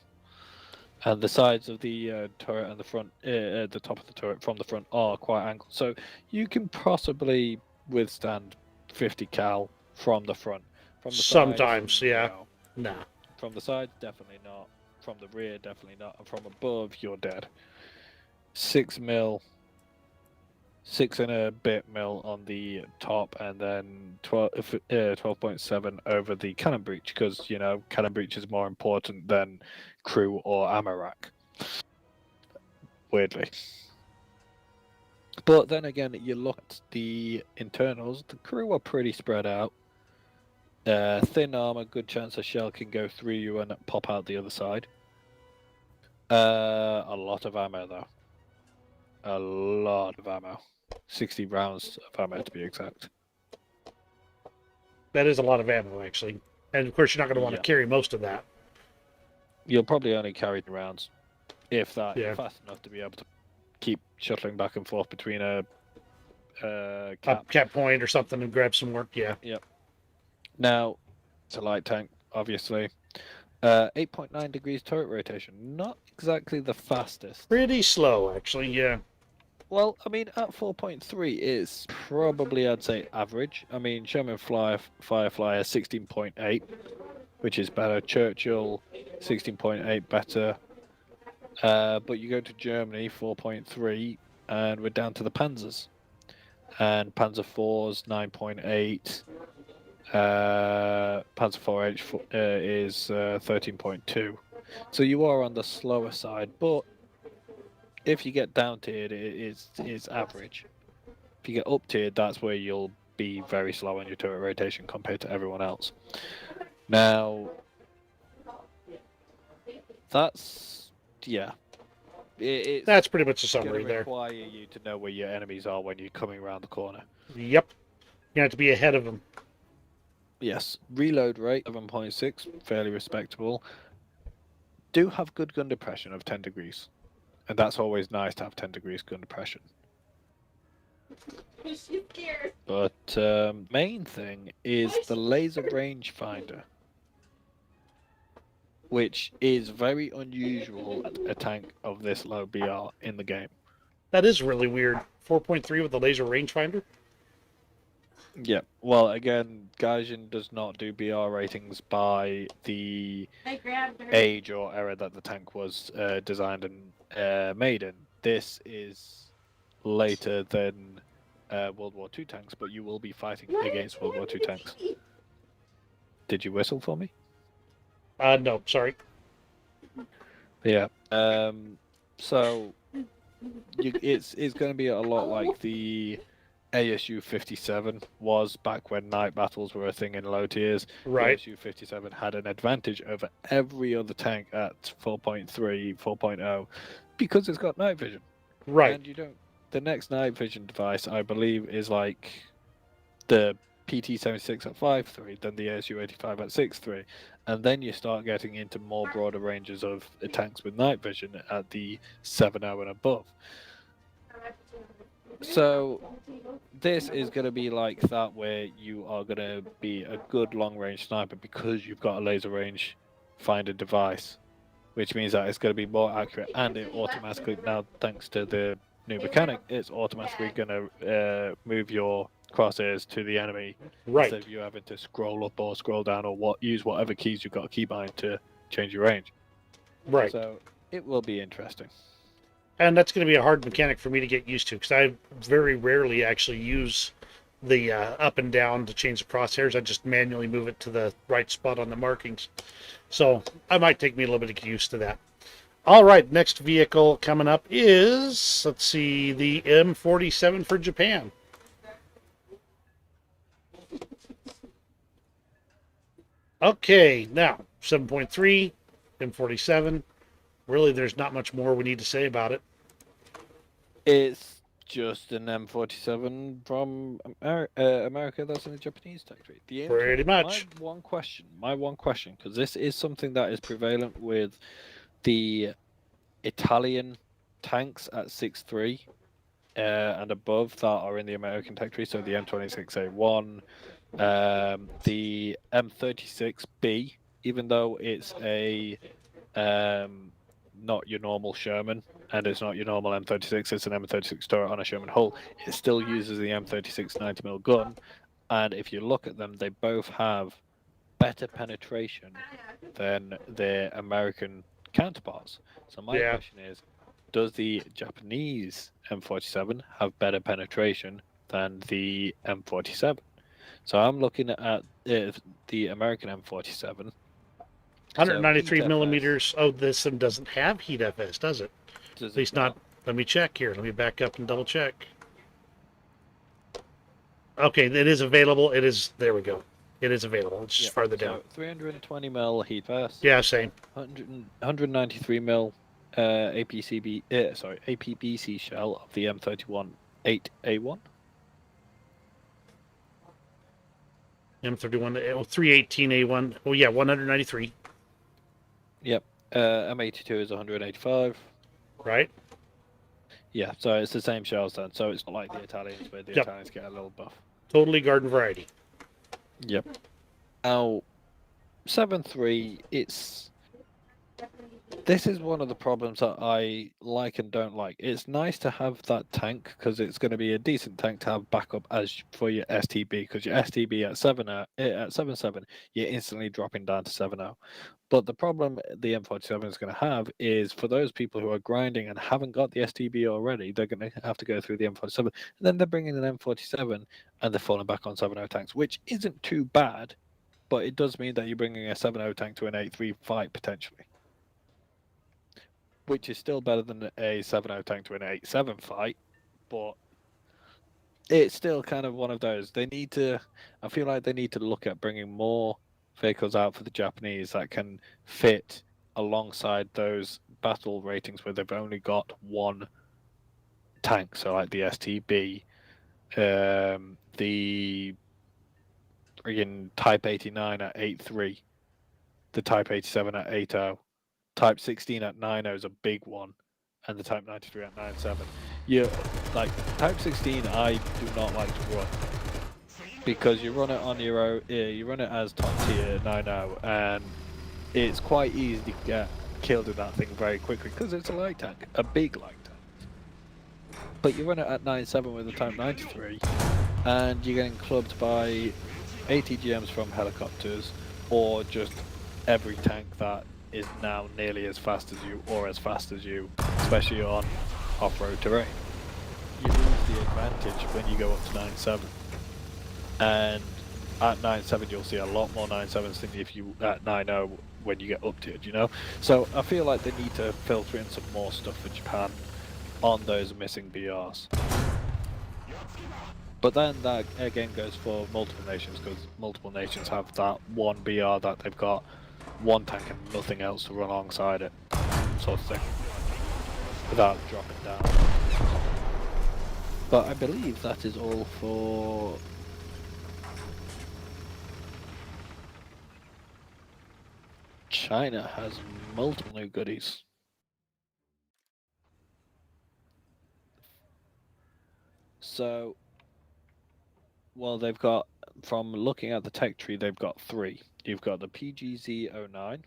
And the sides of the turret and the front, the top of the turret from the front are quite angled. So you can possibly withstand 50 cal from the front. From the Sometimes, sides, yeah. No. Nah. From the sides, definitely not. From the rear, definitely not. And from above, you're dead. 6 mil. 6 and a bit mil on the top, and then 12.7 over the cannon breech, because, you know, cannon breech is more important than crew or ammo rack. Weirdly. But then again, you look at the internals, the crew are pretty spread out. Thin armor, good chance a shell can go through you and pop out the other side. A lot of ammo, though. A lot of ammo. 60 rounds of ammo, to be exact. That is a lot of ammo, actually. And of course, you're not going to want Yeah. to carry most of that. You'll probably only carry the rounds, if that. Yeah. You're fast enough to be able to keep shuttling back and forth between a A cap. cap point or something and grab some more. Yeah. Yep. Now, it's a light tank, obviously. 8.9 degrees turret rotation. Not exactly the fastest. Pretty slow, actually. Yeah. Well, I mean, at 4.3 is probably, I'd say, average. I mean, Sherman Firefly is 16.8, which is better. Churchill, 16.8, better. But you go to Germany, 4.3, and we're down to the Panzers. And Panzer IV's 9.8. Panzer IV is 13.2. So you are on the slower side, but if you get down tiered, it's average. If you get up tiered, that's where you'll be very slow on your turret rotation compared to everyone else. Now, that's That's pretty much the going summary to there. require you to know where your enemies are when you're coming around the corner. Yep. You have to be ahead of them. Yes, reload rate 7.6, fairly respectable. Do have good gun depression of 10 degrees, and that's always nice to have 10 degrees gun depression. But main thing is the laser rangefinder, which is very unusual at a tank of this low BR in the game. That is really weird. 4.3 with the laser rangefinder. Yeah, well, again, Gaijin does not do BR ratings by the age or era that the tank was designed and made in. This is later than World War II tanks, but you will be fighting against World War II tanks. Did you whistle for me? No, sorry. Yeah. So it's going to be a lot like the ASU 57 was back when night battles were a thing in low tiers. Right. The ASU 57 had an advantage over every other tank at 4.3, 4.0 because it's got night vision. Right. And you don't. The next night vision device, I believe, is like the PT-76 at 5.3, then the ASU 85 at 6.3, and then you start getting into more broader ranges of tanks with night vision at the 7.0 and above. So this is going to be like that, where you are going to be a good long-range sniper because you've got a laser range finder device, which means that it's going to be more accurate, and it automatically, now thanks to the new mechanic, it's automatically going to move your crosshairs to the enemy Right. instead of you having to scroll up or scroll down or use whatever keys you've got a keybind to change your range. Right. So it will be interesting. And that's going to be a hard mechanic for me to get used to because I very rarely actually use the up and down to change the crosshairs. I just manually move it to the right spot on the markings. So I might take me a little bit to get used to that. All right, next vehicle coming up is, let's see, the M47 for Japan. Okay, now 7.3, M47. Really, there's not much more we need to say about it. It's just an M47 from America that's in the Japanese territory. Pretty much. My one question, because this is something that is prevalent with the Italian tanks at 6.3 and above that are in the American territory, so the M26A1, the M36B, even though it's a not your normal Sherman, and it's not your normal M36, it's an M36 turret on a Sherman hull, it still uses the M36 90mm gun, and if you look at them, they both have better penetration than their American counterparts. So my question is, does the Japanese M47 have better penetration than the M47? So I'm looking at the American M47. 193 so millimeters. Oh, this one doesn't have heat FS, does it? Does At least not. Let me check here. Let me back up and double check. Okay, it is available. It is. There we go. It is available. It's just farther down. 320 mil heat vest. Yeah, same. 193 mil APBC shell of the M31 8A1. M31, 318A1. Oh yeah, 193. Yep. M82 is 185. Right. Yeah, so it's the same shells then. So it's not like the Italians where the Yep. Italians get a little buff. Totally garden variety. Yep. Now, 7.3, this is one of the problems that I like and don't like. It's nice to have that tank because it's going to be a decent tank to have backup as for your STB, because your STB at 7.7, you're instantly dropping down to 7.0. But the problem the M47 is going to have is for those people who are grinding and haven't got the STB already, they're going to have to go through the M47, and then they're bringing an M47 and they're falling back on 7.0 tanks, which isn't too bad, but it does mean that you're bringing a 7.0 tank to an 8.3 fight potentially, which is still better than a 7.0 tank to an 8.7 fight, but it's still kind of one of those. I feel like they need to look at bringing more vehicles out for the Japanese that can fit alongside those battle ratings where they've only got one tank. So like the STB, the friggin' Type 89 at 8.3, the Type 87 at 8.0, Type 16 at 9.0 is a big one, and the Type 93 at 9.7. Yeah, like Type 16, I do not like to run because you run it on your own. You run it as top tier 9.0, and it's quite easy to get killed in that thing very quickly because it's a light tank, a big light tank. But you run it at 9.7 with a Type 93, and you're getting clubbed by ATGMs from helicopters or just every tank that is now nearly as fast as you or as fast as you, especially on off-road terrain. You lose the advantage when you go up to 9.7, and at 9.7 you'll see a lot more 9.7s than if you at 9.0 when you get up to it, you know? So I feel like they need to filter in some more stuff for Japan on those missing BRs. But then that again goes for multiple nations, because multiple nations have that one BR that they've got one tank and nothing else to run alongside it, sort of thing, without dropping down. But I believe that is all for China. Has multiple new goodies. So, well, they've got, from looking at the tech tree, they've got three. You've got the PGZ-09,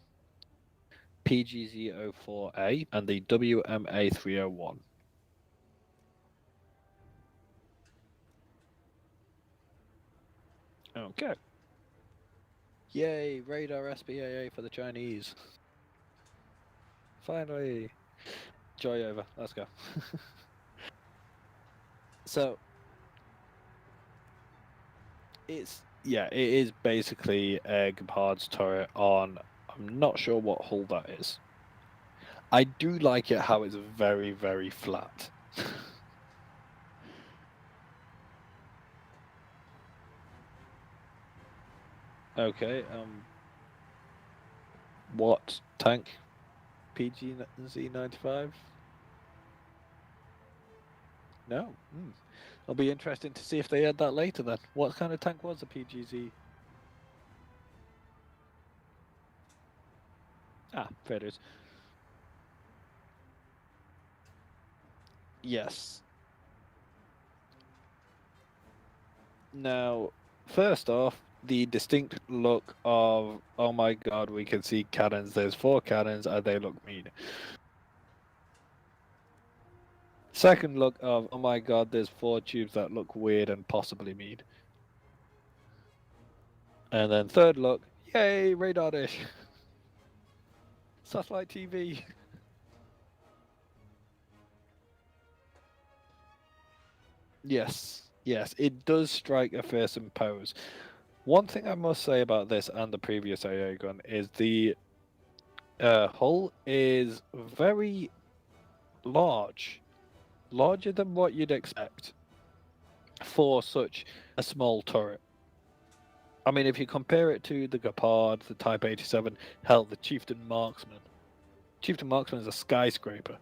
PGZ-04A, and the WMA-301. Okay. Yay, radar SPAA for the Chinese. Finally. Joy over. Let's go. So, it is basically a Gepard's turret on, I'm not sure what hull that is. I do like it how it's very, very flat. Okay, what tank? PGZ-95? No. It'll be interesting to see if they add that later then. What kind of tank was the PGZ? Ah, there it is. Yes. Now, first off, the distinct look of, oh my god, we can see cannons. There's 4 cannons and they look mean. Second look of, oh my god, there's 4 tubes that look weird and possibly mean. And then third look, yay, radar dish. Satellite TV. Yes, it does strike a fearsome pose. One thing I must say about this and the previous AA gun is the hull is very large. Larger than what you'd expect for such a small turret. I mean, if you compare it to the Gepard, the Type 87, hell, the Chieftain Marksman. Chieftain Marksman is a skyscraper.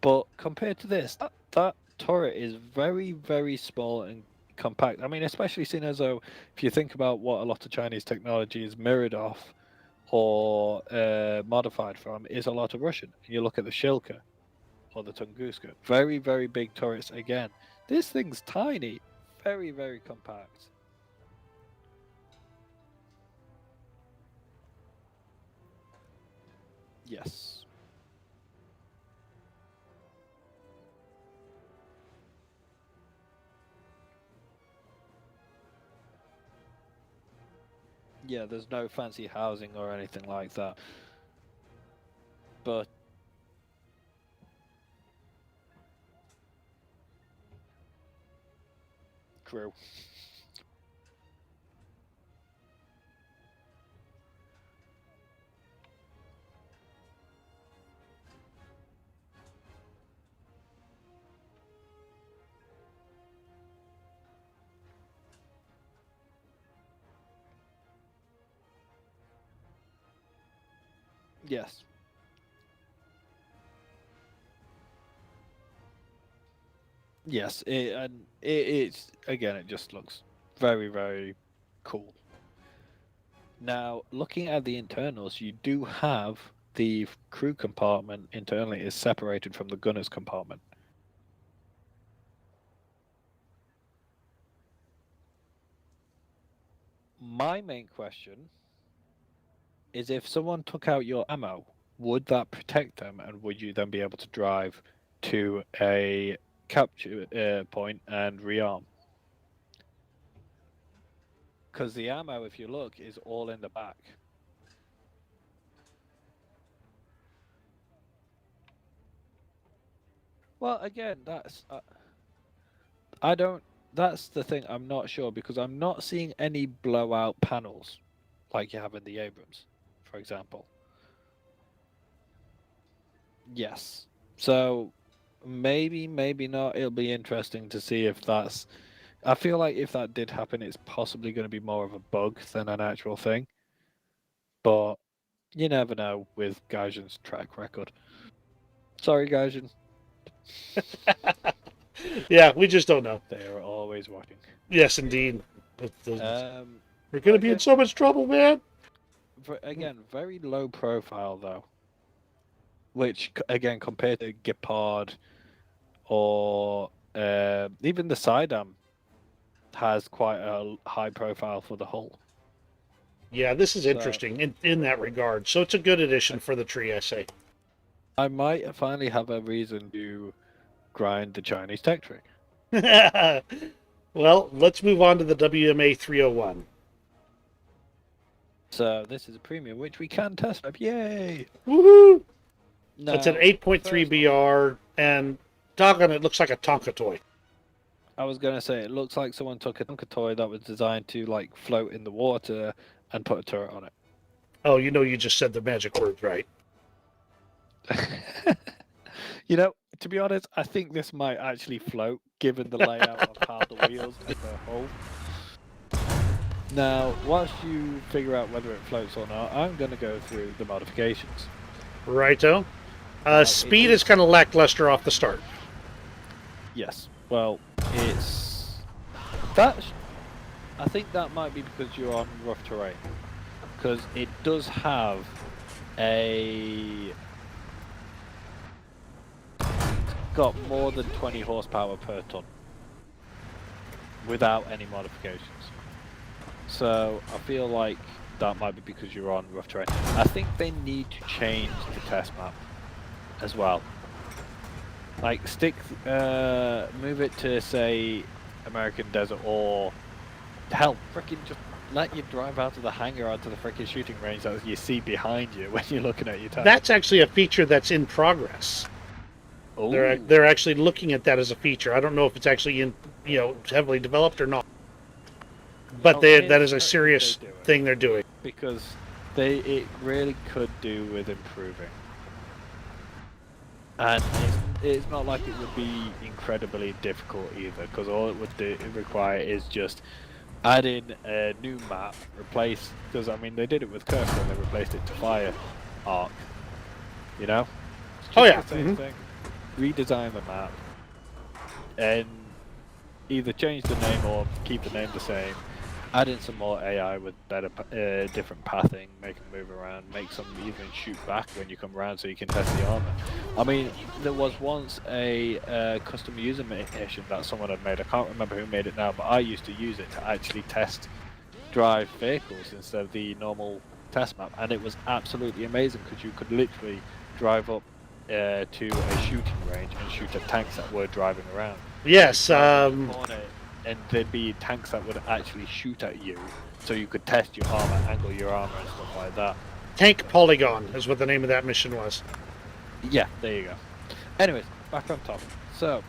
But compared to this, that turret is very, very small and compact. I mean, especially seeing as though if you think about what a lot of Chinese technology is mirrored off or modified from, is a lot of Russian. You look at the Shilka or the Tunguska, very, very big turrets again. This thing's tiny, very, very compact. Yes. Yeah, there's no fancy housing or anything like that. But crew. Yes. Yes, it's again, it just looks very, very cool. Now, looking at the internals, you do have the crew compartment internally is separated from the gunner's compartment. My main question is if someone took out your ammo, would that protect them, and would you then be able to drive to a capture point and rearm? Because the ammo, if you look, is all in the back. Well, again, that's I don't. That's the thing. I'm not sure because I'm not seeing any blowout panels like you have in the Abrams, for example. Yes. So maybe, maybe not. It'll be interesting to see if that's. I feel like if that did happen, it's possibly going to be more of a bug than an actual thing. But you never know with Gaijin's track record. Sorry, Gaijin. Yeah, we just don't know. They are always watching. Yes, indeed. Um, We're going to be in so much trouble, man. again, very low profile though. Which again, compared to Gepard or even the Sidam, has quite a high profile for the hull. Yeah, this is interesting in that regard. So it's a good addition for the tree, I say. I might finally have a reason to grind the Chinese tech tree. Well, let's move on to the WMA 301. So this is a premium, which we can test up. Yay! Woohoo! Now, It's an 8.3 BR, and doggone it, looks like a Tonka toy. I was going to say, it looks like someone took a Tonka toy that was designed to like float in the water and put a turret on it. Oh, you know, you just said the magic words, right? You know, to be honest, I think this might actually float, given the layout of how the wheels and the hull. Now, whilst you figure out whether it floats or not, I'm going to go through the modifications. Righto. Speed is- is kind of lackluster off the start. Yes. Well, it's that. I think that might be because you're on rough terrain, because it does have a. Got more than 20 horsepower per ton without any modifications. So I feel like that might be because you're on rough terrain. I think they need to change the test map as well. Like move it to say American Desert, or hell, freaking just let you drive out of the hangar onto the freaking shooting range that you see behind you when you're looking at your tank. That's actually a feature that's in progress. Ooh. They're actually looking at that as a feature. I don't know if it's actually in heavily developed or not. But that is a serious thing they're doing. Because it really could do with improving. And it's not like it would be incredibly difficult either, because all it would require is just add in a new map, replace, because I mean they did it with Kirk when they replaced it to Fire Arc, you know? It's just Oh yeah. the same thing. Redesign the map, and either change the name or keep the name the same. Add in some more AI with better, different pathing, make them move around, make some even shoot back when you come around so you can test the armor. I mean, there was once a custom user mission that someone had made. I can't remember who made it now, but I used to use it to actually test drive vehicles instead of the normal test map, and it was absolutely amazing because you could literally drive up to a shooting range and shoot at tanks that were driving around. Yes. And there'd be tanks that would actually shoot at you, so you could test your armor, angle your armor, and stuff like that. Tank Polygon is what the name of that mission was. Yeah, there you go. Anyways, back on top. So,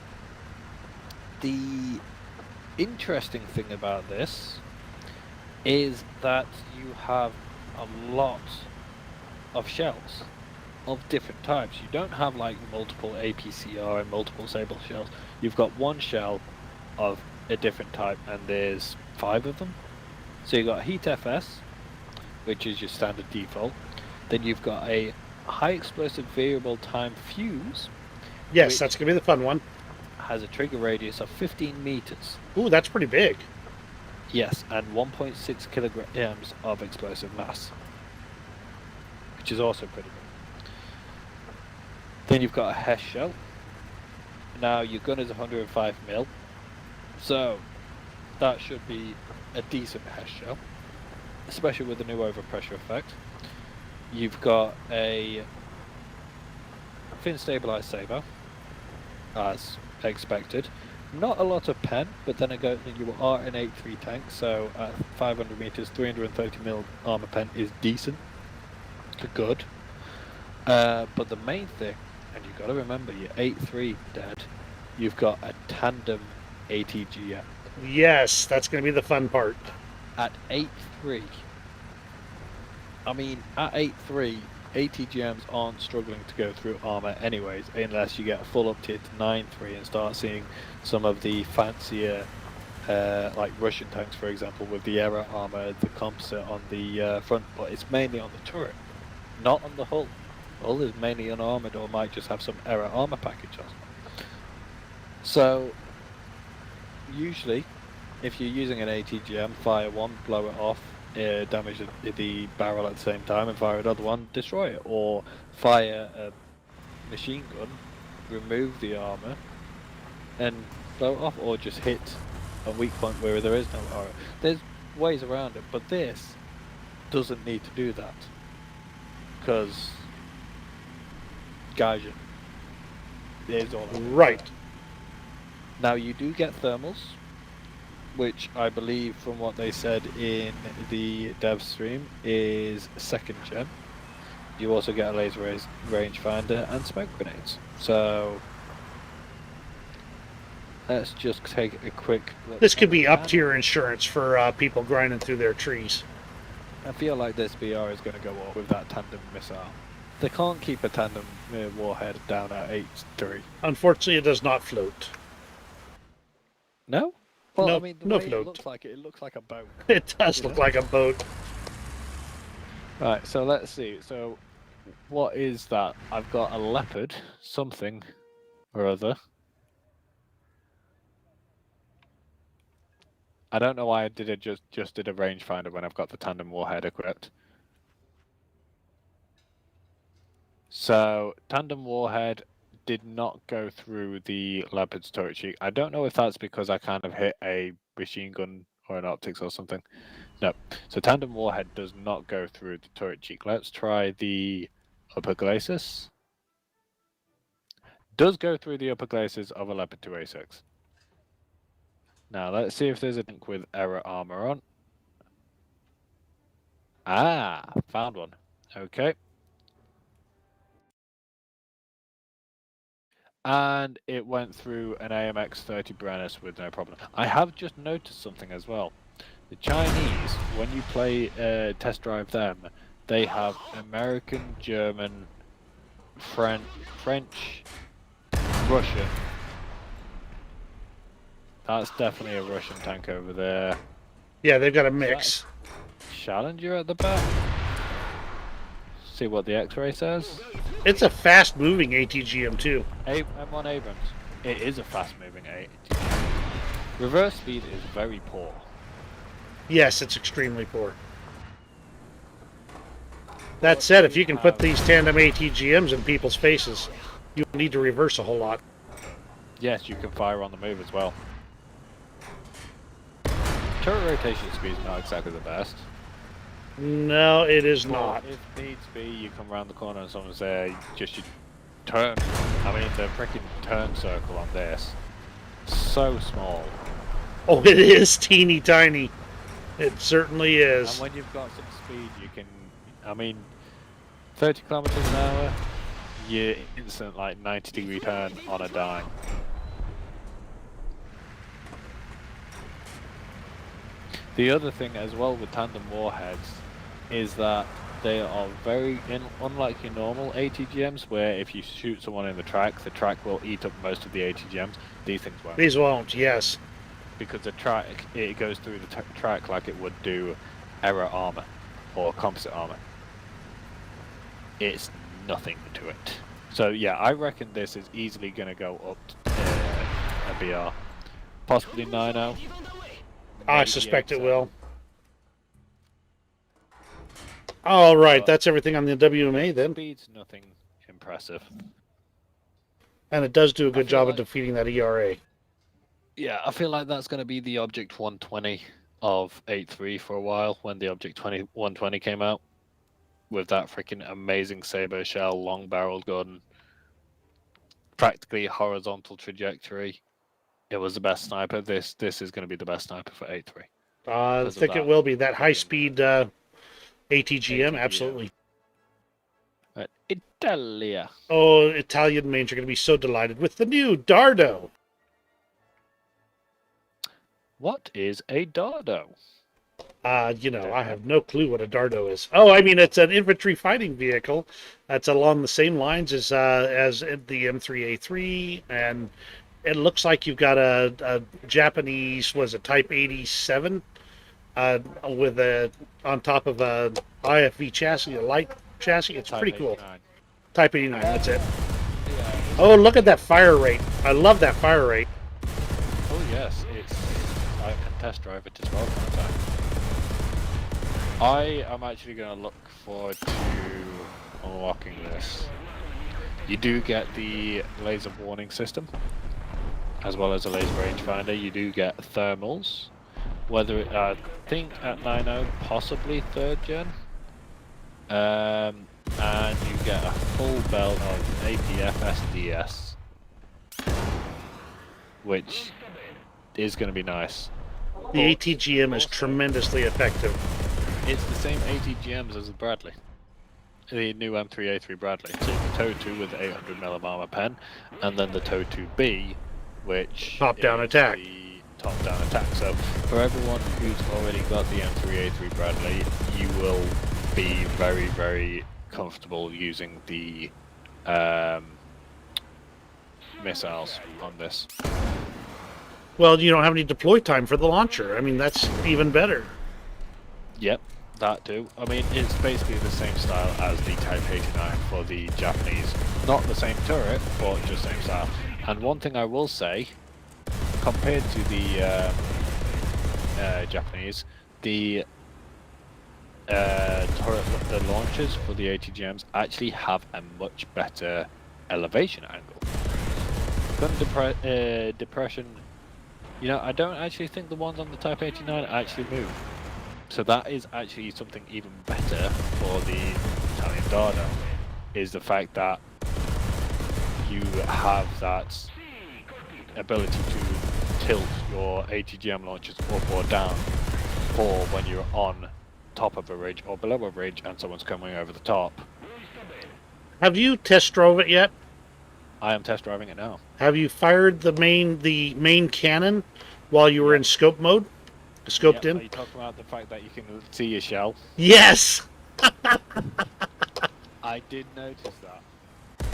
the interesting thing about this is that you have a lot of shells of different types. You don't have like multiple APCR and multiple Sable shells. You've got one shell of a different type, and there's 5 of them. So you've got Heat FS, which is your standard default. Then you've got a high explosive variable time fuse. Yes, that's going to be the fun one. Has a trigger radius of 15 meters. Ooh, that's pretty big. Yes, and 1.6 kilograms of explosive mass, which is also pretty big. Then you've got a Hess shell. Now your gun is 105 mil, so that should be a decent Hess shell, especially with the new overpressure effect. You've got a fin stabilized saber, as expected. Not a lot of pen, but then again, you are an 8.3 tank, so at 500 meters, 330 mil armor pen is decent to good. But the main thing, and you've got to remember, you're 8.3 dead. You've got a tandem ATGM. Yes, that's going to be the fun part. At 8.3, I mean, at 8.3, ATGMs aren't struggling to go through armor anyways, unless you get a full up tier to 9.3 and start seeing some of the fancier, like Russian tanks, for example, with the Era armor, the composite on the front, but it's mainly on the turret, not on the hull. Hull is mainly unarmored or might just have some Era armor package on. So, usually, if you're using an ATGM, fire one, blow it off, damage the barrel at the same time, and fire another one, destroy it. Or fire a machine gun, remove the armor, and blow it off, or just hit a weak point where there is no armor. There's ways around it, but this doesn't need to do that. Because Gaijin is all right. Now you do get thermals, which I believe from what they said in the dev stream is 2nd gen. You also get a laser rangefinder and smoke grenades. So let's just take a quick look. This could be up tier insurance for people grinding through their trees. I feel like this BR is going to go off with that tandem missile. They can't keep a tandem warhead down at 8.3. Unfortunately, it does not float. No? Well, no, I mean, the no way float. it looks like a boat. It does look like a boat. Right, so let's see. So, what is that? I've got a leopard, something or other. I don't know why I did it. Just did a rangefinder when I've got the tandem warhead equipped. So, tandem warhead did not go through the leopard's turret cheek. I don't know if that's because I kind of hit a machine gun or an optics or something. No. So tandem warhead does not go through the turret cheek. Let's try the upper glacis. Does go through the upper glacis of a Leopard 2A6. Now let's see if there's a tank with Era armor on. Ah, found one. Okay. And it went through an AMX-30 Brennus with no problem. I have just noticed something as well. The Chinese, when you play test drive them, they have American, German, French, Russian. That's definitely a Russian tank over there. Yeah, they've got a mix. Challenger at the back. See what the X-ray says. It's a fast-moving ATGM too. M1 Abrams. It is a fast-moving ATGM. Reverse speed is very poor. Yes, it's extremely poor. That said, if you can put these tandem ATGMs in people's faces, you don't need to reverse a whole lot. Yes, you can fire on the move as well. Turret rotation speed is not exactly the best. No, it is But not. if needs be, you come around the corner and someone's there, just you turn. I mean, the freaking turn circle on this, so small. Oh, it is teeny tiny. It certainly And is. when you've got some speed, you can, I mean, 30 kilometers an hour, you instant like 90-degree turn on a dime. The other thing as well with tandem warheads is that they are very, unlike your normal ATGMs, where if you shoot someone in the track will eat up most of the ATGMs. These things won't. These won't, yes. Because the track, it goes through the track like it would do error armor or composite armor. It's nothing to it. So yeah, I reckon this is easily going to go up to a BR, possibly 9.0. I suspect it will. All right, that's everything on the WMA then. Speed's nothing impressive. And it does do a good feel job like- of defeating that ERA. Yeah, I feel like that's going to be the Object 120 of 8.3 for a while when the Object 120 came out. With that freaking amazing saber shell, long-barreled gun, practically horizontal trajectory. It was the best sniper. This is going to be the best sniper for 8.3. I Because of think it that. will be. That high-speed ATGM, absolutely. Italia. Oh, Italian mains are going to be so delighted with the new Dardo. What is a Dardo? I have no clue what a Dardo is. Oh, I mean, it's an infantry fighting vehicle. That's along the same lines as the M3A3, and it looks like you've got a Japanese, Type 87, with on top of a IFV chassis, a light chassis. It's Type pretty cool. 89. Type 89, that's it. Yeah. Oh, look at that fire rate. I love that fire rate. Oh yes, I can test drive it as well, can't I? I am actually going to look forward to unlocking this. You do get the laser warning system, as well as a laser rangefinder. You do get thermals, I think at 9.0, possibly 3rd gen. And you get a full belt of APF SDS, which is going to be nice. The ATGM is tremendously effective. It's the same ATGMs as the Bradley. The new M3A3 Bradley. So the TOW 2 with the 800mm of armor pen, and then the TOW 2B, which Top-down is attack. the top-down attack. So for everyone who's already got the M3A3 Bradley, you will be very, very comfortable using the missiles on this. Well, you don't have any deploy time for the launcher. I mean, that's even better. Yep, that too. I mean, it's basically the same style as the Type 89 for the Japanese. Not the same turret, but just same style. And one thing I will say, compared to the Japanese, the the launchers for the ATGMs actually have a much better elevation angle. Gun depression, I don't actually think the ones on the Type 89 actually move. So that is actually something even better for the Italian Dardo, is the fact that you have that ability to tilt your ATGM launchers up or down for when you're on top of a ridge or below a ridge and someone's coming over the top. Have you test drove it yet? I am test driving it now. Have you fired the main cannon while you were in scope mode? Scoped Are in? you talking about the fact that you can see your shell? Yes! I did notice that. You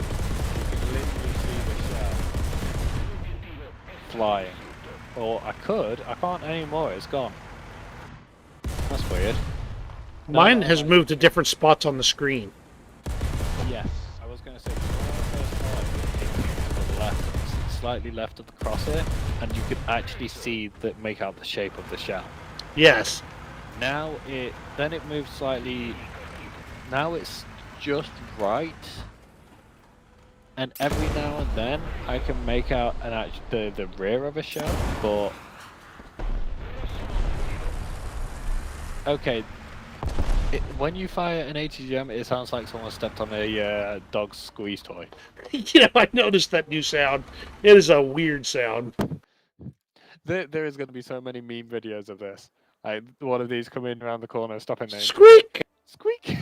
can literally see the shell flying. Or I can't anymore, it's gone. That's weird. Mine No, has moved to different spots on the screen. Yes. I was going to say, when I first saw it came to the left slightly left of the crosshair, and you could actually see that make out the shape of the shell. Yes. Now it moves slightly. Now it's just right, and every now and then I can make out the rear of a shell, but okay. When you fire an ATGM, it sounds like someone stepped on a dog's squeeze toy. I noticed that new sound. It is a weird sound. There is going to be so many meme videos of this. Like one of these coming around the corner, stopping there. Squeak! Squeak!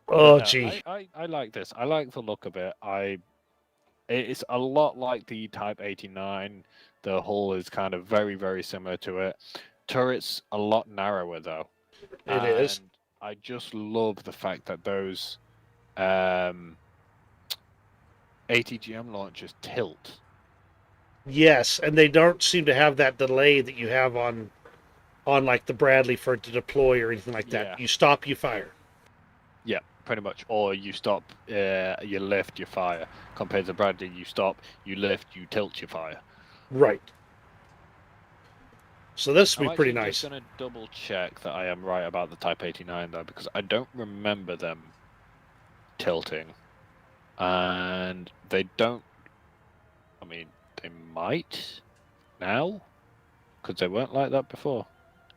Oh, No, gee. I like this. I like the look of it. It's a lot like the Type 89. The hull is kind of very, very similar to it. Turret's a lot narrower though. It is. And I just love the fact that those ATGM launchers tilt. Yes, and they don't seem to have that delay that you have on like the Bradley for it to deploy or anything like that. Yeah. You stop, you fire. Yeah, pretty much. Or you stop, you lift, you fire. Compared to Bradley, you stop, you lift, you tilt, you fire. Right. So this would I'm be pretty actually nice. just going to double check that I am right about the Type 89 though, because I don't remember them tilting. And they don't. I mean, they might now, because they weren't like that before.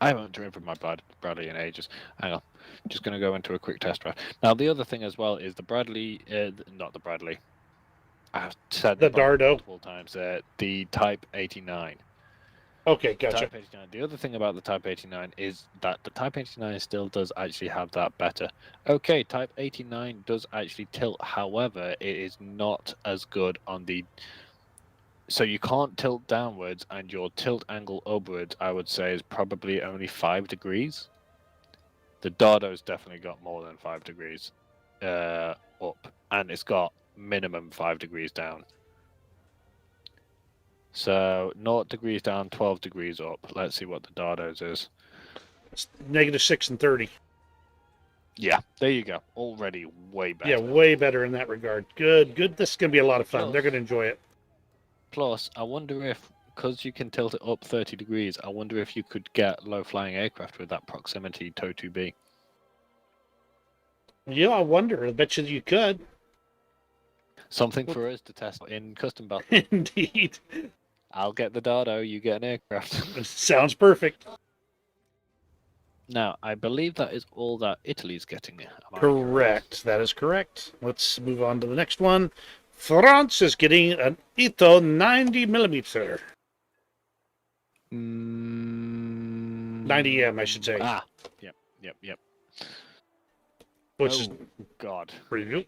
I haven't driven my Bradley in ages. Hang on, just going to go into a quick test drive. Now, the other thing as well is the Bradley, not the Bradley. I've said The Bradley Dardo. multiple times. The Type 89. Okay, gotcha. Type 89. The other thing about the Type 89 is that the Type 89 still does actually have that better. Okay, Type 89 does actually tilt. However, it is not as good on the. So you can't tilt downwards, and your tilt angle upwards, I would say, is probably only 5 degrees. The Dardo's definitely got more than 5 degrees up, and it's got minimum 5 degrees down. So 0 degrees down, 12 degrees up. Let's see what the Dardo's is. It's -6 and 30. Yeah, there you go. Already way better. Yeah, way better in that regard. Good, good. This is going to be a lot of fun. Plus- They're going to enjoy it. Plus, I wonder if, because you can tilt it up 30 degrees, I wonder if you could get low-flying aircraft with that proximity TOW2B. Yeah, I wonder. I bet you could. Something for us to test in custom battle. Indeed. I'll get the Dardo, you get an aircraft. Sounds perfect. Now, I believe that is all that Italy's getting. Am I Correct. That is correct. Let's move on to the next one. France is getting an Ito 90mm. 90M, I should say. Ah, yep. Which is God. pretty good.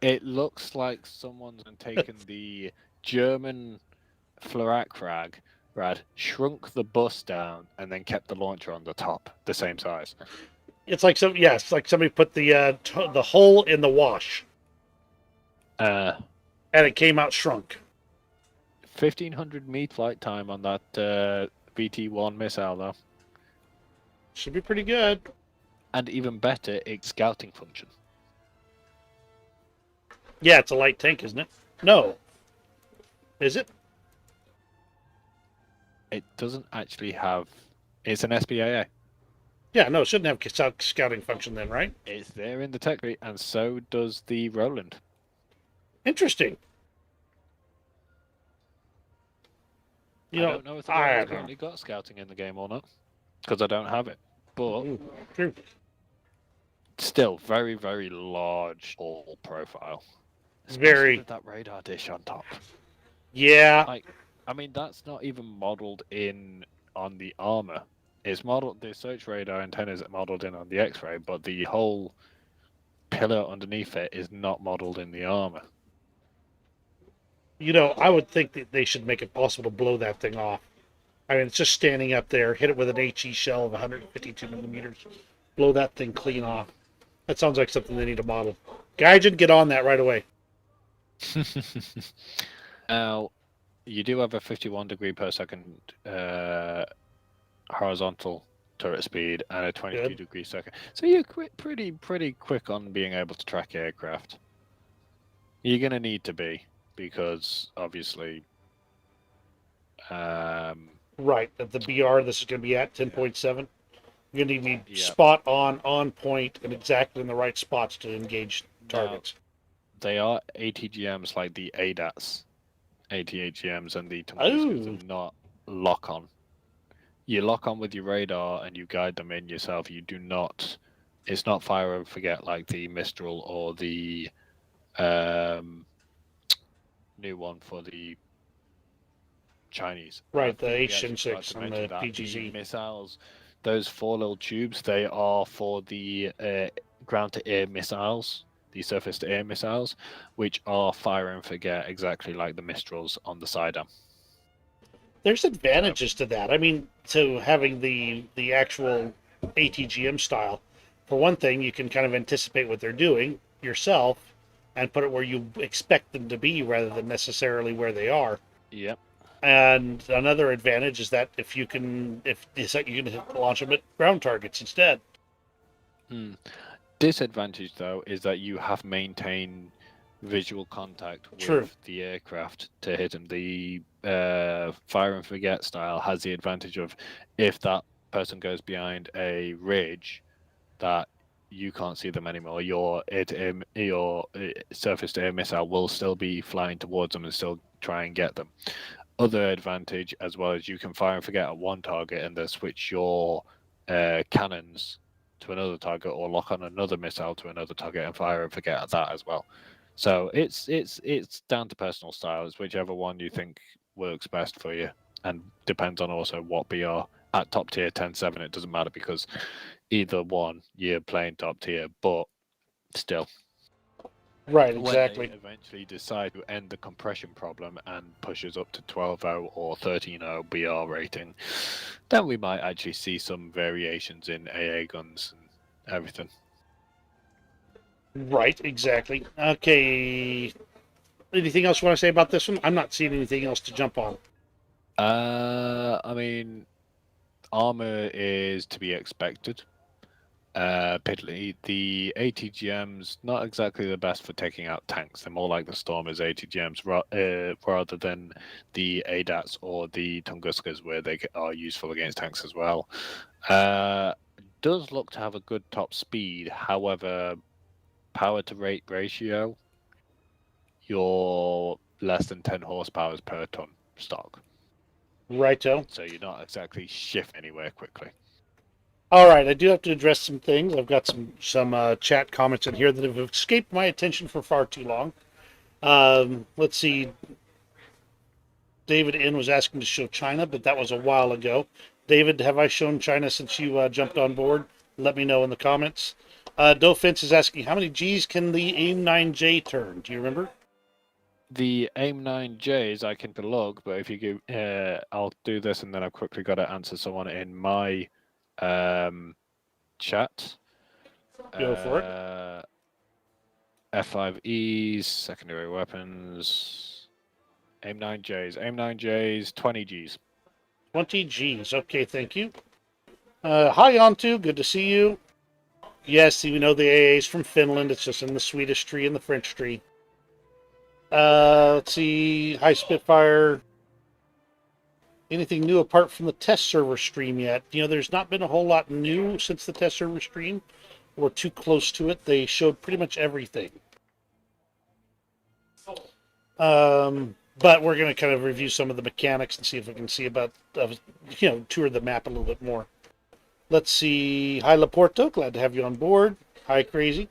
It looks like someone's taken the German Flak Rad, shrunk the bus down, and then kept the launcher on the top, the same size. It's like it's like somebody put the hole in the wash, Uh, and it came out shrunk. 1,500 meter flight time on that VT-1 missile, though. Should be pretty good. And even better, its scouting function. Yeah, it's a light tank, isn't it? No. Is it? It doesn't actually have... It's an SPAA. Yeah, no, it shouldn't have scouting function then, right? It's there in the tech tree, and so does the Roland. Interesting. I don't know if the I Roland's don't know. currently got scouting in the game or not, because I don't have it. But True. still, very, very large all profile. Very. With that radar dish on top. Yeah. I mean, that's not even modeled in on the armor. It's modeled, the search radar antennas are modeled in on the X-ray, but the whole pillar underneath it is not modeled in the armor. I would think that they should make it possible to blow that thing off. I mean, it's just standing up there, hit it with an HE shell of 152mm, blow that thing clean off. That sounds like something they need to model. Gaijin, get on that right away. Now, you do have a 51 degree per second horizontal turret speed and a 22 Good. degree second. So you're pretty quick on being able to track aircraft. You're gonna need to be, because obviously, Right, at the BR, this is going to be at 10.7. You're going to need to be yeah. spot on point, and exactly in the right spots to engage Now targets. they are ATGMs like the ADATs, ATHGMs, and the Tunguskas Oh, are not lock on. You lock on with your radar and you guide them in yourself. You do not. It's not fire and forget like the Mistral or the um, new one for the Chinese. I right, the think we actually forgot H6 to and mention the that the PGZ. missiles, those 4 little tubes, they are for the ground-to-air missiles, the surface-to-air missiles, which are fire and forget exactly like the Mistrals on the sidearm. There's advantages to that. I mean, to having the actual ATGM style. For one thing, you can kind of anticipate what they're doing yourself and put it where you expect them to be rather than necessarily where they are. Yep. And another advantage is that if you can launch them at ground targets instead. Hmm. Disadvantage though is that you have maintained visual contact True. with the aircraft to hit them. The fire and forget style has the advantage of if that person goes behind a ridge, that you can't see them anymore. Your surface to air missile will still be flying towards them and still try and get them. Other advantage as well as you can fire and forget at one target and then switch your cannons to another target or lock on another missile to another target and fire and forget at that as well. So it's down to personal styles, whichever one you think works best for you, and depends on also what BR. At top tier 10-7, it doesn't matter because either one you're playing top tier, but still, Right, when they exactly. eventually decide to end the compression problem and pushes up to 12.0 or 13.0 BR rating, then we might actually see some variations in AA guns and everything. Right, exactly. Okay. Anything else you want to say about this one? I'm not seeing anything else to jump on. I mean, armor is to be expected. Piddly, the ATGMs not exactly the best for taking out tanks. They're more like the Stormers ATGMs rather than the ADATs or the Tunguskas, where they are useful against tanks as well. Does look to have a good top speed. However, power to rate ratio, you're less than 10 horsepower per ton stock. Righto. So you're not exactly shift anywhere quickly. All right, I do have to address some things. I've got some chat comments in here that have escaped my attention for far too long. Let's see. David N was asking to show China, but that was a while ago. David, have I shown China since you jumped on board? Let me know in the comments. Dofence is asking, how many G's can the AIM-9J turn? Do you remember? The AIM-9Js I can log, but if you give, I'll do this and then I've quickly got to answer someone in my chat. Go for it. F5Es, secondary weapons, AIM-9Js. AIM-9Js, 20 Gs. 20 G's. Okay, thank you. Hi, Onto. Good to see you. Yes, you know the AA is from Finland. It's just in the Swedish tree and the French tree. Let's see. Hi, Spitfire. Anything new apart from the test server stream yet? You know, there's not been a whole lot new since the test server stream. We're too close to it. They showed pretty much everything. But we're going to kind of review some of the mechanics and see if we can see about, tour the map a little bit more. Let's see. Hi, Laporto. Glad to have you on board. Hi, Crazy.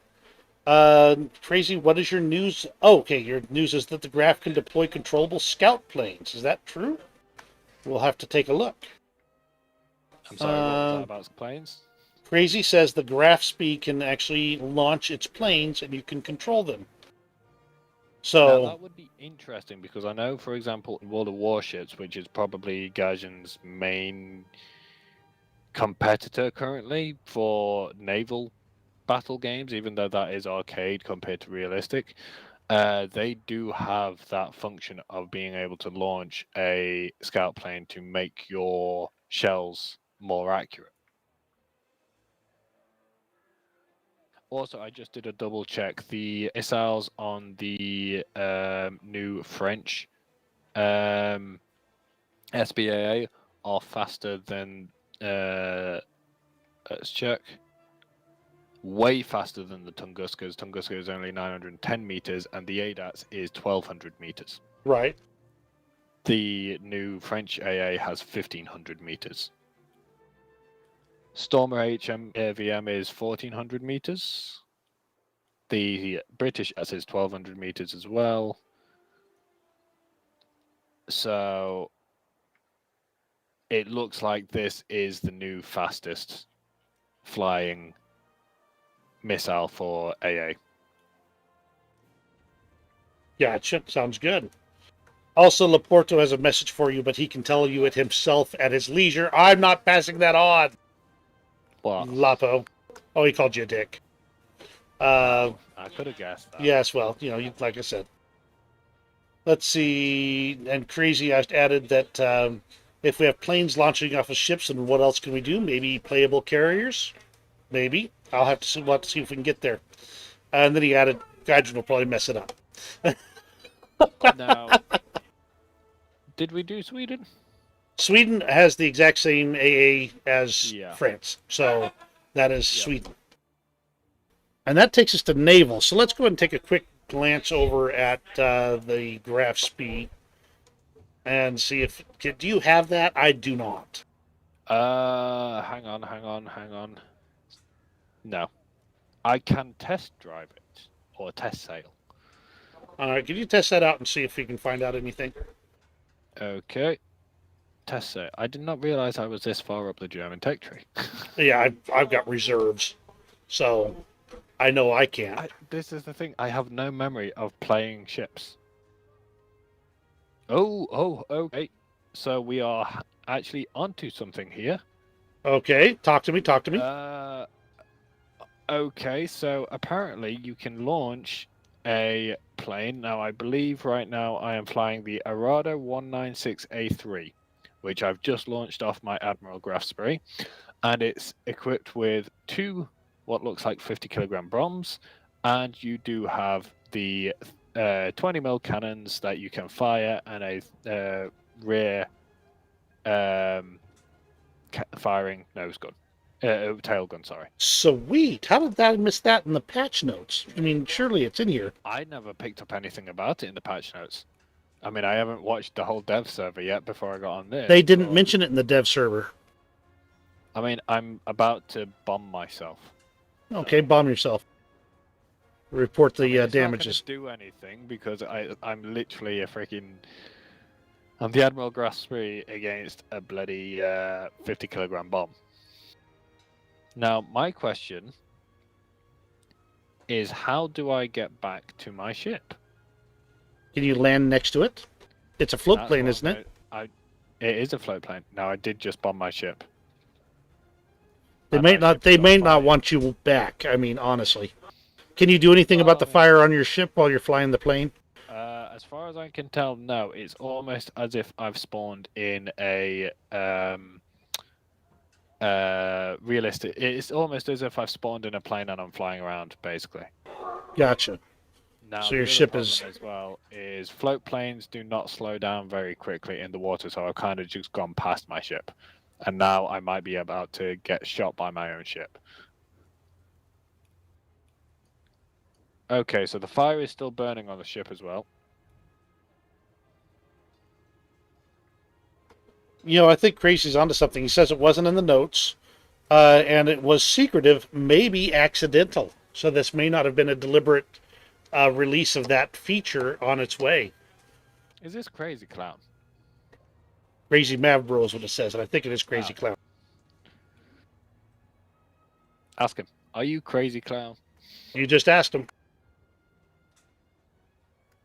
Crazy, what is your news? Oh, okay, your news is that the Graf can deploy controllable scout planes. Is that true? We'll have to take a look. I'm sorry, what was that about planes? Crazy says the Graf Speed can actually launch its planes and you can control them. So now, that would be interesting because I know, for example, in World of Warships, which is probably Gaijin's main competitor currently for naval battle games, even though that is arcade compared to realistic, they do have that function of being able to launch a scout plane to make your shells more accurate. Also, I just did a double check. The missiles on the new French SBAA are faster than. Let's check. Way faster than the Tunguska's. Tunguska is only 910 meters, and the ADATS is 1200 meters. Right. The new French AA has 1500 meters. Stormer HM is 1400 meters. The British S is 1200 meters as well. So it looks like this is the new fastest flying missile for AA. Gotcha. Sounds good. Also, Laporto has a message for you, but he can tell you it himself at his leisure. I'm not passing that on. What? Lapo. Oh, he called you a dick. I could have guessed that. Yes, well, like I said. Let's see. And Crazy just added that if we have planes launching off of ships, then what else can we do? Maybe playable carriers? Maybe. We'll have to see if we can get there. And then he added, Gaijin will probably mess it up. Now, did we do Sweden? Sweden has the exact same AA as Yeah. France. So that is Sweden. And that takes us to naval. So let's go ahead and take a quick glance over at the graph speed and see if... Do you have that? I do not. Hang on. No. I can test drive it, or test sail. All right, can you test that out and see if we can find out anything? Okay. Test sail. I did not realize I was this far up the German tech tree. Yeah, I've got reserves. So I know I can't. This is the thing. I have no memory of playing ships. Oh, okay. So we are actually onto something here. Okay, talk to me. Okay, so apparently you can launch a plane. Now, I believe right now I am flying the Arado 196A3, which I've just launched off my Admiral Graf Spee, and it's equipped with two what looks like 50-kilogram bombs, and you do have the 20mm cannons that you can fire and a rear firing nose gun. Tail gun, sorry. Sweet. How did I miss that in the patch notes? I mean, surely it's in here. I never picked up anything about it in the patch notes. I mean, I haven't watched the whole dev server yet before I got on this. They didn't mention it in the dev server. I mean, I'm about to bomb myself. Okay, bomb yourself. Report the It's damages. not gonna do anything because I'm literally I'm the Admiral Graf Spee against a bloody 50-kilogram bomb. Now, my question is, how do I get back to my ship? Can you land next to it? It's a float That's plane, what isn't it? It is a float plane. Now, I did just bomb my ship. They And may my not. ship They is may on not fire. want you back. I mean, honestly. Can you do anything about the fire on your ship while you're flying the plane? As far as I can tell, no. It's almost as if I've spawned in a realistic. It's almost as if I've spawned in a plane and I'm flying around, basically. Gotcha. Now, So the your other ship problem is- as well is float planes do not slow down very quickly in the water, so I've kind of just gone past my ship, and now I might be about to get shot by my own ship. Okay, so the fire is still burning on the ship as well. I think Crazy's onto something. He says it wasn't in the notes, and it was secretive, maybe accidental. So this may not have been a deliberate release of that feature on its way. Is this Crazy Clown? Crazy Mavbro is what it says, and I think it is Crazy Clown. Ask him. Are you Crazy Clown? You just asked him.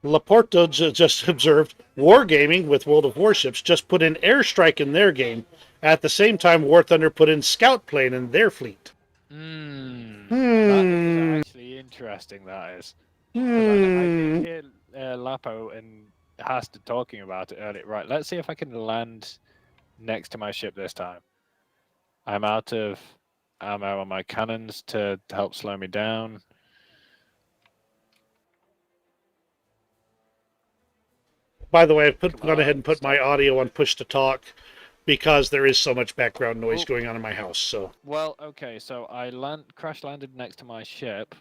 Laporta just observed Wargaming with World of Warships just put in Airstrike in their game. At the same time, War Thunder put in Scout Plane in their fleet. That is actually interesting, that is. 'Cause I did hear Lapo and Hasta talking about it earlier. Right, let's see if I can land next to my ship this time. I'm out of ammo on my cannons to help slow me down. By the way, I've Come gone ahead on, and put my stop. audio on push to talk because there is so much background noise Oh. going on in my house. So Well, okay, so I crash landed next to my ship.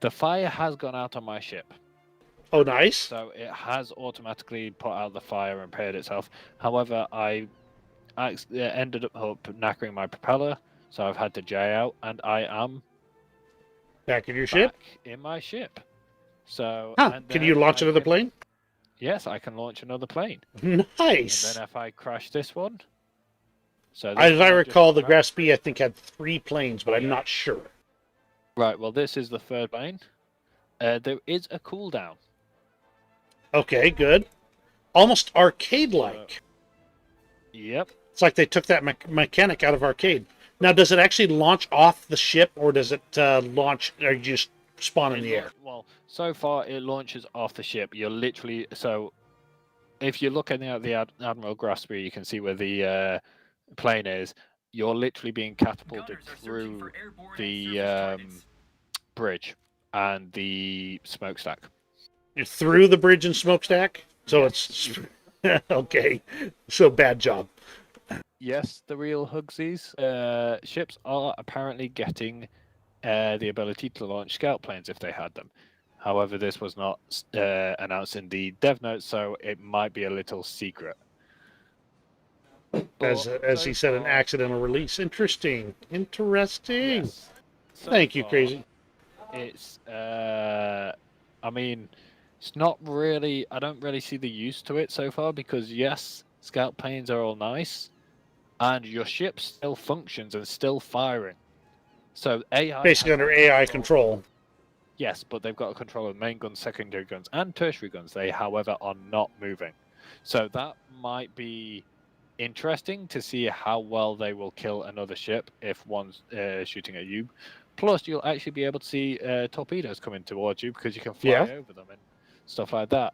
The fire has gone out on my ship, oh, nice. so it has automatically put out the fire and repaired itself. However, I ended up knackering my propeller, so I've had to J out, and I am Back in your back ship. in my ship. So, Huh? and Can you then launch another plane? Yes, I can launch another plane. Nice. And then if I crash this one, so this As one I I've recall, just the crashed. Grass B, I think, had 3 planes, but I'm not sure. Right. Well, this is the third plane. There is a cooldown. Okay, good. Almost arcade-like. Yep. It's like they took that mechanic out of arcade. Now, does it actually launch off the ship, or does it launch, or you just spawn in the air? Well, so far it launches off the ship. You're literally if you're looking at the Admiral Graspy, you can see where the plane is. You're literally being catapulted through the bridge and the smokestack. You're through the bridge and smokestack? So Yes. it's... okay. So bad job. Yes, the real Hugsies ships are apparently getting the ability to launch scout planes if they had them. However, this was not announced in the dev notes, so it might be a little secret. As he said, an accidental release. Interesting. Yes. Thank you, Crazy. It's, I mean, it's not really, I don't really see the use to it so far because, yes, scout planes are all nice, and your ship still functions and still firing. So AI basically under AI control. Yes, but they've got control of main guns, secondary guns, and tertiary guns. They, however, are not moving. So that might be interesting to see how well they will kill another ship if one's shooting at you. Plus, you'll actually be able to see torpedoes coming towards you because you can fly over them and stuff like that.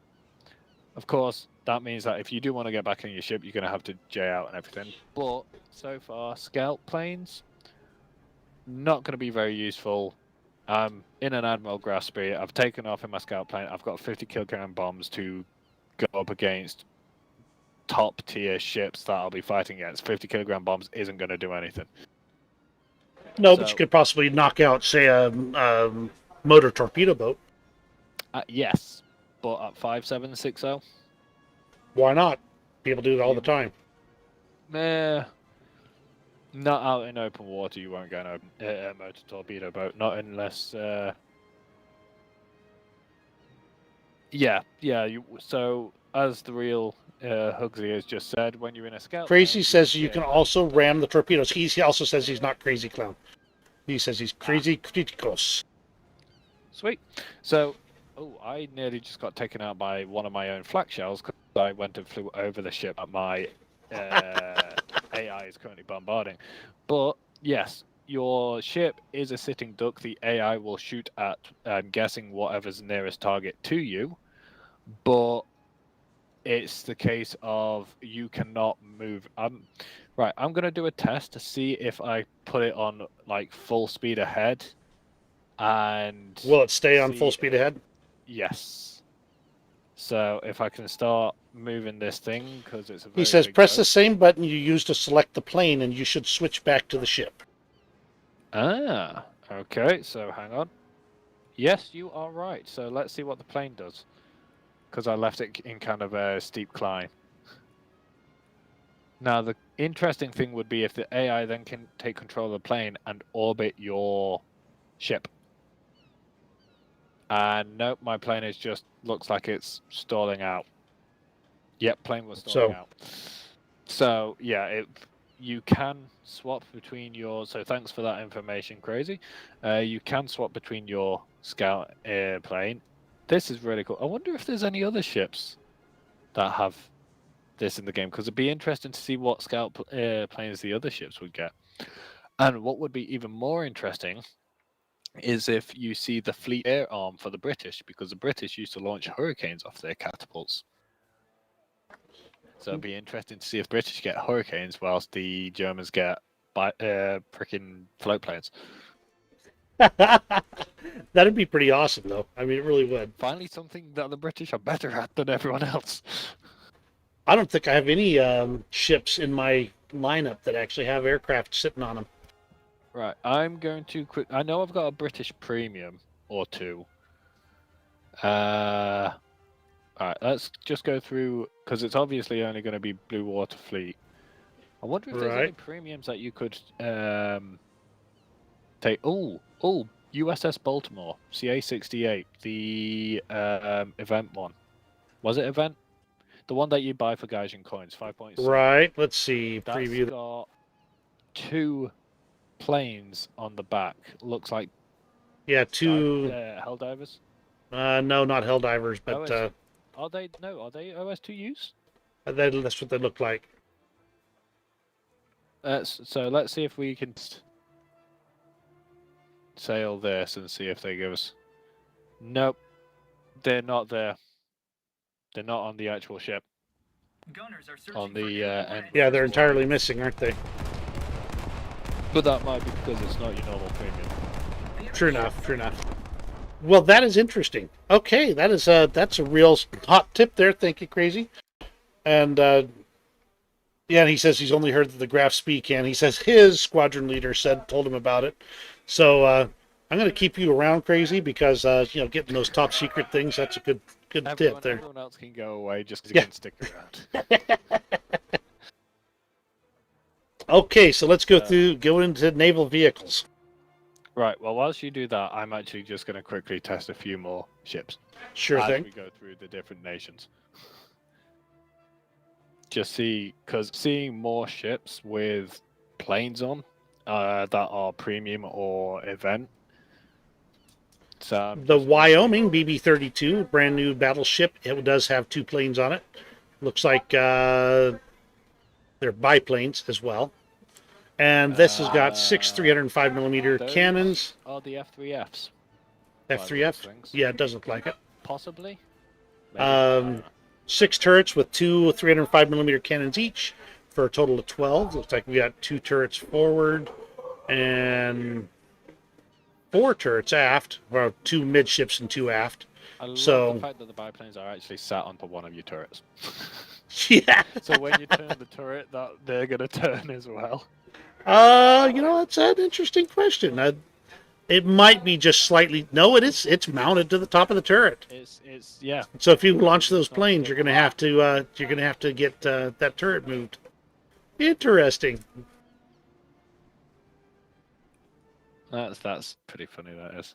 Of course, that means that if you do want to get back in your ship, you're going to have to J out and everything. But so far, scout planes, not going to be very useful. I'm in an Admiral Graspy. I've taken off in my scout plane. I've got 50 kilogram bombs to go up against top tier ships that I'll be fighting against. 50 kilogram bombs isn't going to do anything. No, but you could possibly knock out, say, a motor torpedo boat. Yes, but at 5760. Why not? People do it all the time. Not out in open water. You won't get a motor torpedo boat. Not unless. So as the real Hugsy has just said, when you're in a scout. Crazy says you can also ram the torpedoes. He also says he's not Crazy Clown. He says he's Crazy Criticos. Sweet. So, I nearly just got taken out by one of my own flak shells because I went and flew over the ship that my AI is currently bombarding. But yes, your ship is a sitting duck. The AI will shoot at, I'm guessing, whatever's nearest target to you. But it's the case of you cannot move. Right, I'm going to do a test to see if I put it on like full speed ahead. And will it stay on full speed ahead? Yes. So if I can start moving this thing, because it's a very he says big press boat. the same button you used to select the plane and you should switch back to the ship. Ah, okay, so hang on. Yes, you are right. So let's see what the plane does, because I left it in kind of a steep climb. Now, the interesting thing would be if the AI then can take control of the plane and orbit your ship. And nope, my plane is just looks like it's stalling out. Yep, plane was stalling out. So yeah, you can swap between your. So thanks for that information, Crazy. You can swap between your scout airplane. This is really cool. I wonder if there's any other ships that have this in the game, because it'd be interesting to see what scout planes the other ships would get. And what would be even more interesting is if you see the fleet air arm for the British, because the British used to launch Hurricanes off their catapults. So it'd be interesting to see if British get Hurricanes whilst the Germans get freaking float planes. That'd be pretty awesome, though. I mean, it really would. Finally, something that the British are better at than everyone else. I don't think I have any ships in my lineup that actually have aircraft sitting on them. Right, I'm going to quick. I know I've got a British premium or two. Alright, let's just go through because it's obviously only going to be Blue Water Fleet. I wonder if there's any Right. premiums that you could take. Oh, USS Baltimore, CA-68, the event one. Was it event? The one that you buy for Gaijin coins, 5.6. Right. Let's see. That's Preview. got 2 planes on the back. Looks like Yeah, two. Helldivers. No, not Helldivers, but Are they OS2Us? that's what they look like. So let's see if we can sail this and see if they give us. Nope, they're not there. They're not on the actual ship. Gunners are searching On for the enemy end. Yeah, they're entirely missing, aren't they? But that might be because it's not your normal premium. True enough. True enough. Well, that is interesting. Okay, that's a real hot tip there. Thank you, Crazy. And yeah, and he says he's only heard that the Graf Spee can. He says his squadron leader told him about it. So I'm going to keep you around, Crazy, because getting those top secret things, that's a good tip there. Everyone else can go away just because Yeah. you can stick around. Okay, so let's go into naval vehicles. Right. Well, whilst you do that, I'm actually just going to quickly test a few more ships Sure as thing. we go through the different nations. Just because seeing more ships with planes on that are premium or event. So I'm The just- Wyoming BB-32, brand new battleship. It does have 2 planes on it. Looks like they're biplanes as well. And this has got 6 305mm those cannons. are the F3Fs. by the F3F? looks of things. Yeah, it does look like it. Possibly. Maybe. I don't know. 6 turrets with 2 305mm cannons each for a total of 12. Looks like we got 2 turrets forward and 4 turrets aft. Well, 2 midships and 2 aft. I love so- the fact that the biplanes are actually sat onto one of your turrets. Yeah. So when you turn the turret, that they're gonna turn as well. That's an interesting question. It might be just slightly. No, it is. It's mounted to the top of the turret. It's yeah. So if you launch those planes, you're gonna have to get that turret moved. Interesting. That's pretty funny. That is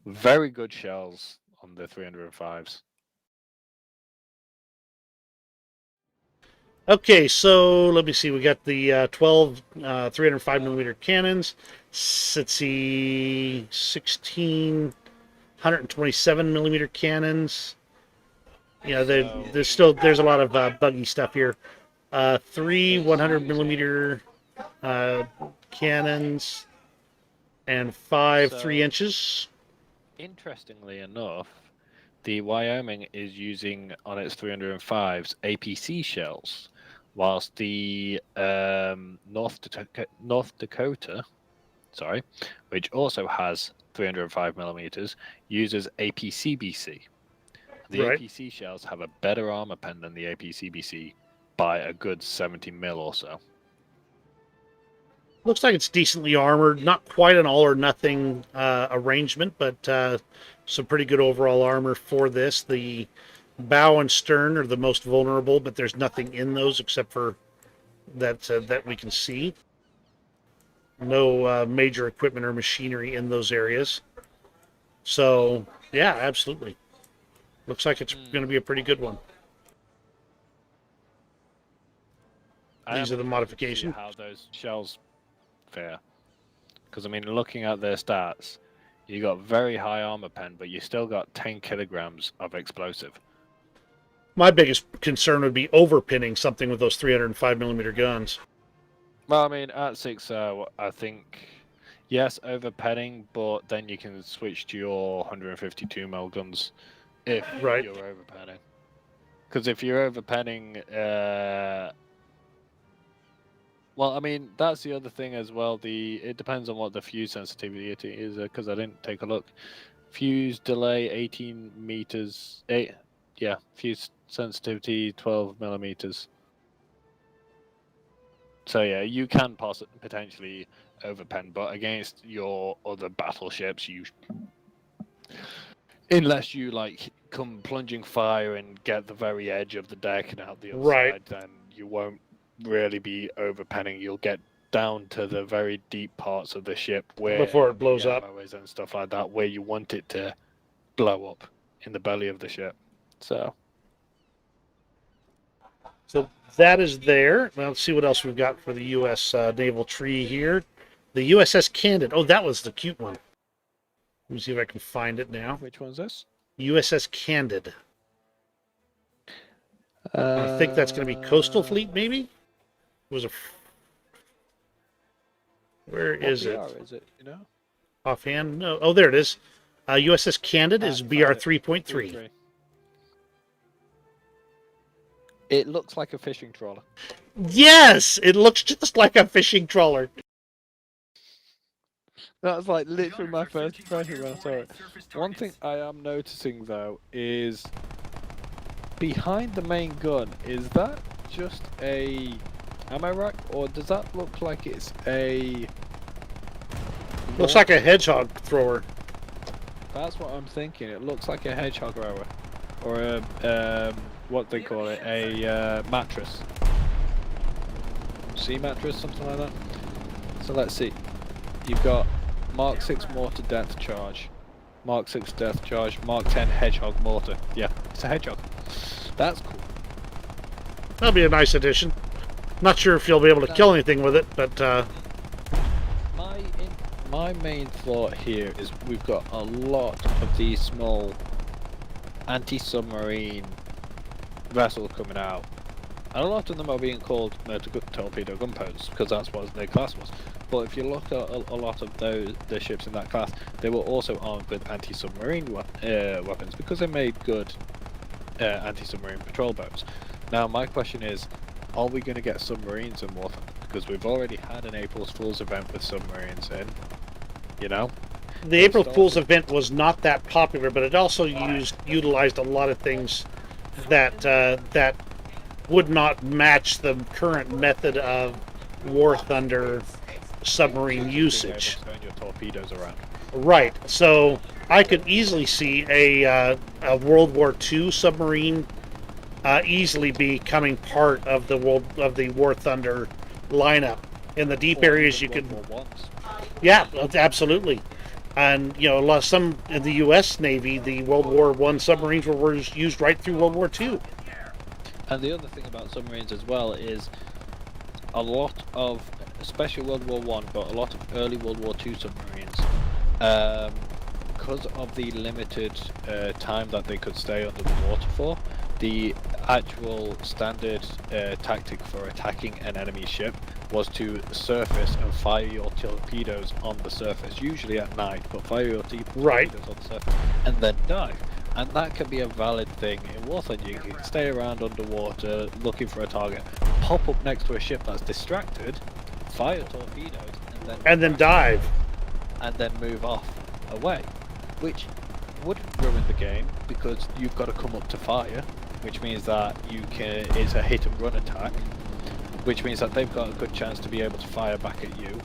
very good shells on the 305s. Okay, so let me see. We got the 12 305mm cannons. Let's see, 16 127mm cannons. Yeah, there's a lot of buggy stuff here. 3 100mm cannons and 5 So- 3 inches. Interestingly enough, the Wyoming is using on its 305s APC shells, whilst the North Dakota, which also has 305mm, uses APCBC. The Right. APC shells have a better armor pen than the APCBC by a good 70 mil or so. Looks like it's decently armored. Not quite an all or nothing arrangement, but some pretty good overall armor for this. The bow and stern are the most vulnerable, but there's nothing in those except for that we can see. No major equipment or machinery in those areas. So, yeah, absolutely. Looks like it's going to be a pretty good one. These are the modifications. How those shells fare. Because, I mean, looking at their stats, you got very high armor pen, but you still got 10 kilograms of explosive. My biggest concern would be overpinning something with those 305mm guns. Well, I mean, at 6, I think, yes, overpenning, but then you can switch to your 152 mil guns if Right. you're overpenning. Because if you're overpenning, Well, I mean, that's the other thing as well. It depends on what the fuse sensitivity is, because I didn't take a look. Fuse delay 18 meters. Fuse sensitivity 12 millimeters. So yeah, you can potentially overpen, but against your other battleships, unless you like come plunging fire and get the very edge of the deck and out the other Right. side, then you won't really be overpenning. You'll get down to the very deep parts of the ship where Before it blows the up. ammo is and stuff like that, where you want it to blow up in the belly of the ship. So that is there. Well, let's see what else we've got for the U.S. Naval tree here. The USS Candid. Oh, that was the cute one. Let me see if I can find it now. which one's this? USS Candid. I think that's going to be Coastal Fleet, maybe? It was a... Where is it? Is it? You know, Offhand? No. Oh, there it is. USS Candid is found BR it. 3.3. It looks like a fishing trawler. Yes! It looks just like a fishing trawler. That's like literally my Gunners are first searching impression for when I saw it. airborne and surface One thing targets. I am noticing though is behind the main gun, is that just a ammo rack, or does that look like it's a Looks like a hedgehog thrower. That's what I'm thinking. It looks like a hedgehog rower, or a what they call it, a mattress, sea mattress, something like that. So let's see. You've got Mark 6 mortar depth charge, Mark 6 depth charge, Mark 10 hedgehog mortar. Yeah, it's a hedgehog. That's cool. That'll be a nice addition. Not sure if you'll be able to kill anything with it, but My main thought here is we've got a lot of these small anti-submarine vessels coming out, and a lot of them are being called torpedo gunboats because that's what their class was. But if you look at a lot of the ships in that class, they were also armed with anti-submarine weapons because they made good anti-submarine patrol boats. Now my question is, are we going to get submarines in War Thunder? Because we've already had an April Fool's event with submarines in, you know? the April Fool's event was not that popular, but it also utilized a lot of things that that would not match the current method of War Thunder submarine usage. Being able to turn your torpedoes around. Right. So I could easily see a World War II submarine easily becoming part of the War Thunder lineup. In the deep areas, you could. World War Ones. Yeah, absolutely. And you know, some in the U.S. Navy, the World War I submarines were used right through World War II. And the other thing about submarines as well is a lot of, especially World War One, but a lot of early World War II submarines, because of the limited time that they could stay under the water for, the actual standard tactic for attacking an enemy ship was to surface and fire your torpedoes on the surface, usually at night, but fire your torpedoes on the surface and then dive. And that can be a valid thing in War Thunder. You can stay around underwater looking for a target, pop up next to a ship that's distracted, fire torpedoes, And then dive. and then move off away, which wouldn't ruin the game because you've got to come up to fire, which means that it's a hit and run attack, which means that they've got a good chance to be able to fire back at you.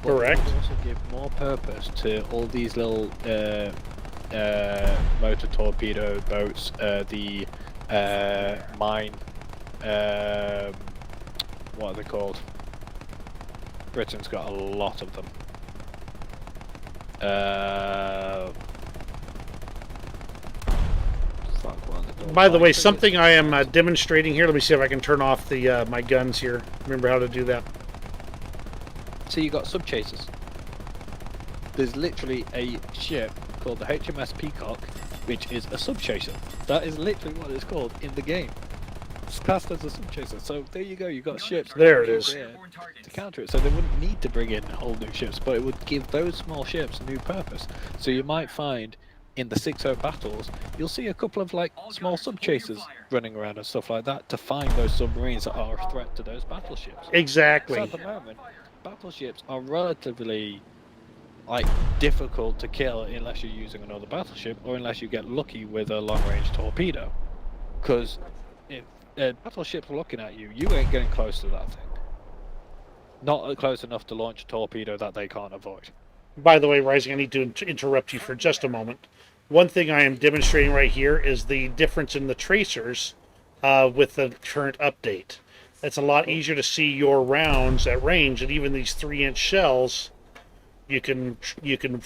But Correct. it would also give more purpose to all these little motor torpedo boats, the mine, what are they called? Britain's got a lot of them. By the way, something I am demonstrating here. Let me see if I can turn off the my guns here. Remember how to do that. So you got sub chasers. There's literally a ship called the HMS Peacock, which is a sub chaser. That is literally what it's called in the game. It's classed as a sub chaser. So there you go. You got ships. There it is. there to counter it. So they wouldn't need to bring in whole new ships, but it would give those small ships new purpose. So you might find in the 6-0 battles, you'll see a couple of like small sub chasers running around and stuff like that to find those submarines that are a threat to those battleships. Exactly. So at the moment, battleships are relatively like difficult to kill unless you're using another battleship or unless you get lucky with a long-range torpedo. Because if a battleship's looking at you, you ain't getting close to that thing. Not close enough to launch a torpedo that they can't avoid. By the way, Rising, I need to interrupt you for just a moment. One thing I am demonstrating right here is the difference in the tracers with the current update. It's a lot easier to see your rounds at range, and even these 3-inch shells, you can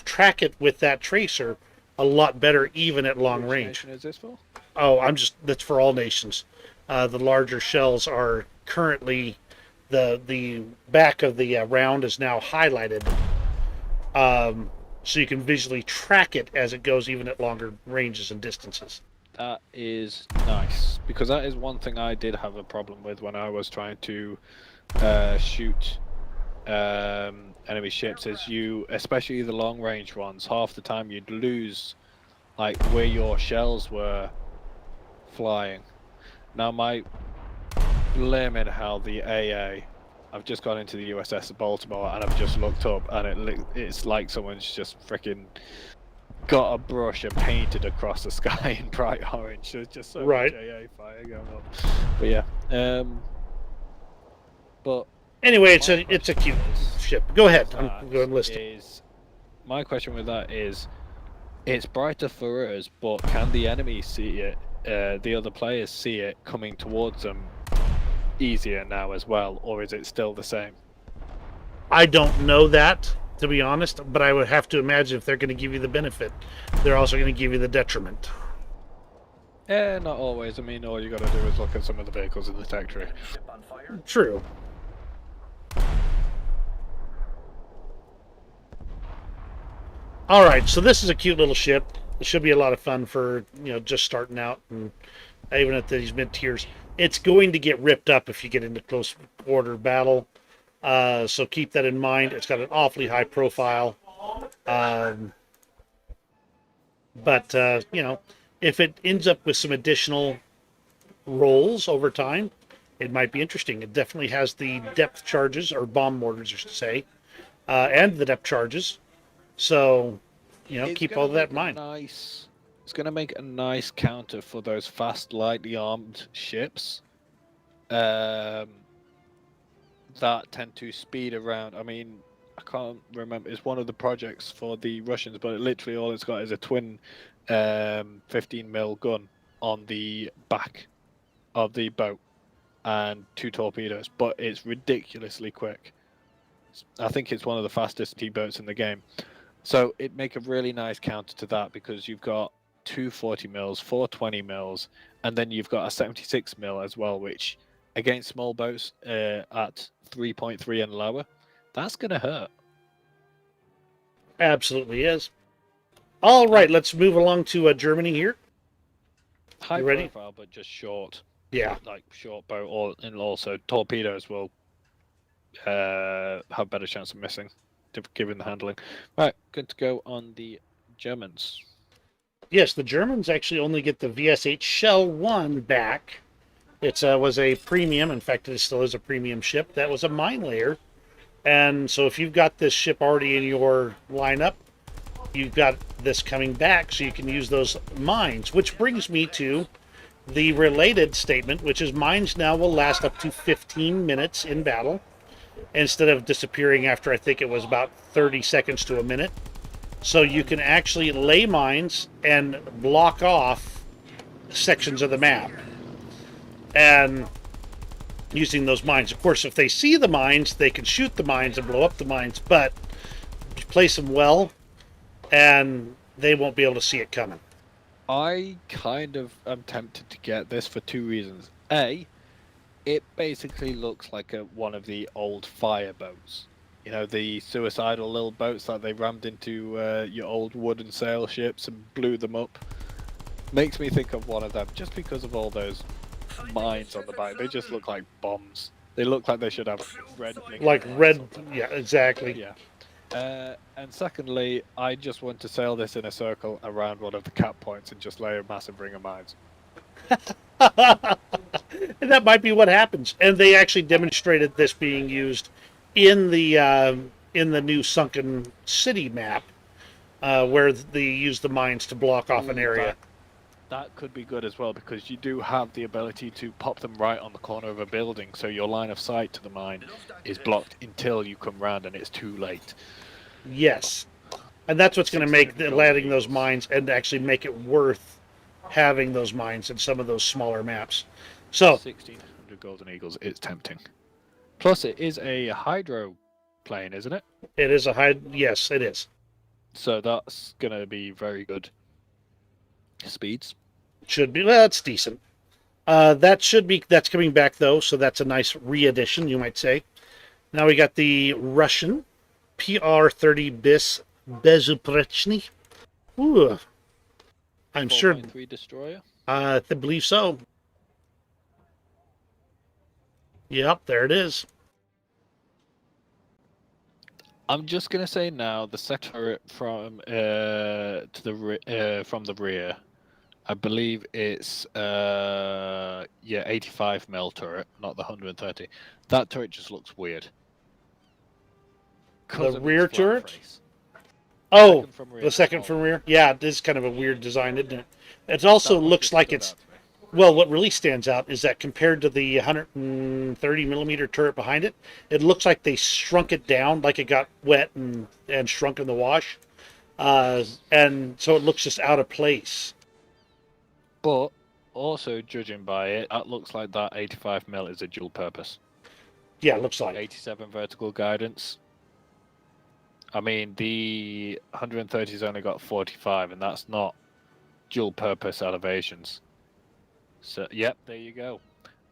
track it with that tracer a lot better, even at long Which range. nation is this for? Oh, that's for all nations. The larger shells are currently the back of the round is now highlighted, so you can visually track it as it goes, even at longer ranges and distances. That is nice, because that is one thing I did have a problem with when I was trying to shoot enemy ships. Is especially the long range ones, half the time you'd lose like where your shells were flying. Now my blaming how the AA, I've just gone into the USS Baltimore and I've just looked up and it's like someone's just freaking got a brush and painted across the sky in bright orange. There's just so Right. much AA fire going on. But yeah, but Anyway, my it's a question cute is- ship. Go ahead. I'm that going to list it. is- my question with that is, it's brighter for us, but can the enemy see it? The other players see it coming towards them easier now as well, or is it still the same? I don't know that, to be honest, but I would have to imagine if they're going to give you the benefit, they're also going to give you the detriment. Not always. I mean, all you got to do is look at some of the vehicles in the tech tree. Ship on fire. True. All right, so this is a cute little ship. It should be a lot of fun for, just starting out, and even at these mid tiers. It's going to get ripped up if you get into close quarter battle, so keep that in mind. It's got an awfully high profile, but if it ends up with some additional rolls over time, it might be interesting. It definitely has the depth charges, or bomb mortars, I should say, and the depth charges. So, It's keep gonna all that in make a mind. It's going to make a nice counter for those fast, lightly armed ships that tend to speed around. I mean, I can't remember. It's one of the projects for the Russians, but literally all it's got is a twin 15mm gun on the back of the boat and 2 torpedoes, but it's ridiculously quick. I think it's one of the fastest T-boats in the game. So it make a really nice counter to that, because you've got 2 40mm, 4 20mm, and then you've got a 76mm as well, which against small boats at 3.3 and lower, that's going to hurt. Absolutely is. All right, let's move along to Germany here. High You ready? profile, but just short. Yeah. Like short boat, and also torpedoes will have better chance of missing, given the handling. Right, good to go on the Germans. Yes, the Germans actually only get the VSH Shell 1 back. It was a premium. In fact, it still is a premium ship. That was a mine layer. And so if you've got this ship already in your lineup, you've got this coming back, so you can use those mines. Which brings me to the related statement, which is mines now will last up to 15 minutes in battle, instead of disappearing after, I think it was about 30 seconds to a minute. So you can actually lay mines and block off sections of the map, and using those mines. Of course, if they see the mines, they can shoot the mines and blow up the mines, but you place them well, and they won't be able to see it coming. I kind of am tempted to get this for 2 reasons. A, it basically looks like one of the old fire boats. You know, the suicidal little boats that they rammed into your old wooden sail ships and blew them up. Makes me think of one of them, just because of all those mines on the back. They just look like bombs. They look like they should have red. Like red, yeah, exactly. Yeah. And secondly, I just want to sail this in a circle around one of the cap points and just lay a massive ring of mines. And that might be what happens. And they actually demonstrated this being used in the new Sunken City map, where they use the mines to block off an Ooh, area. That could be good as well, because you do have the ability to pop them right on the corner of a building, so your line of sight to the mine is blocked until you come round and it's too late. Yes, and that's what's going to make 16 landing gold those mines and actually make it worth having those mines in some of those smaller maps. So 1600 golden eagles is tempting. Plus, it is a hydro plane, isn't it? it is a high. Yes, it is. So that's going to be very good speeds. Should be. Well, it's decent. That's coming back though, so that's a nice re-edition, you might say. Now we got the Russian PR-30 bis Bezuprechny. Ooh, I'm sure. 4.3 destroyer. I believe so. Yep, there it is. I'm just gonna say now the sector from from the rear. I believe it's 85 mil turret, not the 130. That turret just looks weird. 'Cause The of its rear flat turret? face. Oh, Second from rear the is second small. from rear. Yeah, it is kind of a weird design, isn't it? It also That one looks just like stood it's. out to me. Well, what really stands out is that compared to the 130 millimeter turret behind it, it looks like they shrunk it down, like it got wet and shrunk in the wash. And so it looks just out of place. But also judging by it, that looks like that 85 mil is a dual purpose. Yeah, it looks like. 87 vertical guidance. I mean, the 130's only got 45, and that's not dual purpose elevations. So, yep, there you go.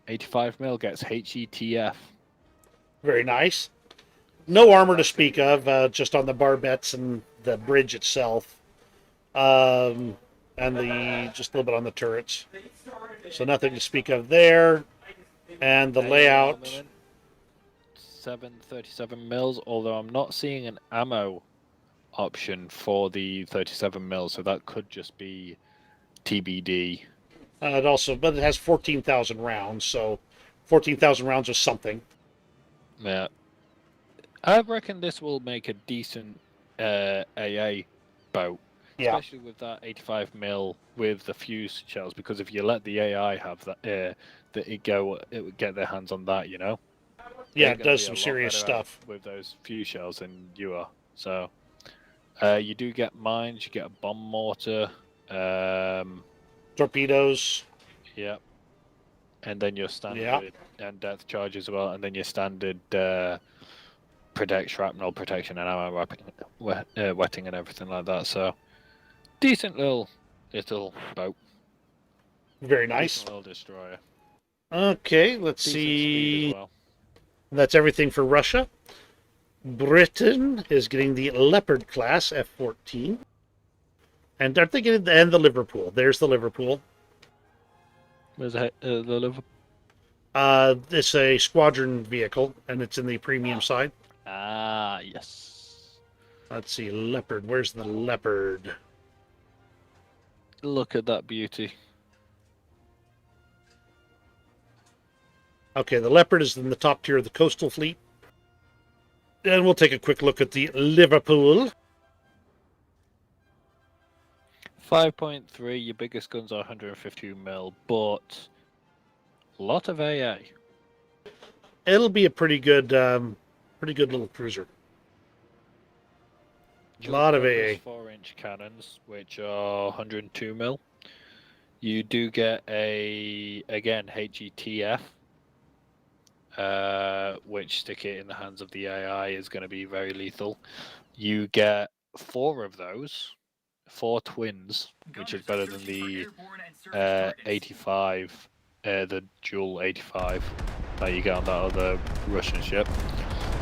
85 mil gets HETF. Very nice. No armor to speak of, just on the barbettes and the bridge itself. And just a little bit on the turrets. So nothing to speak of there. And the layout. 737 mils, although I'm not seeing an ammo option for the 37 mils, so that could just be TBD. But it has 14,000 rounds, so 14,000 rounds of something. Yeah. I reckon this will make a decent AA boat. Yeah. Especially with that 85 mil with the fuse shells, because if you let the AI have that, it would get their hands on that, you know. Yeah, They're it gonna does be a some lot serious better stuff. with those fuse shells than you are. So, you do get mines, you get a bomb mortar, Torpedoes. yep, and then your standard Yeah. and depth charge as well, and then your standard protect shrapnel protection and ammo wetting and everything like that. So, decent little boat. Very nice. Decent little destroyer. Okay, let's Decent speed see. as well. That's everything for Russia. Britain is getting the Leopard class F-14. And I'm thinking, and the Liverpool. There's the Liverpool. Where's the Liverpool? It's a squadron vehicle, and it's in the premium side. Ah, yes. Let's see, Leopard. Where's the Leopard? Look at that beauty. Okay, the Leopard is in the top tier of the coastal fleet. And we'll take a quick look at the Liverpool. 5.3, your biggest guns are 152 mil, but a lot of AA. It'll be a pretty good little cruiser. A lot of AA. 4-inch cannons, which are 102 mil. You do get again HETF, which stick it in the hands of the AI is going to be very lethal. You get 4 of those, 4 twins, which is better than the 85, the dual 85 that you get on that other Russian ship.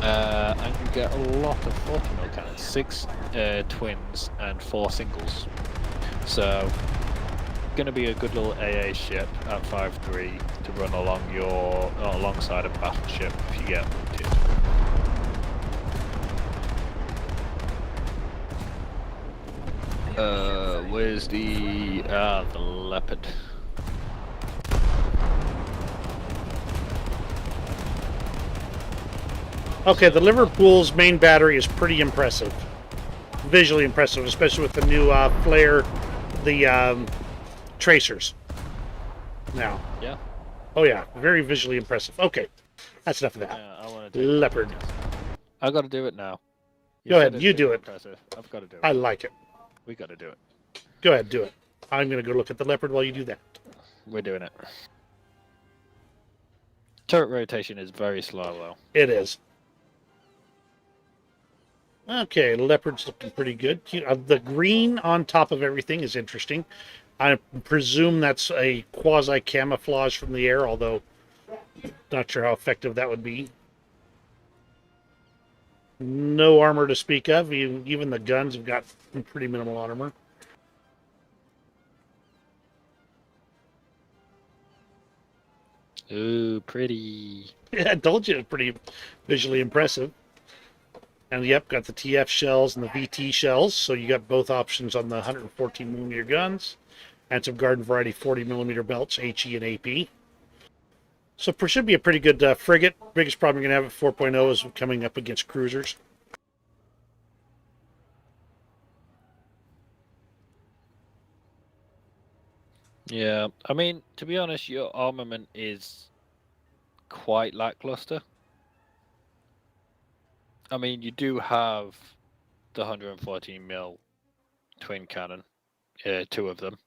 And you get a lot of 40 mil cannons, 6 twins and 4 singles. So, going to be a good little AA ship at 5.3 to run alongside a battleship if you get wanted. Where's the Leopard? Okay, the Liverpool's main battery is pretty impressive. Visually impressive, especially with the new flare, the tracers. Now. Yeah. Oh yeah, very visually impressive. Okay, that's enough of that. Yeah, I want to do Leopard. I got to do it now. Go ahead, said it's you do visually it. Impressive. I've got to do it. I like it. We got to do it. Go ahead, do it. I'm going to go look at the Leopard while you do that. We're doing it. Turret rotation is very slow, though. It is. Okay, Leopard's looking pretty good. The green on top of everything is interesting. I presume that's a quasi-camouflage from the air, although not sure how effective that would be. No armor to speak of. Even the guns have got pretty minimal armor. Ooh, pretty. Yeah, I told you it's pretty visually impressive. And yep, got the TF shells and the VT shells. So you got both options on the 114mm guns. And some garden variety 40mm belts, HE and AP. So it should be a pretty good frigate. Biggest problem you're going to have at 4.0 is coming up against cruisers. Yeah, I mean, to be honest, your armament is quite lackluster. I mean, you do have the 114mm twin cannon, two of them,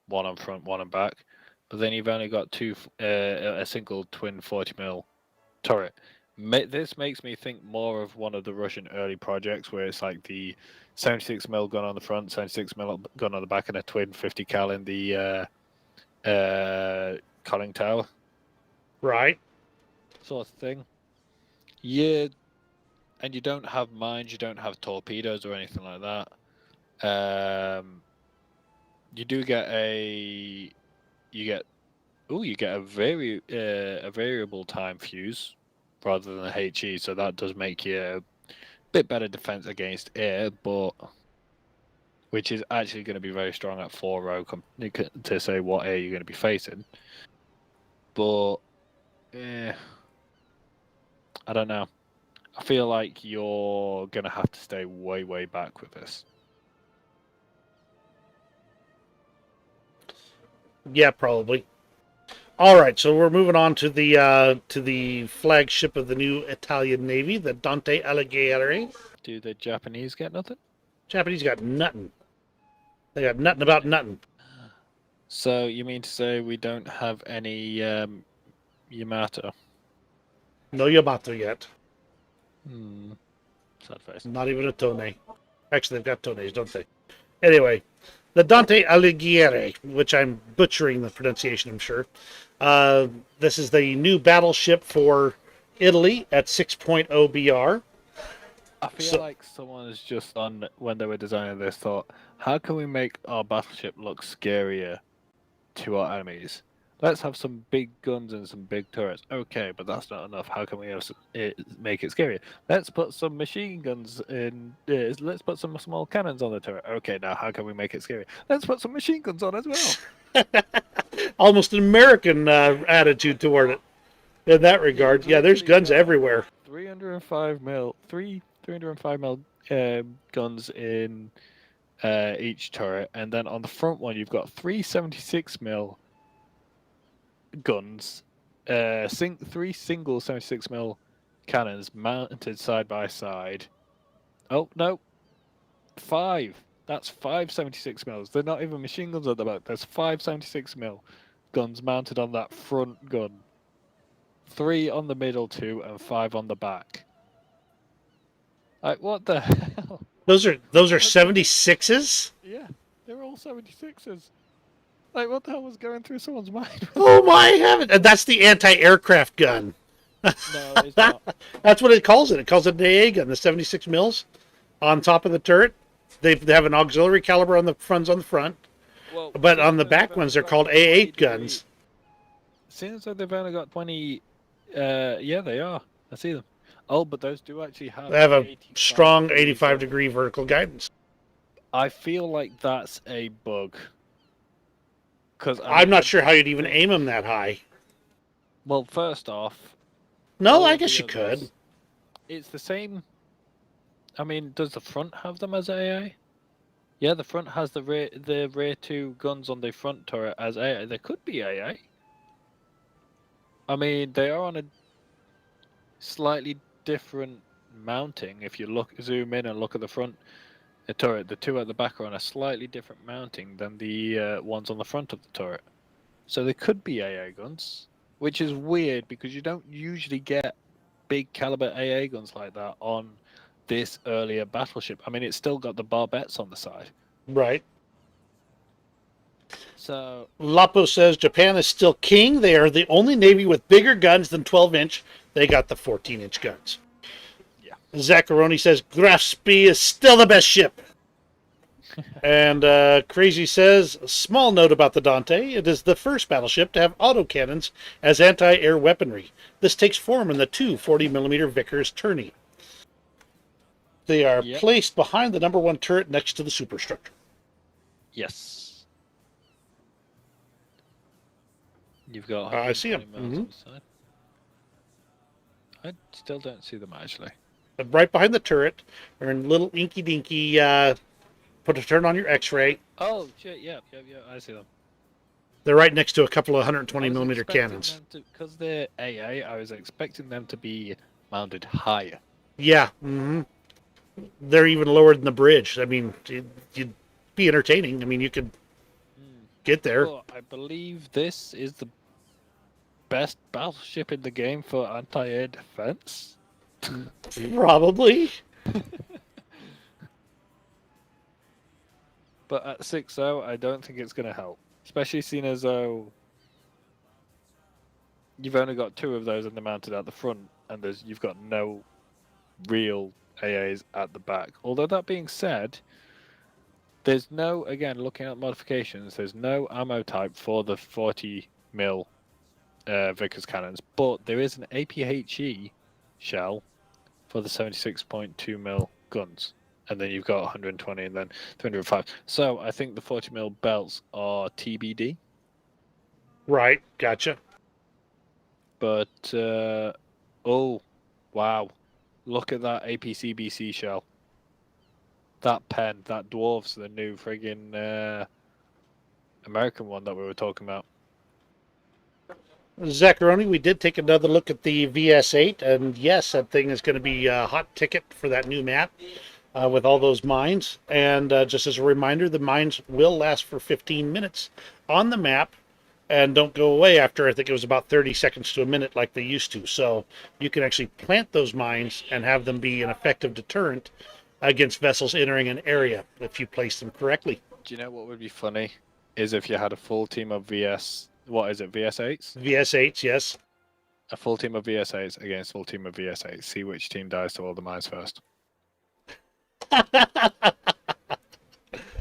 one on front, one on back. But then you've only got a single twin 40mm turret. This makes me think more of one of the Russian early projects where it's like the 76mm gun on the front, 76mm gun on the back, and a twin 50 cal in the conning tower. Right. Sort of thing. Yeah, and you don't have mines, you don't have torpedoes or anything like that. You do get a variable time fuse rather than a HE, so that does make you a bit better defense against air, but which is actually going to be very strong at 4-row to say what air you're going to be facing. But I don't know. I feel like you're going to have to stay way, way back with this. Yeah, probably. All right, so we're moving on to the flagship of the new Italian Navy, the Dante Alighieri. Do the Japanese get nothing? Japanese got nothing. They got nothing about nothing. So you mean to say we don't have any Yamato? No Yamato yet. Sad face. Not even a Tone. Actually, they've got Tones, don't they? Anyway, the Dante Alighieri, which I'm butchering the pronunciation, I'm sure. This is the new battleship for Italy at 6.0 BR. I feel like someone has just when they were designing this thought, how can we make our battleship look scarier to our enemies? Let's have some big guns and some big turrets. Okay, but that's not enough. How can we make it scarier? Let's put some machine guns in. Let's put some small cannons on the turret. Okay, now how can we make it scarier? Let's put some machine guns on as well. Almost an American attitude toward it in that regard. Yeah, there's guns everywhere. 305 mil guns in each turret, and then on the front one you've got 376 mil guns, three single 76 mil cannons mounted side by side. Oh no, 5. That's 5 76 mils. They're not even machine guns at the back. There's 5 76 mil guns mounted on that front gun. 3 on the middle 2 and 5 on the back. Like, what the hell? Those are 76s? Yeah, they're all 76s. Like, what the hell was going through someone's mind? Oh my heaven! And that's the anti-aircraft gun. No, it's not. That's what it calls it. It calls it an AA gun, the 76 mils on top of the turret. They have an auxiliary caliber on the front. Well, But on the back ones, they're called A8 guns. Seems like they've only got 20... yeah, they are. I see them. Oh, but those do actually have... They have a strong 85-degree vertical guidance. I feel like that's a bug. Because I'm not sure how you'd even aim them that high. Well, first off, No, all I of guess the you could. others, it's the same. I mean, does the front have them as AA? Yeah, the front has the rear two guns on the front turret as AA. They could be AA. I mean, they are on a slightly different mounting. If you zoom in and look at the front turret, the two at the back are on a slightly different mounting than the ones on the front of the turret. So they could be AA guns, which is weird because you don't usually get big caliber AA guns like that on this earlier battleship. I mean, it's still got the barbettes on the side. Right. So Lapo says Japan is still king. They are the only navy with bigger guns than 12-inch. They got the 14-inch guns. Yeah. Zaccaroni says Graf Spee is still the best ship. And Crazy says, small note about the Dante. It is the first battleship to have autocannons as anti-air weaponry. This takes form in the two 40mm Vickers tourney. They are Yep. placed behind the number one turret next to the superstructure. yes, you've got. I see 'em. 120 mils on the side. I still don't see them actually. Right behind the turret, they're in little inky-dinky, put a turn on your X-ray. Oh shit! Yeah, I see them. They're right next to a couple of 120mm cannons. Because they're AA, I was expecting them to be mounted higher. Yeah. Mm-hmm. They're even lower than the bridge. I mean, you'd be entertaining. I mean, you could get there. But I believe this is the best battleship in the game for anti-air defense. Probably. But at 6.0, I don't think it's going to help. Especially seeing as though you've only got two of those and they're mounted at the front, and you've got no real AAs at the back. Although that being said, there's no, again, looking at modifications, there's no ammo type for the 40mm Vickers cannons, but there is an APHE shell for the 76.2mm guns. And then you've got 120 and then 305. So I think the 40mm belts are TBD. Right. Gotcha. But, oh, wow. Look at that APCBC shell. That pen, that dwarfs the new friggin' American one that we were talking about. Zaccaroni, we did take another look at the VS8, and yes, that thing is going to be a hot ticket for that new map with all those mines. And just as a reminder, the mines will last for 15 minutes on the map and don't go away after, I think it was about 30 seconds to a minute like they used to. So you can actually plant those mines and have them be an effective deterrent against vessels entering an area if you place them correctly. Do you know what would be funny? Is if you had a full team of VS8s? VS8s, yes. A full team of VS8s against a full team of VS8s. See which team dies to all the mines first.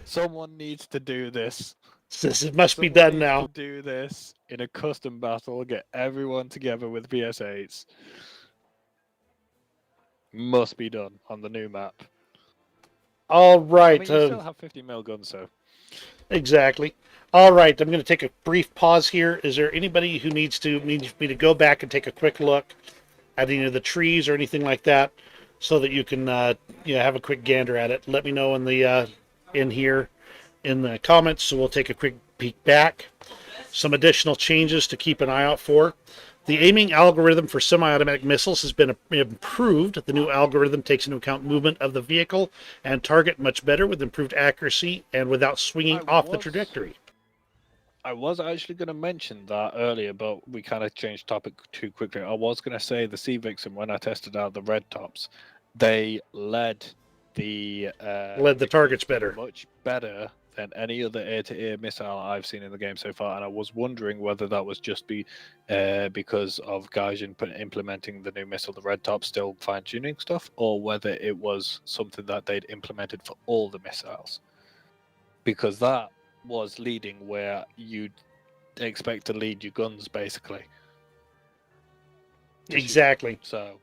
Someone needs to do this. This must be Someone done needs now. to do this in a custom battle. Get everyone together with VS8s. Must be done on the new map. All I right. mean, you still have 50mm guns, so. Exactly. All right. I'm going to take a brief pause here. Is there anybody who needs me to go back and take a quick look at any of the trees or anything like that, so that you can have a quick gander at it? Let me know in the in the comments, so we'll take a quick peek back. Some additional changes to keep an eye out for. The aiming algorithm for semi-automatic missiles has been improved. The new algorithm takes into account movement of the vehicle and target much better with improved accuracy and without swinging off the trajectory. I was actually going to mention that earlier, but we kind of changed topic too quickly. I was going to say the Sea Vixen, when I tested out the red tops, they led the targets better. Much better than any other air-to-air missile I've seen in the game so far, and I was wondering whether that was just because of Gaijin implementing the new missile, the red top, still fine-tuning stuff, or whether it was something that they'd implemented for all the missiles. Because that was leading where you'd expect to lead your guns, basically. Exactly. So,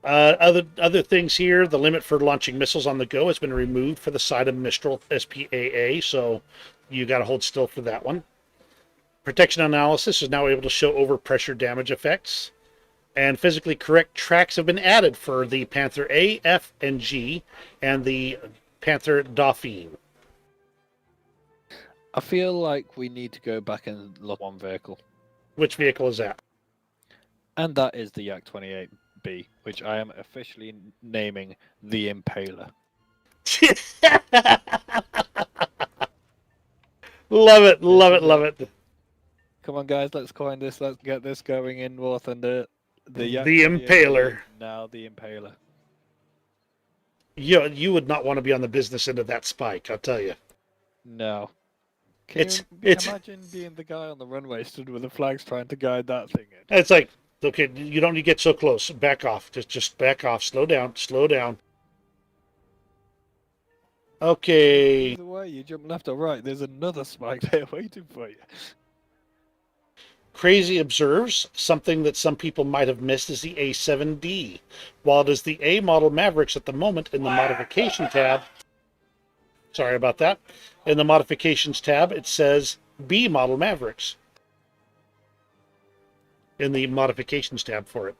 Other things here, the limit for launching missiles on the go has been removed for the side of Mistral SPAA, so you got to hold still for that one. Protection analysis is now able to show overpressure damage effects. And physically correct tracks have been added for the Panther A, F, and G, and the Panther Dauphine. I feel like we need to go back and look one vehicle, Which vehicle is that? and that is the Yak 28B, which I am officially naming the Impaler. Love it, love it, love it. Come on, guys, let's coin this. Let's get this going in War Thunder. Yak The 28B, Impaler. Now the Impaler. You would not want to be on the business end of that spike, I'll tell you. No. Can It's- you imagine being the guy on the runway stood with the flags trying to guide that thing in? It's like, okay, you don't need to get so close. Back off. Just back off. Slow down. Slow down. Okay. Either way, you jump left or right, there's another spike there waiting for you. Crazy observes something that some people might have missed is the A7D. While it is the A model Mavericks at the moment in the modification tab, sorry about that, in the modifications tab, it says B model Mavericks in the modifications tab for it.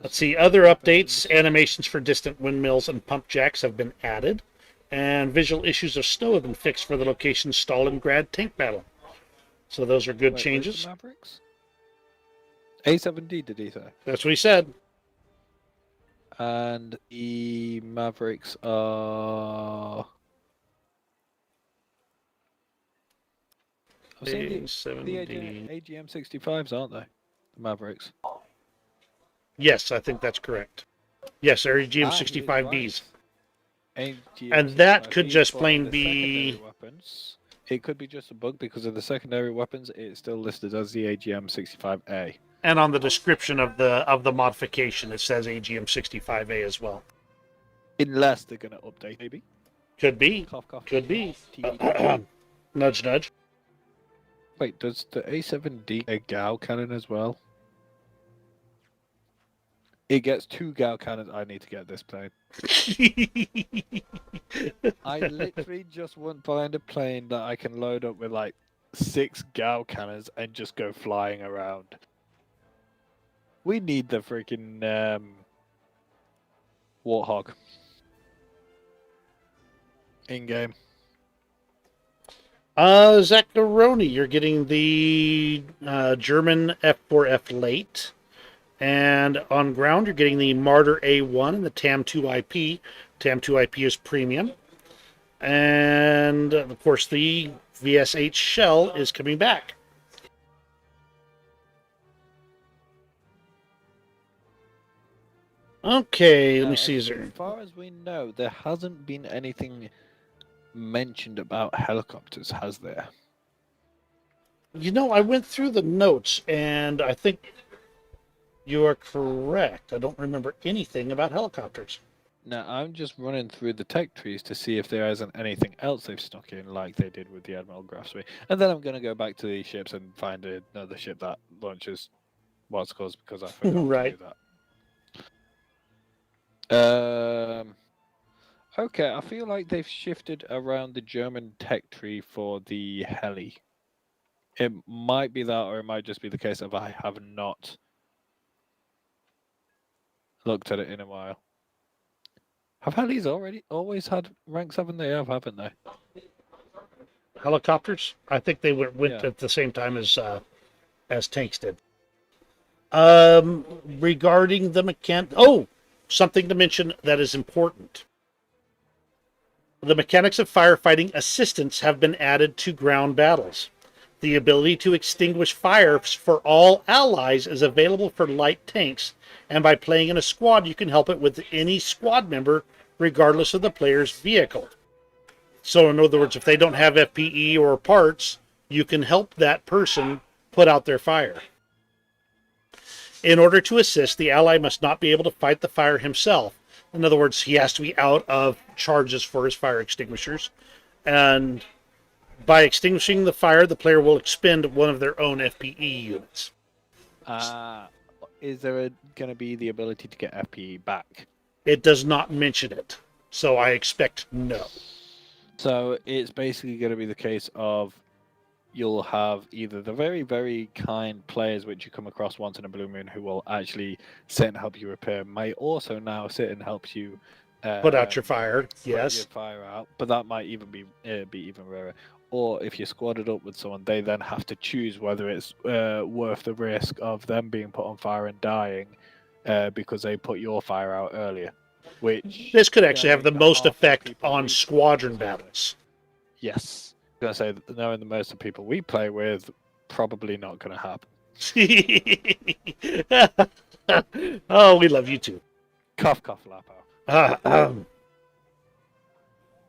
Let's see, other updates, animations for distant windmills and pump jacks have been added, and visual issues of snow have been fixed for the location Stalingrad tank battle. So those are good Wait, changes. where's the Mavericks? A7D, did he say? That's what he said. And the Mavericks are. I've seen the A7D. AGM 65s, aren't they? The Mavericks. Yes, I think that's correct. Yes, they're Ah, he is GM65Bs. right. And that could 65Bs, just but plain the be- secondary weapons, it could be just a bug because of the secondary weapons. It's still listed as the AGM 65A. And on the description of the modification, it says AGM65A as well. Unless they're going to update, maybe. Could be. Cough, cough. Could be. TBD. Nudge, nudge. Wait, does the A7D a Gao cannon as well? It gets 2 Gao cannons. I need to get this plane. I literally just want to find a plane that I can load up with like 6 Gao cannons and just go flying around. We need the freaking Warthog in game. Zacharoni, you're getting the German F4F late. And on ground, you're getting the Martyr A1 and the TAM2 IP. TAM2 IP is premium. And, of course, the VS8 shell is coming back. Okay, let me see. Is there... As far as we know, there hasn't been anything mentioned about helicopters, has there? You know, I went through the notes, and I think you are correct. I don't remember anything about helicopters. Now, I'm just running through the tech trees to see if there isn't anything else they've stuck in, like they did with the Admiral Grafsby. And then I'm going to go back to the ships and find another ship that launches what's caused because I forgot Right. to do that. Okay, I feel like they've shifted around the German tech tree for the heli. It might be that, or it might just be the case of I have not looked at it in a while. Have helis always had rank 7? They have, haven't they? Helicopters? I think they went Yeah. at the same time as tanks did. Regarding the something to mention that is important. The mechanics of firefighting assistance have been added to ground battles. The ability to extinguish fire for all allies is available for light tanks, and by playing in a squad, you can help it with any squad member, regardless of the player's vehicle. So, in other words, if they don't have FPE or parts, you can help that person put out their fire. In order to assist, the ally must not be able to fight the fire himself. In other words, he has to be out of charges for his fire extinguishers. And by extinguishing the fire, the player will expend one of their own FPE units. Is there going to be the ability to get FPE back? It does not mention it, so I expect no. So it's basically going to be the case of you'll have either the very, very kind players which you come across once in a blue moon who will actually sit and help you repair, may also now sit and help you Put out your fire. put your Yes. fire out, but that might even be even rarer. Or if you're squadded up with someone, they then have to choose whether it's worth the risk of them being put on fire and dying because they put your fire out earlier. Which This could actually I have the think most half of the effect people on we squadron play with- battles. Yes, I'm gonna say that knowing the most of the people we play with, probably not gonna happen. Oh, we love you too. Cough, cough, lapo.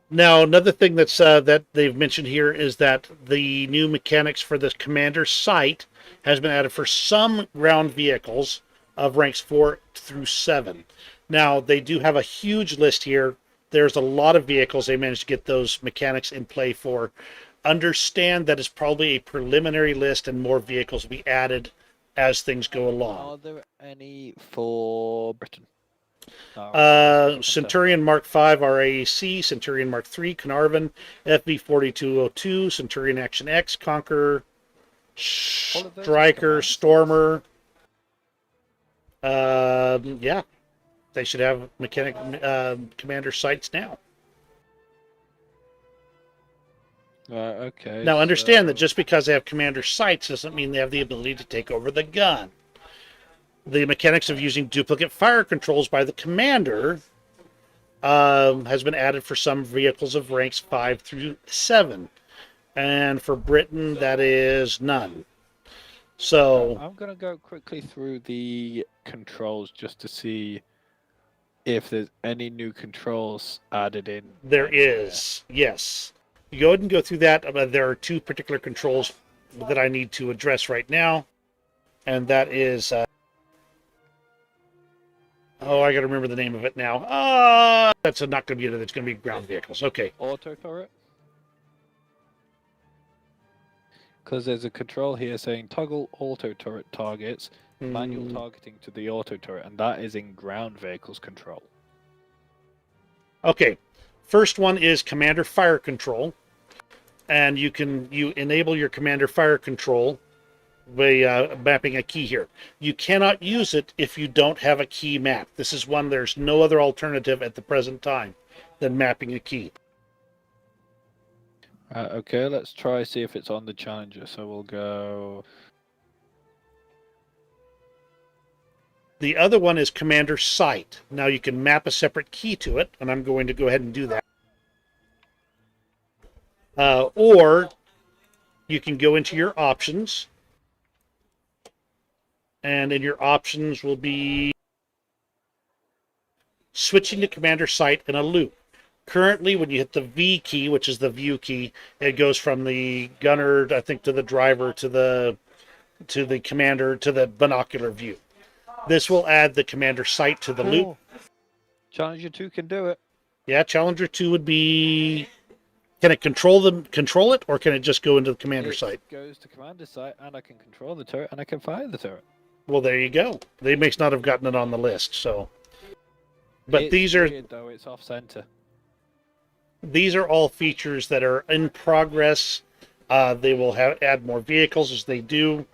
Now, another thing that's that they've mentioned here is that the new mechanics for the commander site has been added for some ground vehicles of ranks 4 through 7. Now, they do have a huge list here. There's a lot of vehicles they managed to get those mechanics in play for. Understand that it's probably a preliminary list and more vehicles will be added as things go along. Are there any for Britain? Centurion Mark V RAC, Centurion Mark III, Carnarvon, FV 4202, Centurion Action X, Conqueror, All of those are Striker, command Stormer. Yeah, they should have mechanic commander sites now. Okay. Now, understand that so- just because they have commander sites doesn't mean they have the ability to take over the gun. The mechanics of using duplicate fire controls by the commander has been added for some vehicles of ranks 5 through 7. And for Britain, that is none. So, I'm gonna go quickly through the controls just to see if there's any new controls added in. there is, yes. You go ahead and go through that. There are two particular controls that I need to address right now. And that is... oh, I got to remember the name of it now. That's not going to be it. It's going to be ground vehicles. Okay. Auto turret. Because there's a control here saying toggle auto turret targets, manual targeting to the auto turret, and that is in ground vehicles control. Okay. First one is commander fire control. And you enable your commander fire control by mapping a key here. You cannot use it if you don't have a key map. This is one there's no other alternative at the present time than mapping a key. Okay, let's try see if it's on the Challenger. So we'll go. The other one is commander site. Now you can map a separate key to it, and I'm going to go ahead and do that. Or you can go into your options, and in your options will be switching to commander site in a loop. Currently, when you hit the V key, which is the view key, it goes from the gunner, I think, to the driver, to the commander, to the binocular view. This will add the commander site to the loop. Challenger 2 can do it. Yeah, Challenger 2 would be... Can it control it, or can it just go into the commander site? It goes to commander site, and I can control the turret, and I can fire the turret. Well, there you go. They may not have gotten it on the list, so... But It's these are... weird, though, it's off center. These are all features that are in progress. They will add more vehicles as they do.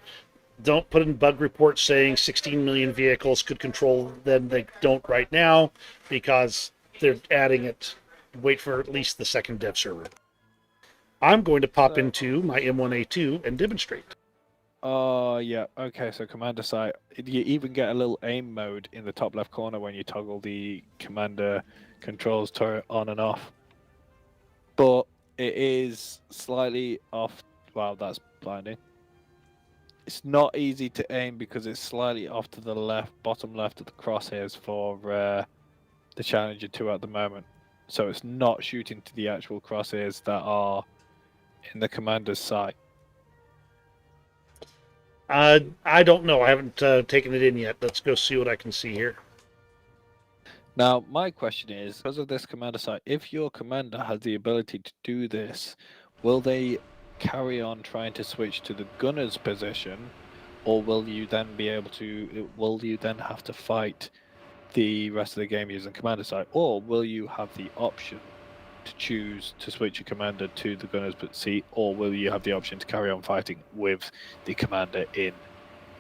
Don't put in bug reports saying 16 million vehicles could control them. They don't right now because they're adding it. Wait for at least the second dev server. I'm going to pop into my M1A2 and demonstrate. Yeah. Okay, so commander site. You even get a little aim mode in the top left corner when you toggle the commander controls turret on and off. But it is slightly off. Wow, that's blinding. It's not easy to aim because it's slightly off to the left, bottom left of the crosshairs for the Challenger 2 at the moment. So it's not shooting to the actual crosshairs that are in the commander's sight. I don't know. I haven't taken it in yet. Let's go see what I can see here. Now, my question is, because of this commander sight, if your commander has the ability to do this, will they carry on trying to switch to the gunner's position, or will you then have to fight the rest of the game using commander sight, or will you have the option to choose to switch your commander to the gunner's seat, or will you have the option to carry on fighting with the commander in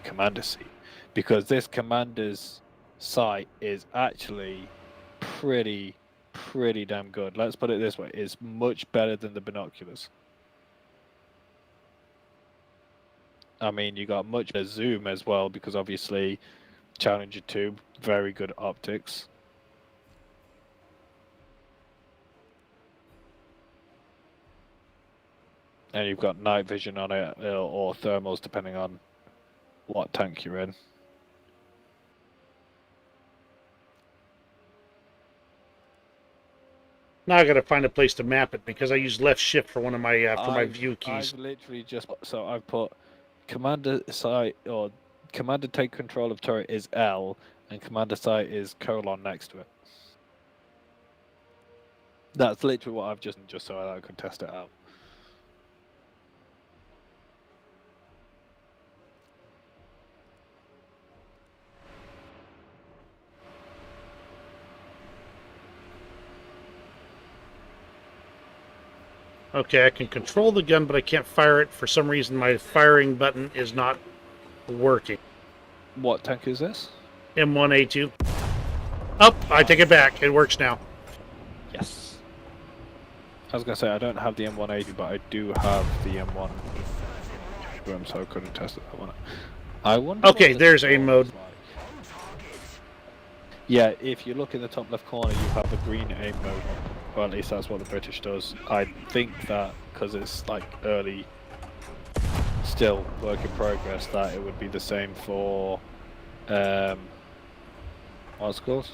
commander seat? Because this commander's sight is actually pretty damn good. Let's put it this way: it's much better than the binoculars. I mean, you got much better zoom as well, because obviously Challenger 2, very good optics. And you've got night vision on it, or thermals, depending on what tank you're in. Now I got to find a place to map it because I use left shift for one of my my view keys. I've literally I've put commander sight, or commander take control of turret is L, and commander sight is colon next to it. That's literally what I've just so I could test it out. Okay, I can control the gun, but I can't fire it. For some reason, my firing button is not working. What tank is this? M1A2. Oh, I take it back. It works now. Yes. I was going to say, I don't have the M180, but I do have the M1. So I couldn't test it that one. I wonder. Okay, there's aim mode. Like. Yeah, if you look in the top left corner, you have a green aim mode. Or at least that's what the British does. I think that, because it's like early, still work in progress, that it would be the same for, what's it called?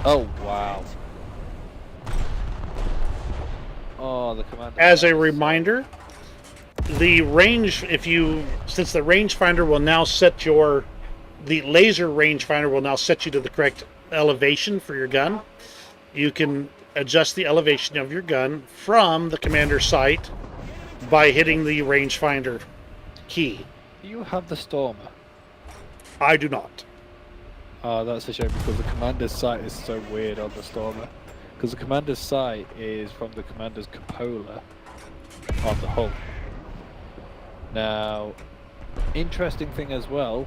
Oh, wow. Oh, the commander. As a reminder, the range, since the rangefinder will now set the laser rangefinder will now set you to the correct elevation for your gun, you can adjust the elevation of your gun from the commander sight by hitting the rangefinder key. Do you have the Stormer? I do not. Oh, that's a shame, because the commander's sight is so weird on the Stormer. Because the commander's sight is from the commander's cupola on the hull. Now, interesting thing as well,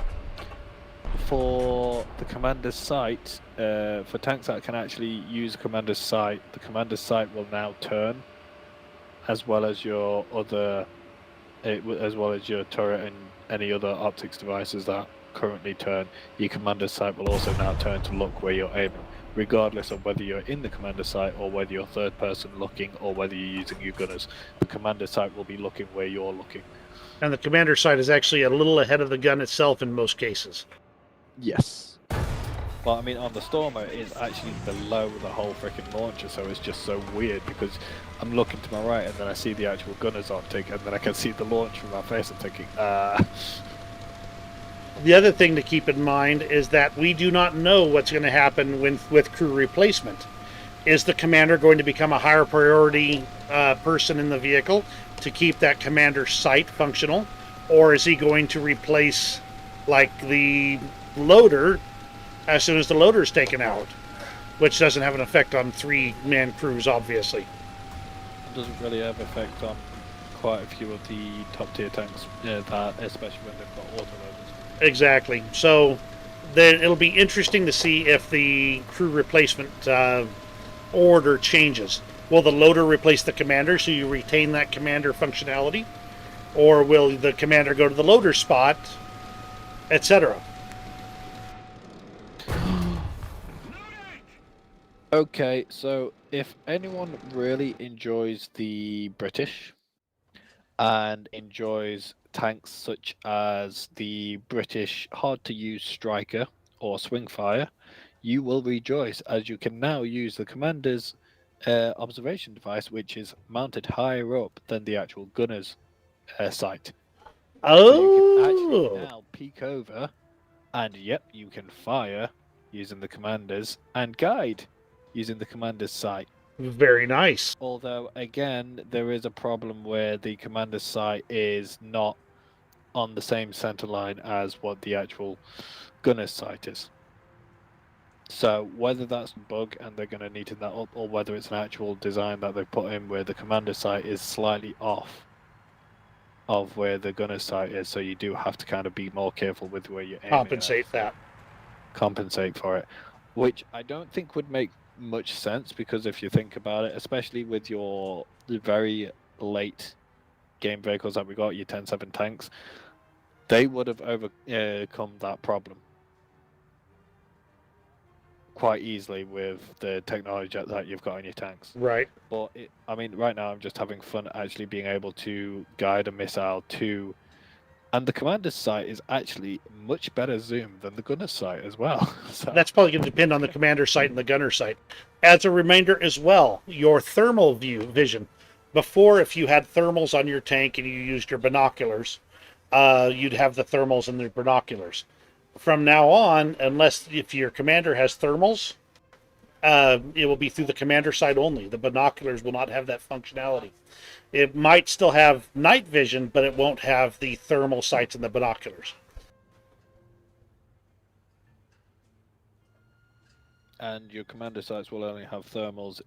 for the commander's sight, for tanks that can actually use commander's sight, the commander's sight will now turn, as well as your other, as well as your turret and any other optics devices that currently turn. Your commander's sight will also now turn to look where you're aiming, regardless of whether you're in the commander's sight or whether you're third person looking or whether you're using your gunners. The commander's sight will be looking where you're looking. And the commander sight is actually a little ahead of the gun itself in most cases. Yes. Well, I mean, on the Stormer, it's actually below the whole freaking launcher, so it's just so weird, because I'm looking to my right and then I see the actual gunner's optic, and then I can see the launch from my face. I'm thinking, The other thing to keep in mind is that we do not know what's going to happen with crew replacement. Is the commander going to become a higher priority person in the vehicle to keep that commander sight functional, or is he going to replace, like, the loader as soon as the loader is taken out, which doesn't have an effect on 3-man crews, obviously. It doesn't really have effect on quite a few of the top tier tanks, that, especially when they've got autoloaders. Exactly. So then it'll be interesting to see if the crew replacement order changes. Will the loader replace the commander so you retain that commander functionality? Or will the commander go to the loader spot, etc.? Okay, so if anyone really enjoys the British and enjoys tanks such as the British hard-to-use Striker or Swingfire, you will rejoice, as you can now use the commander's observation device, which is mounted higher up than the actual gunner's sight. Oh! So you can actually now peek over, and yep, you can fire using the commander's, and guide using the commander's sight. Very nice. Although, again, there is a problem where the commander's sight is not on the same center line as what the actual gunner's sight is. So whether that's a bug and they're going to neaten that up, or whether it's an actual design that they've put in where the commander sight is slightly off of where the gunner's sight is, so you do have to kind of be more careful with where you're aiming. Compensate that. Compensate for it, which I don't think would make much sense, because if you think about it, especially with your very late game vehicles that we got, your 10-7 tanks, they would have overcome that problem quite easily with the technology that you've got in your tanks. Right. But I mean, right now I'm just having fun actually being able to guide a missile to, and the commander's sight is actually much better zoom than the gunner's sight as well. So That's probably going to depend on the commander sight and the gunner sight. As a reminder as well, your thermal vision. Before, if you had thermals on your tank and you used your binoculars, you'd have the thermals in the binoculars. From now on, unless if your commander has thermals, it will be through the commander sight only. The binoculars will not have that functionality. It might still have night vision, but it won't have the thermal sights in the binoculars. and your commander sights will only have thermals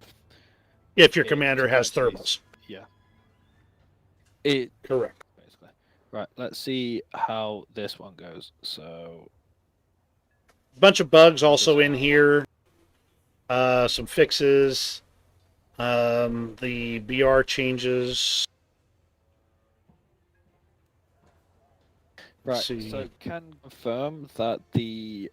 If your It commander has actually- thermals. it Correct. basically. Right, let's see how this one goes. So Bunch of bugs also in here. Some fixes. The BR changes. right, Let's see. so can confirm that the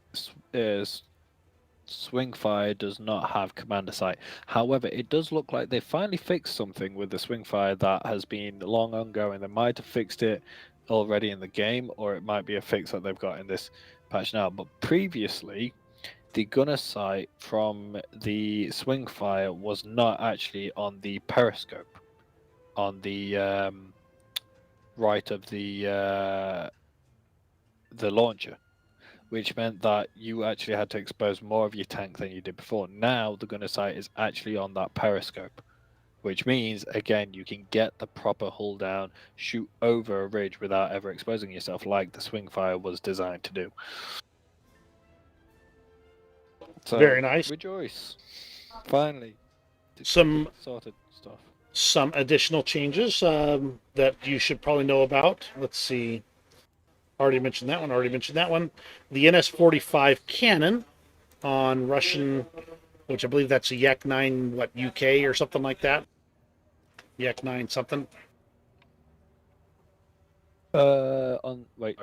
swing fire does not have commander sight. However, it does look like they finally fixed something with the swing fire that has been long ongoing. They might have fixed it already in the game, or it might be a fix that they've got in this patch now. But previously, the gunner sight from the swing fire was not actually on the periscope, on the right of the launcher, which meant that you actually had to expose more of your tank than you did before. Now the gunner sight is actually on that periscope, which means again you can get the proper hull down, shoot over a ridge without ever exposing yourself, like the swing fire was designed to do. So, Very nice. Rejoice! Finally, Some sorted stuff. some additional changes that you should probably know about. Let's see. Already mentioned that one. The NS-45 cannon on Russian, which I believe that's a Yak 9, UK or something like that. Yak 9 something.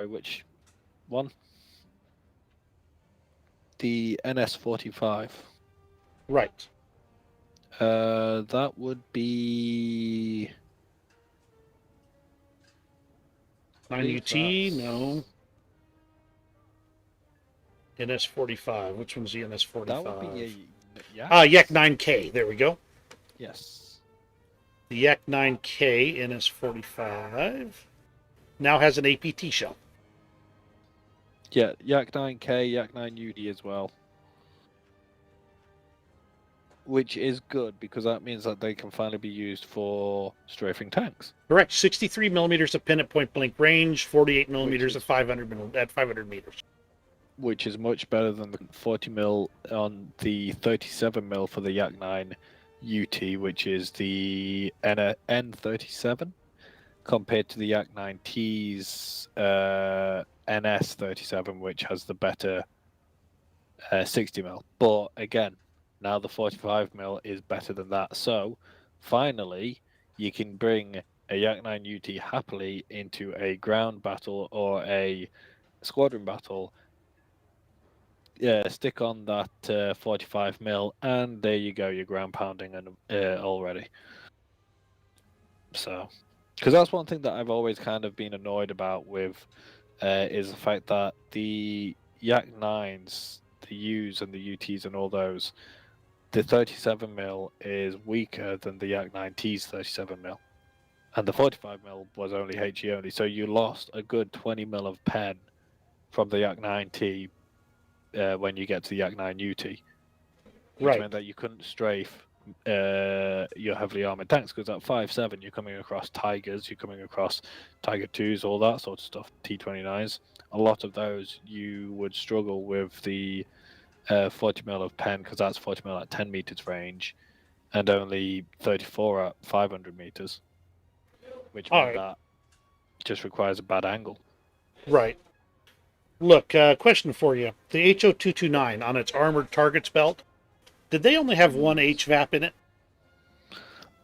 Which one? The NS-45. Right. That would be 9 believe UT? that's- No. NS-45. Which one's the NS-45? that would be a Yak 9K. There we go. Yes. The Yak 9K NS-45 now has an APT shell. Yeah, Yak 9K, Yak 9 UD as well. Which is good because that means that they can finally be used for strafing tanks. Correct. 63 millimeters of pin at point blank range, 48 millimeters is- at 500 meters. Which is much better than the 40 mil on the 37 mil for the Yak 9 UT, which is the N37, compared to the Yak 9T's NS37, which has the better 60 mil. But again, now the 45 mil is better than that. So finally, you can bring a Yak 9 UT happily into a ground battle or a squadron battle. Yeah, stick on that 45 mil, and there you go. You're ground pounding and already. So, because that's one thing that I've always kind of been annoyed about with is the fact that the Yak 9s, the U's and the UTs and all those, the 37 mil is weaker than the Yak 9T's 37 mil, and the 45 mil was only HE only. So you lost a good 20 mil of pen from the Yak 9T when you get to the Yak 9 UT, which Right. meant that you couldn't strafe your heavily armored tanks, because at 5.7 you're coming across Tigers, you're coming across Tiger 2s, all that sort of stuff, T29s. A lot of those you would struggle with the 40 mil of pen, because that's 40 mil at 10 meters range and only 34 at 500 meters, which All meant right. that just requires a bad angle. Right. Look, question for you. The HO-229 on its armored targets belt, did they only have one HVAP in it?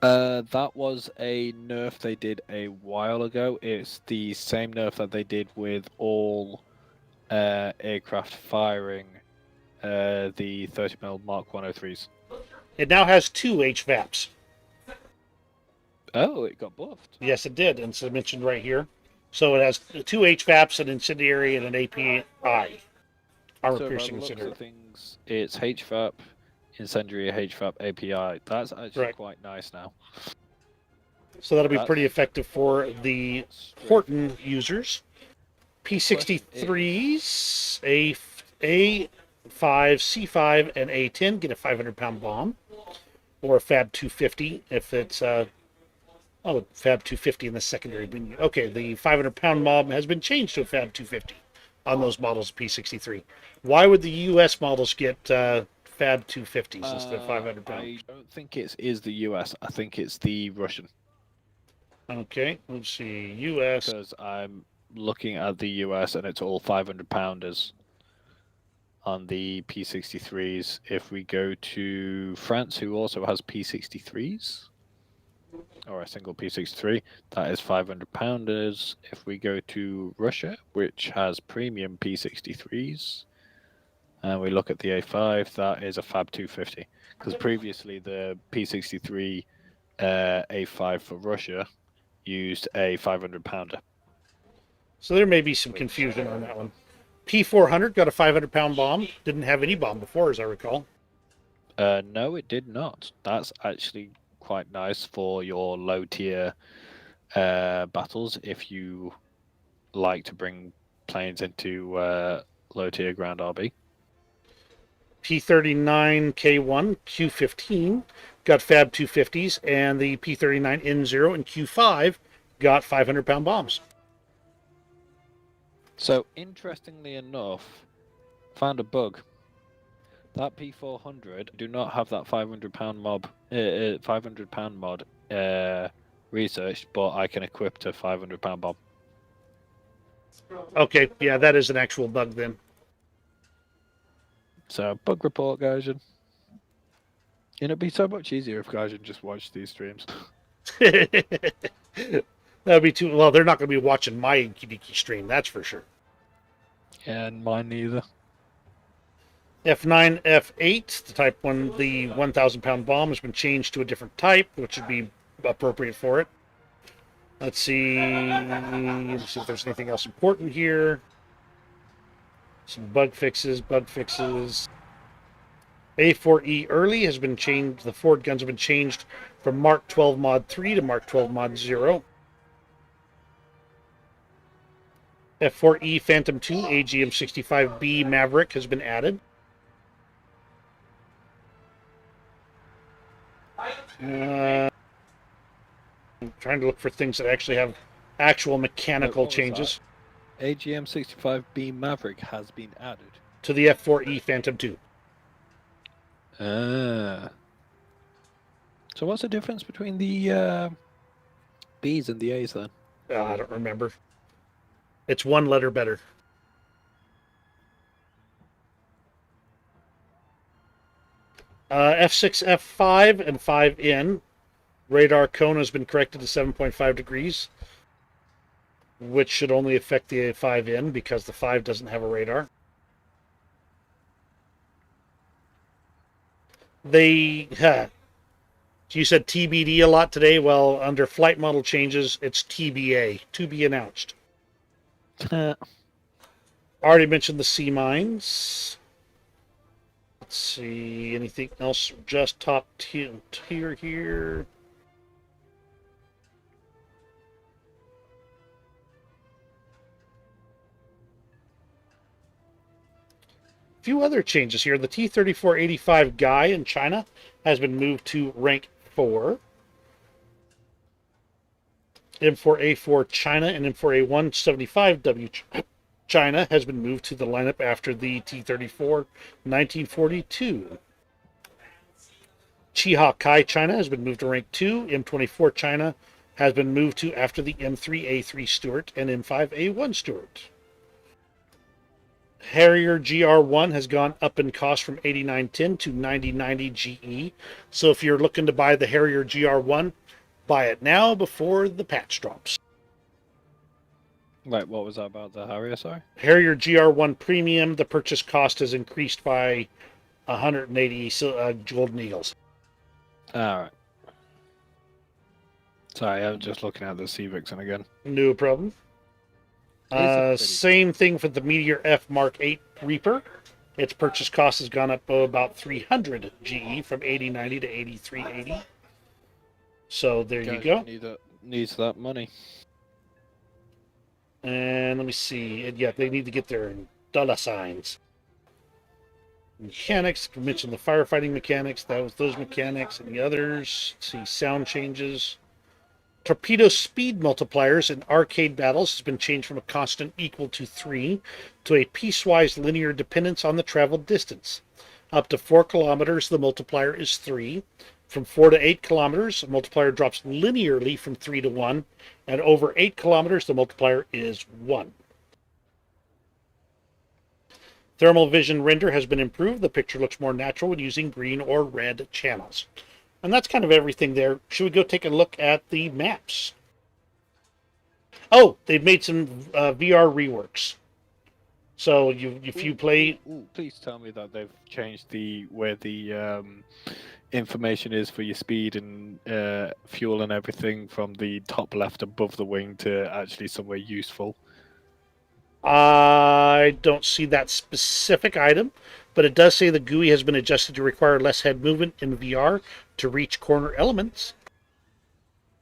That was a nerf they did a while ago. It's the same nerf that they did with all aircraft firing the 30mm Mark 103s. It now has two HVAPs. Oh, it got buffed. Yes, it did, and it's mentioned right here. So it has two HVAPs, an incendiary, and an API. Armor So by the piercing looks incendiary. of things, it's HVAP, incendiary, HVAP, API. That's actually Right. quite nice now. So that'll be That's pretty effective for the straight. Horton users. P63s, A5, C5, and A10 get a 500-pound bomb, or a Fab 250 if it's Fab 250 in the secondary. Okay, the 500-pound bomb has been changed to a Fab 250 on those models of P63. Why would the U.S. models get Fab 250s instead of 500 I pounds? don't think it is the US. I think it's the Russian. Okay, let's see. U.S. Because I'm looking at the US and it's all 500 pounders on the P63s. If we go to France, who also has P63s, or a single P63, that is 500 pounders. If we go to Russia, which has premium P63s, and we look at the A5, that is a Fab 250. Because previously the P63 A5 for Russia used a 500 pounder. So there may be some confusion on that one. P400 got a 500-pound bomb. Didn't have any bomb before, as I recall. No, it did not. That's actually quite nice for your low tier battles if you like to bring planes into low tier ground RB. P39K1, Q15 got Fab 250s, and the P39N0 and Q5 got 500-pound bombs. So interestingly enough, found a bug. That P400 do not have that 500-pound mob, 500-pound mod researched, but I can equip to 500-pound bomb. Okay, yeah, that is an actual bug then. So bug report, Gaijin. It'd be so much easier if Gaijin just watched these streams. That'd be too well. They're not going to be watching my Inkidiki stream, that's for sure. And mine neither. F9, F8, the type one, the 1,000-pound bomb has been changed to a different type, which would be appropriate for it. Let's see if there's anything else important here. Some bug fixes. A4E early has been changed. The Ford guns have been changed from Mark 12 Mod 3 to Mark 12 Mod 0. F4E Phantom 2 AGM 65B Maverick has been added. I'm trying to look for things that actually have actual mechanical What was changes AGM 65B Maverick has been added to the F4E Phantom 2. So what's the difference between the B's and the A's then? I don't remember. It's one letter better. F6, F5, and 5N. Radar cone has been corrected to 7.5 degrees, which should only affect the 5N because the 5 doesn't have a radar. You said TBD a lot today. Well, under flight model changes, it's TBA, to be announced. Already mentioned the sea mines. Let's see, anything else? Just top tier here. few other changes here. The T-3485 Guy in China has been moved to rank 4. M4A4 China and M4A175W China has been moved to the lineup after the T-34 1942. Chiha Kai China has been moved to rank 2. M24 China has been moved to after the M3A3 Stuart and M5A1 Stuart. Harrier GR1 has gone up in cost from 8910 to 9090 GE. So if you're looking to buy the Harrier GR1, buy it now before the patch drops. Right, what was that about the Harrier, sorry? Harrier GR1 Premium, the purchase cost has increased by 180 Golden Eagles. Alright. Sorry, I'm just looking at the Sea Vixen again. No problem. Same thing for the Meteor F Mark 8 Reaper. Its purchase cost has gone up about 300 GE from 8090 to 8380. So there you go. Needs that money. And let me see. And yeah, they need to get their dollar signs. Mechanics. We mentioned the firefighting mechanics. That was those mechanics and the others. Let's see, sound changes. Torpedo speed multipliers in arcade battles has been changed from a constant equal to 3 to a piecewise linear dependence on the traveled distance. Up to 4 kilometers, the multiplier is 3. From 4 to 8 kilometers, the multiplier drops linearly from 3 to 1. And over 8 kilometers, the multiplier is 1. Thermal vision render has been improved. The picture looks more natural when using green or red channels. And that's kind of everything there. Should we go take a look at the maps? Oh, they've made some VR reworks. So if you play... Please tell me that they've changed where the information is for your speed and fuel and everything from the top left above the wing to actually somewhere useful. I don't see that specific item, but it does say the GUI has been adjusted to require less head movement in VR to reach corner elements.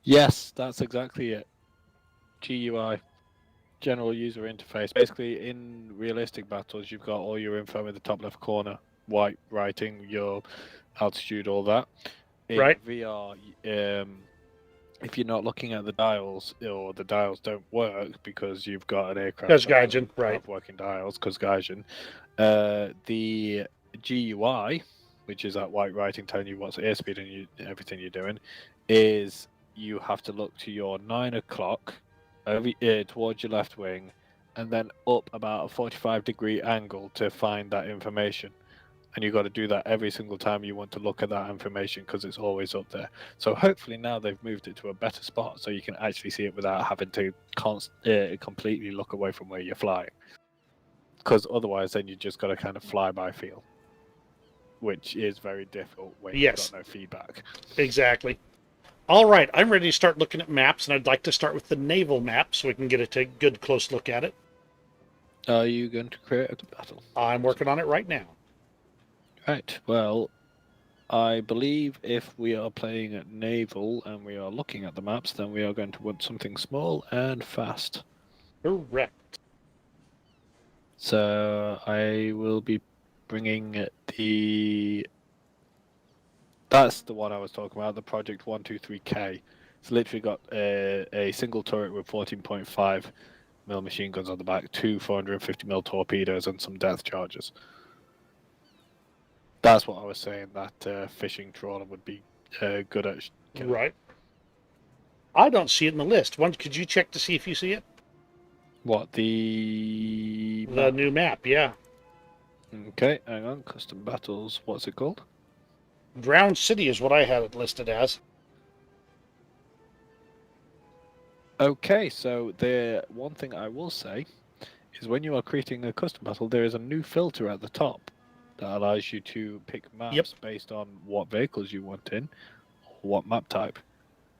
Yes, that's exactly it. GUI, General User Interface. Basically, in realistic battles, you've got all your info in the top left corner, white writing, your altitude, all that. In Right. VR, if you're not looking at the dials, or the dials don't work because you've got an aircraft Because that Gaijin, doesn't right. have working dials, because Gaijin, the GUI, which is that white writing telling you what's airspeed and everything you're doing, is you have to look to your 9 o'clock towards your left wing, and then up about a 45-degree angle to find that information. And you've got to do that every single time you want to look at that information because it's always up there. So hopefully now they've moved it to a better spot so you can actually see it without having to completely look away from where you're flying. Because otherwise then you just got to kind of fly by feel, which is very difficult when you've got no feedback. Exactly. All right, I'm ready to start looking at maps, and I'd like to start with the naval map so we can get a good close look at it. Are you going to create a battle? I'm working on it right now. Right, well, I believe if we are playing at naval and we are looking at the maps, then we are going to want something small and fast. Correct. So I will be bringing that's the one I was talking about, the Project 123K. It's literally got a single turret with 14.5 mil machine guns on the back, 2 450 mil torpedoes, and some depth charges. That's what I was saying, that fishing trawler would be good at killing. Right. I don't see it in the list. Could you check to see if you see it? What, the new map, yeah. Okay, hang on. Custom battles. What's it called? Drowned City is what I had it listed as. Okay, so the one thing I will say is when you are creating a custom battle, there is a new filter at the top that allows you to pick maps based on what vehicles you want in, or what map type.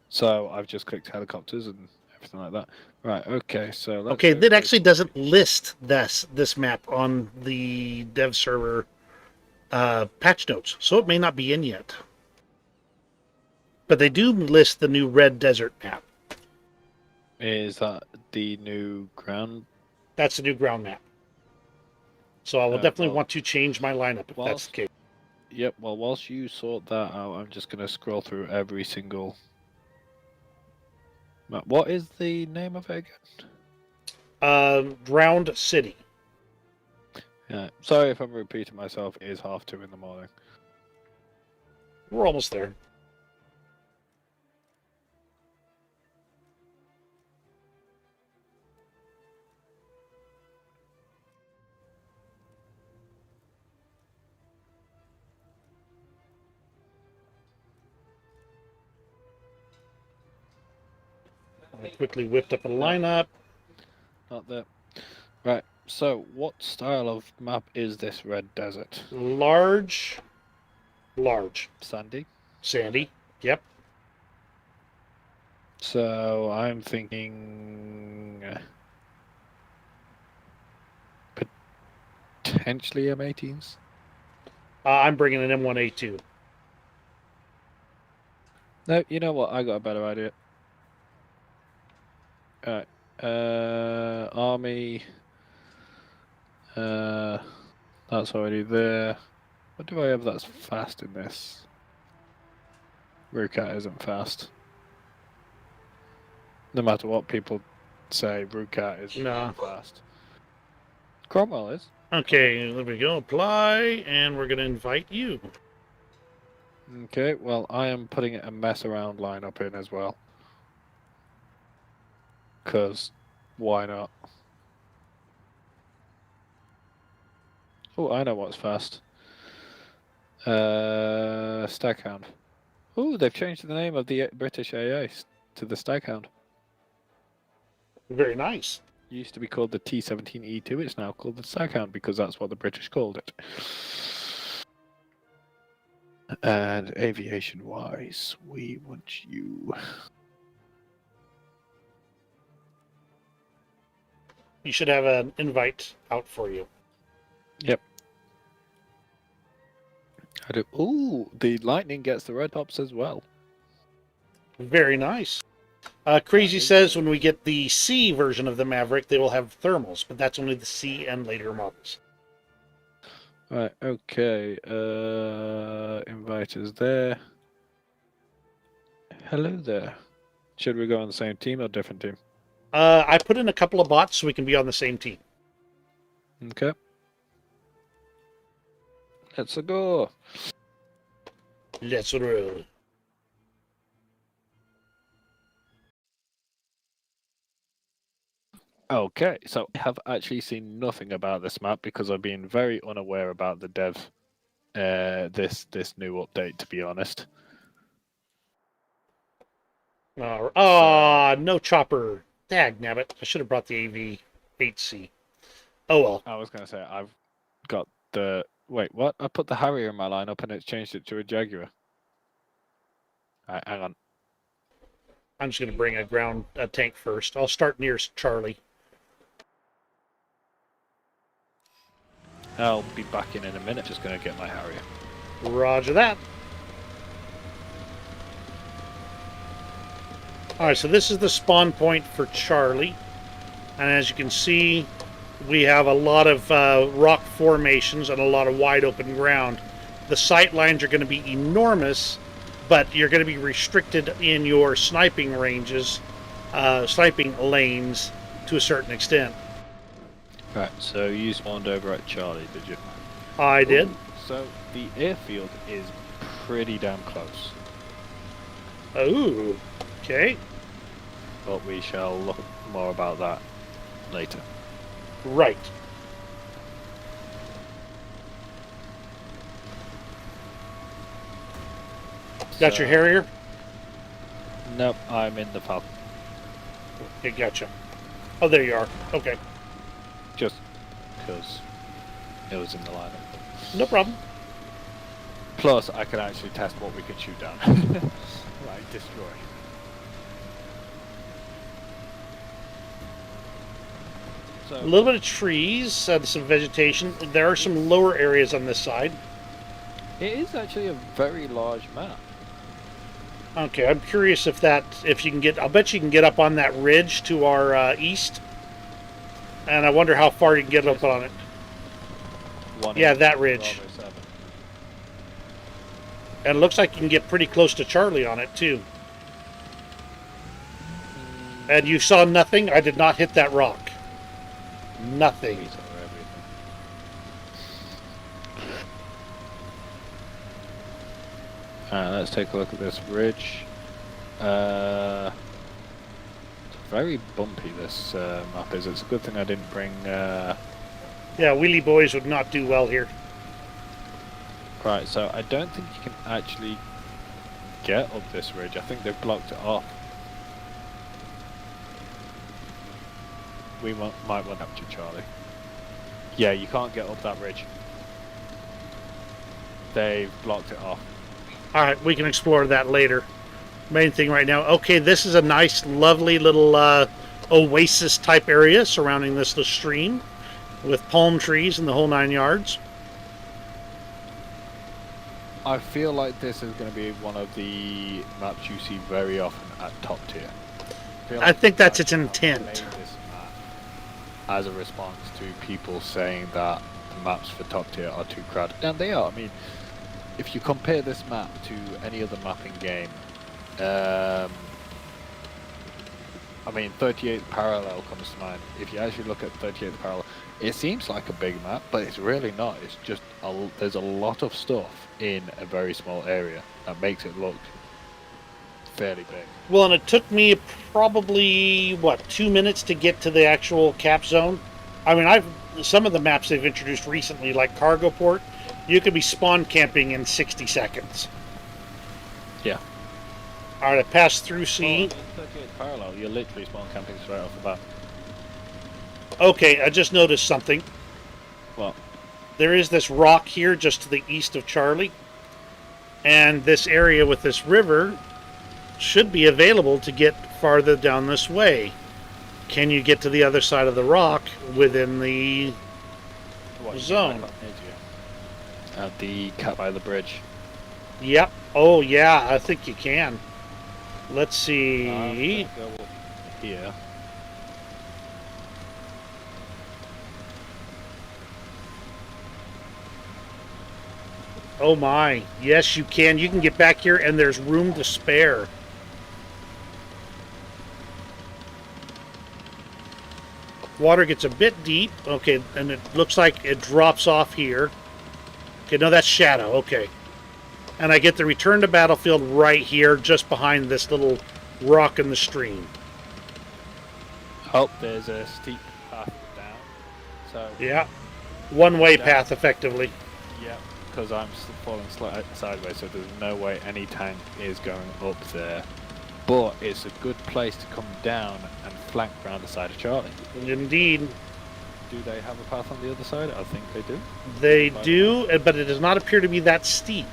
So I've just clicked helicopters and everything like that. Right, okay, so let's Okay, that actually doesn't list this map on the dev server patch notes, so it may not be in yet. But they do list the new Red Desert map. Is that the new ground? That's the new ground map. So I will definitely well, want to change my lineup if that's the case. Yep, well, whilst you sort that out, I'm just going to scroll through every single map. What is the name of it again? Drowned City. Yeah, sorry if I'm repeating myself, it is 2:30 in the morning. We're almost there. I quickly whipped up a lineup. Not that. Right, so what style of map is this Red Desert? Large. Sandy? Sandy. Yep. So I'm thinking potentially M18s. I'm bringing an M1A2. No, you know what? I got a better idea. Alright. Army. That's already there. What do I have that's fast in this? Rukat isn't fast. No matter what people say, Rukat is No. fast. Cromwell is. Okay, there we go. Apply, and we're going to invite you. Okay, well, I am putting a mess around lineup in as well. Because why not? Oh, I know what's fast. Staghound. Oh, they've changed the name of the British AA to the Staghound. Very nice. It used to be called the T-17E2. It's now called the Staghound because that's what the British called it. And aviation-wise, we want you. You should have an invite out for you. Yep. I do. Ooh, the Lightning gets the red tops as well. Very nice. Crazy says when we get the C version of the Maverick, they will have thermals, but that's only the C and later models. Right, okay. Invite is there. Hello there. Should we go on the same team or different team? I put in a couple of bots so we can be on the same team. Okay. Let's go. Let's roll. Okay, so I have actually seen nothing about this map because I've been very unaware about the dev, this new update. To be honest. No chopper. Dag nabbit. I should have brought the AV-8C. Oh well. I was gonna say I've got the wait. What? I put the Harrier in my lineup and it's changed it to a Jaguar. Alright, hang on. I'm just going to bring a tank first. I'll start near Charlie. I'll be back in a minute. Just gonna get my Harrier. Roger that. Alright, so this is the spawn point for Charlie. And as you can see, we have a lot of rock formations and a lot of wide open ground. The sight lines are going to be enormous, but you're going to be restricted in your sniping ranges, sniping lanes to a certain extent. Right, so you spawned over at Charlie, did you? I did. So the airfield is pretty damn close, Oh, okay. but we shall look more about that later. Right. Got your So- Harrier? Nope, I'm in the Falcon. Okay, gotcha. Oh, there you are. Okay, Just because it was in the lineup. no problem. Plus, I can actually test what we can shoot down. Right, destroy. A So, little bit of trees, some vegetation. There are some lower areas on this side. it is actually a very large map. Okay, I'm curious if you can get. I'll bet you can get up on that ridge to our east. And I wonder how far you can get up on it. Yeah, that ridge. Bravo 7. And it looks like you can get pretty close to Charlie on it, too. And you saw nothing? I did not hit that rock. Nothing. These are everything. Let's take a look at this ridge. It's very bumpy, this map is. It's a good thing I didn't bring... Yeah, wheelie boys would not do well here. Right, so I don't think you can actually get up this ridge. I think they've blocked it off. We might want to capture Charlie. Yeah, you can't get up that ridge. They've blocked it off. Alright, we can explore that later. Main thing right now. Okay, this is a nice, lovely little oasis type area surrounding this stream with palm trees and the whole 9 yards. I feel like this is going to be one of the maps you see very often at top tier. I think that's its Microsoft intent. made this map as a response to people saying that the maps for top tier are too crowded. And they are. I mean, if you compare this map to any other mapping game, I mean, 38th Parallel comes to mind. If you actually look at 38th Parallel, it seems like a big map, but it's really not. It's just there's a lot of stuff in a very small area that makes it look fairly big. Well, and it took me probably, 2 minutes to get to the actual cap zone. I mean, some of the maps they've introduced recently, like Cargo Port, you could be spawn camping in 60 seconds. Yeah. Alright, I passed through C. Well, in 38th Parallel, you're literally spawn camping straight off the bat. Okay, I just noticed something. Well, There is this rock here just to the east of Charlie. And this area with this river should be available to get farther down this way. Can you get to the other side of the rock within the what, zone? At the cat by the bridge. Yep. Oh, yeah, I think you can. Let's see. I'm gonna go here. Oh my. Yes, you can. You can get back here and there's room to spare. Water gets a bit deep. Okay, and it looks like it drops off here. Okay, no, that's shadow. Okay. And I get the return to battlefield right here, just behind this little rock in the stream. Oh, there's a steep path down. So Yeah. One-way Down. path, effectively. yeah, because I'm falling sideways, so there's no way any tank is going up there. But it's a good place to come down and flank around the side of Charlie. Indeed. Do they have a path on the other side? I think they do. They do, but it does not appear to be that steep.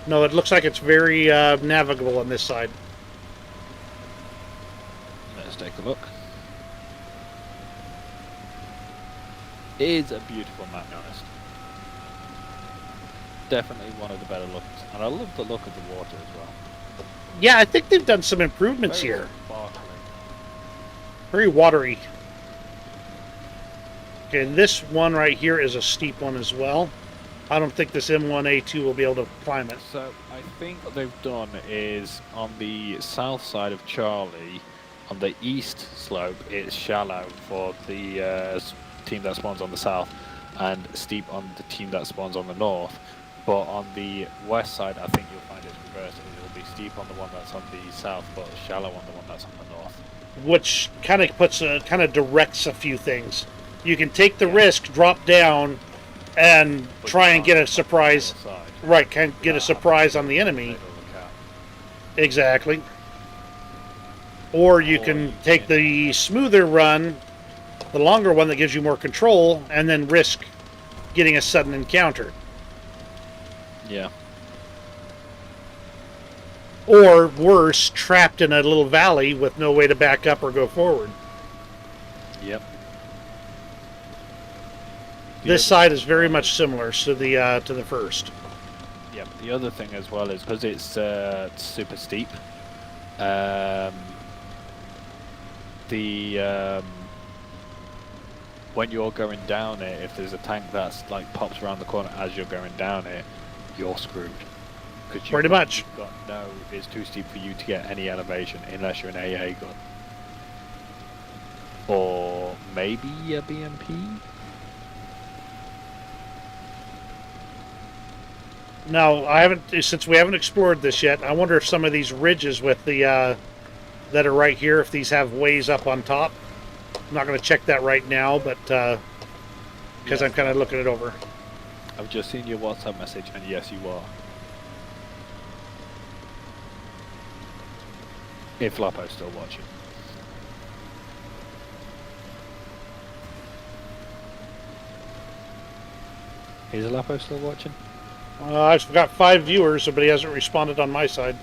No, it looks like it's very navigable on this side. Let's take a look. It is a beautiful map, to be honest. Definitely one of the better looks. And I love the look of the water as well. Yeah, I think they've done some improvements Very here. sparkling. Very watery. Okay, and this one right here is a steep one as well. I don't think this M1A2 will be able to climb it. So I think what they've done is on the south side of Charlie, on the east slope, it's shallow for the team that spawns on the south, and steep on the team that spawns on the north. But on the west side, I think you'll find it's reversed. It'll be steep on the one that's on the south, but shallow on the one that's on the north. Which kind of directs a few things. You can take the risk, drop down, and But try you and get a can't come surprise. from the other side. Right, can get Yeah, a surprise on the have to enemy. take a look at. Exactly. Or you Or can you take can- the smoother run, the longer one that gives you more control, and then risk getting a sudden encounter. Yeah. Or worse, trapped in a little valley with no way to back up or go forward. Yep. This side is very much similar to the first. Yep. The other thing as well is because it's super steep. The when you're going down it, if there's a tank that's like pops around the corner as you're going down it, you're screwed. Because Pretty much. You've got it's too steep for you to get any elevation unless you're an AA gun. Or maybe a BMP? Now, since we haven't explored this yet, I wonder if some of these ridges with the that are right here, if these have ways up on top. I'm not going to check that right now, but because I'm kind of looking it over. I've just seen your WhatsApp message, and yes, you are. If Lapo's still watching. Is Lapo still watching? I've got 5 viewers, but he hasn't responded on my side.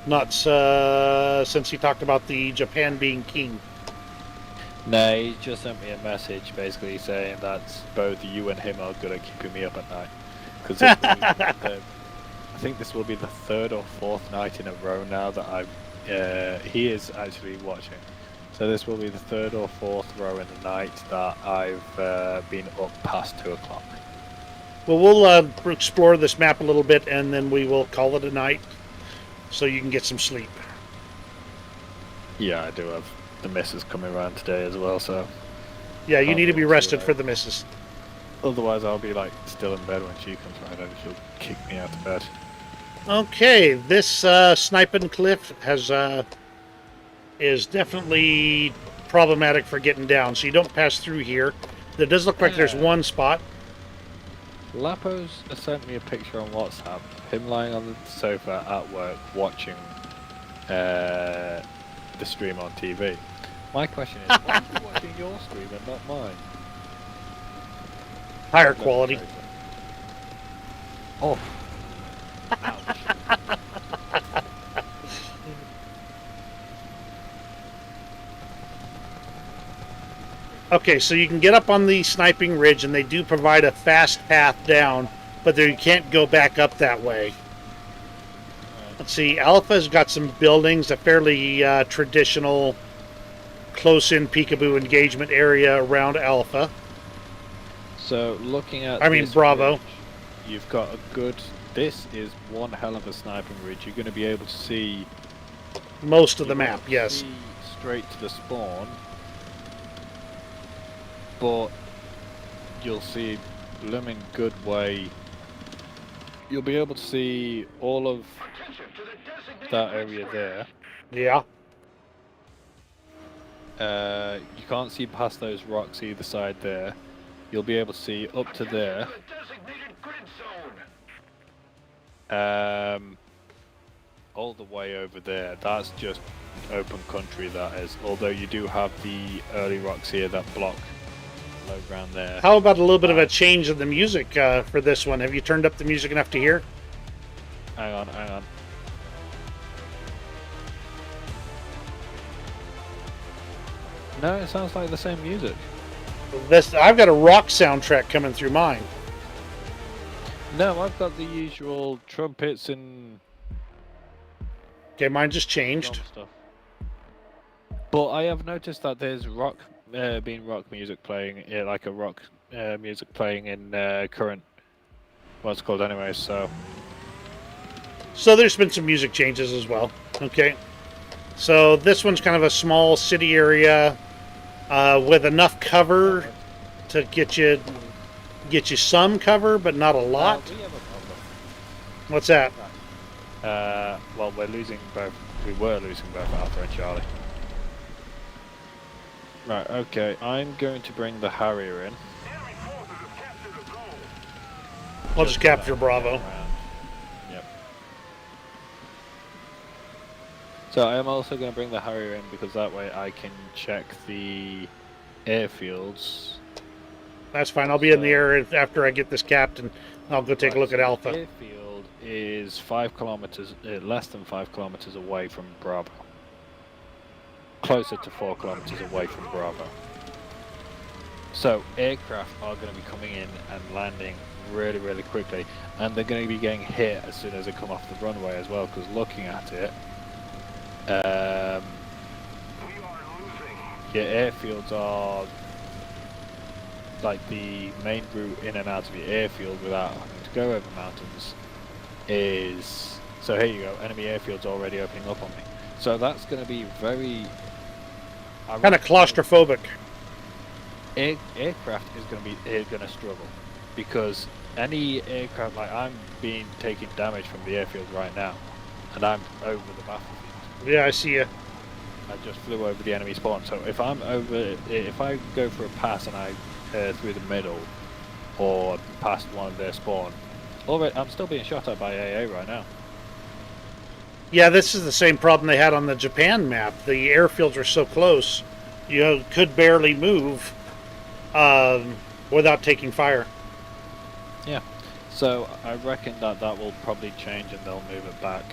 Not since he talked about the Japan being king. No, he just sent me a message basically saying that both you and him are good at keeping me up at night. Because I think this will be the 3rd or 4th night in a row now that he is actually watching. So this will be the 3rd or 4th row in the night that I've been up past 2 o'clock. Well, we'll explore this map a little bit, and then we will call it a night, so you can get some sleep. Yeah, I do have the missus coming around today as well, so... Yeah, you need to be rested too for the missus. Otherwise I'll be like still in bed when she comes round and she'll kick me out of bed. Okay, this sniping cliff is definitely problematic for getting down, so you don't pass through here. There does look like there's one spot. Lapo's sent me a picture on WhatsApp, him lying on the sofa at work watching the stream on TV. My question is, why are you watching your stream and not mine? Higher quality. Oh. Ouch. Okay, so you can get up on the sniping ridge, and they do provide a fast path down, but there you can't go back up that way. Let's see, Alpha's got some buildings, a fairly traditional close-in peekaboo engagement area around Alpha. So looking at this Bravo. ridge, you've got a good... This is one hell of a sniping ridge. You're going to be able to see... Most of the map, yes. See straight to the spawn. But you'll see blooming good way. You'll be able to see all of that area there. Yeah. You can't see past those rocks either side there. You'll be able to see up to there. All the way over there. That's just open country, that is. Although you do have the early rocks here that block low ground there. How about a little bit of a change in the music for this one? Have you turned up the music enough to hear? Hang on, hang on. No, it sounds like the same music. I've got a rock soundtrack coming through mine. No, I've got the usual trumpets and Okay, mine just changed. drum stuff. But I have noticed that there's rock music playing, like a rock music playing in current, what's it called anyway, so... So there's been some music changes as well. Okay. So this one's kind of a small city area with enough cover to get you some cover, but not a lot. We have a problem. What's that? Well, we were losing both Alpha and Charlie. Right, okay, I'm going to bring the Harrier in. Let's capture Bravo. Yep. So I am also going to bring the Harrier in because that way I can check the airfields. That's fine. I'll be in the air after I get this capped, and I'll go take a look at Alpha. The airfield is 5 kilometers, less than 5 kilometers away from Bravo. Closer to 4 kilometers away from Bravo. So aircraft are going to be coming in and landing really, really quickly, and they're going to be getting hit as soon as they come off the runway as well. Because looking at it, yeah, airfields are like the main route in and out of your airfield without having to go over mountains is, so here you go, enemy airfield's already opening up on me. So that's going to be very... Kind of claustrophobic. Aircraft is going to be going to struggle, because any aircraft, like I'm taking damage from the airfield right now, and I'm over the battlefield. Yeah, I see you. I just flew over the enemy spawn. So if I go for a pass and I through the middle or past one of their spawn, I'm still being shot at by AA right now. Yeah, this is the same problem they had on the Japan map. The airfields were so close, you could barely move without taking fire. Yeah. So I reckon that will probably change and they'll move it back,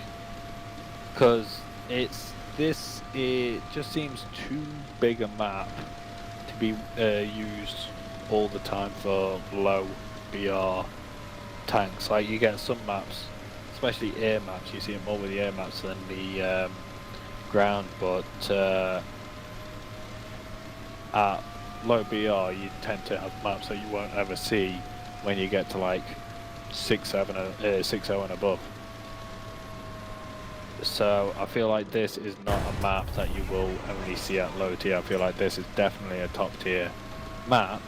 because it just seems too big a map to be used all the time for low BR tanks. Like you get some maps, especially air maps, you see it more with the air maps than the ground, but at low BR you tend to have maps that you won't ever see when you get to like 6-0 and above. So I feel like this is not a map that you will only see at low tier. I feel like this is definitely a top tier map,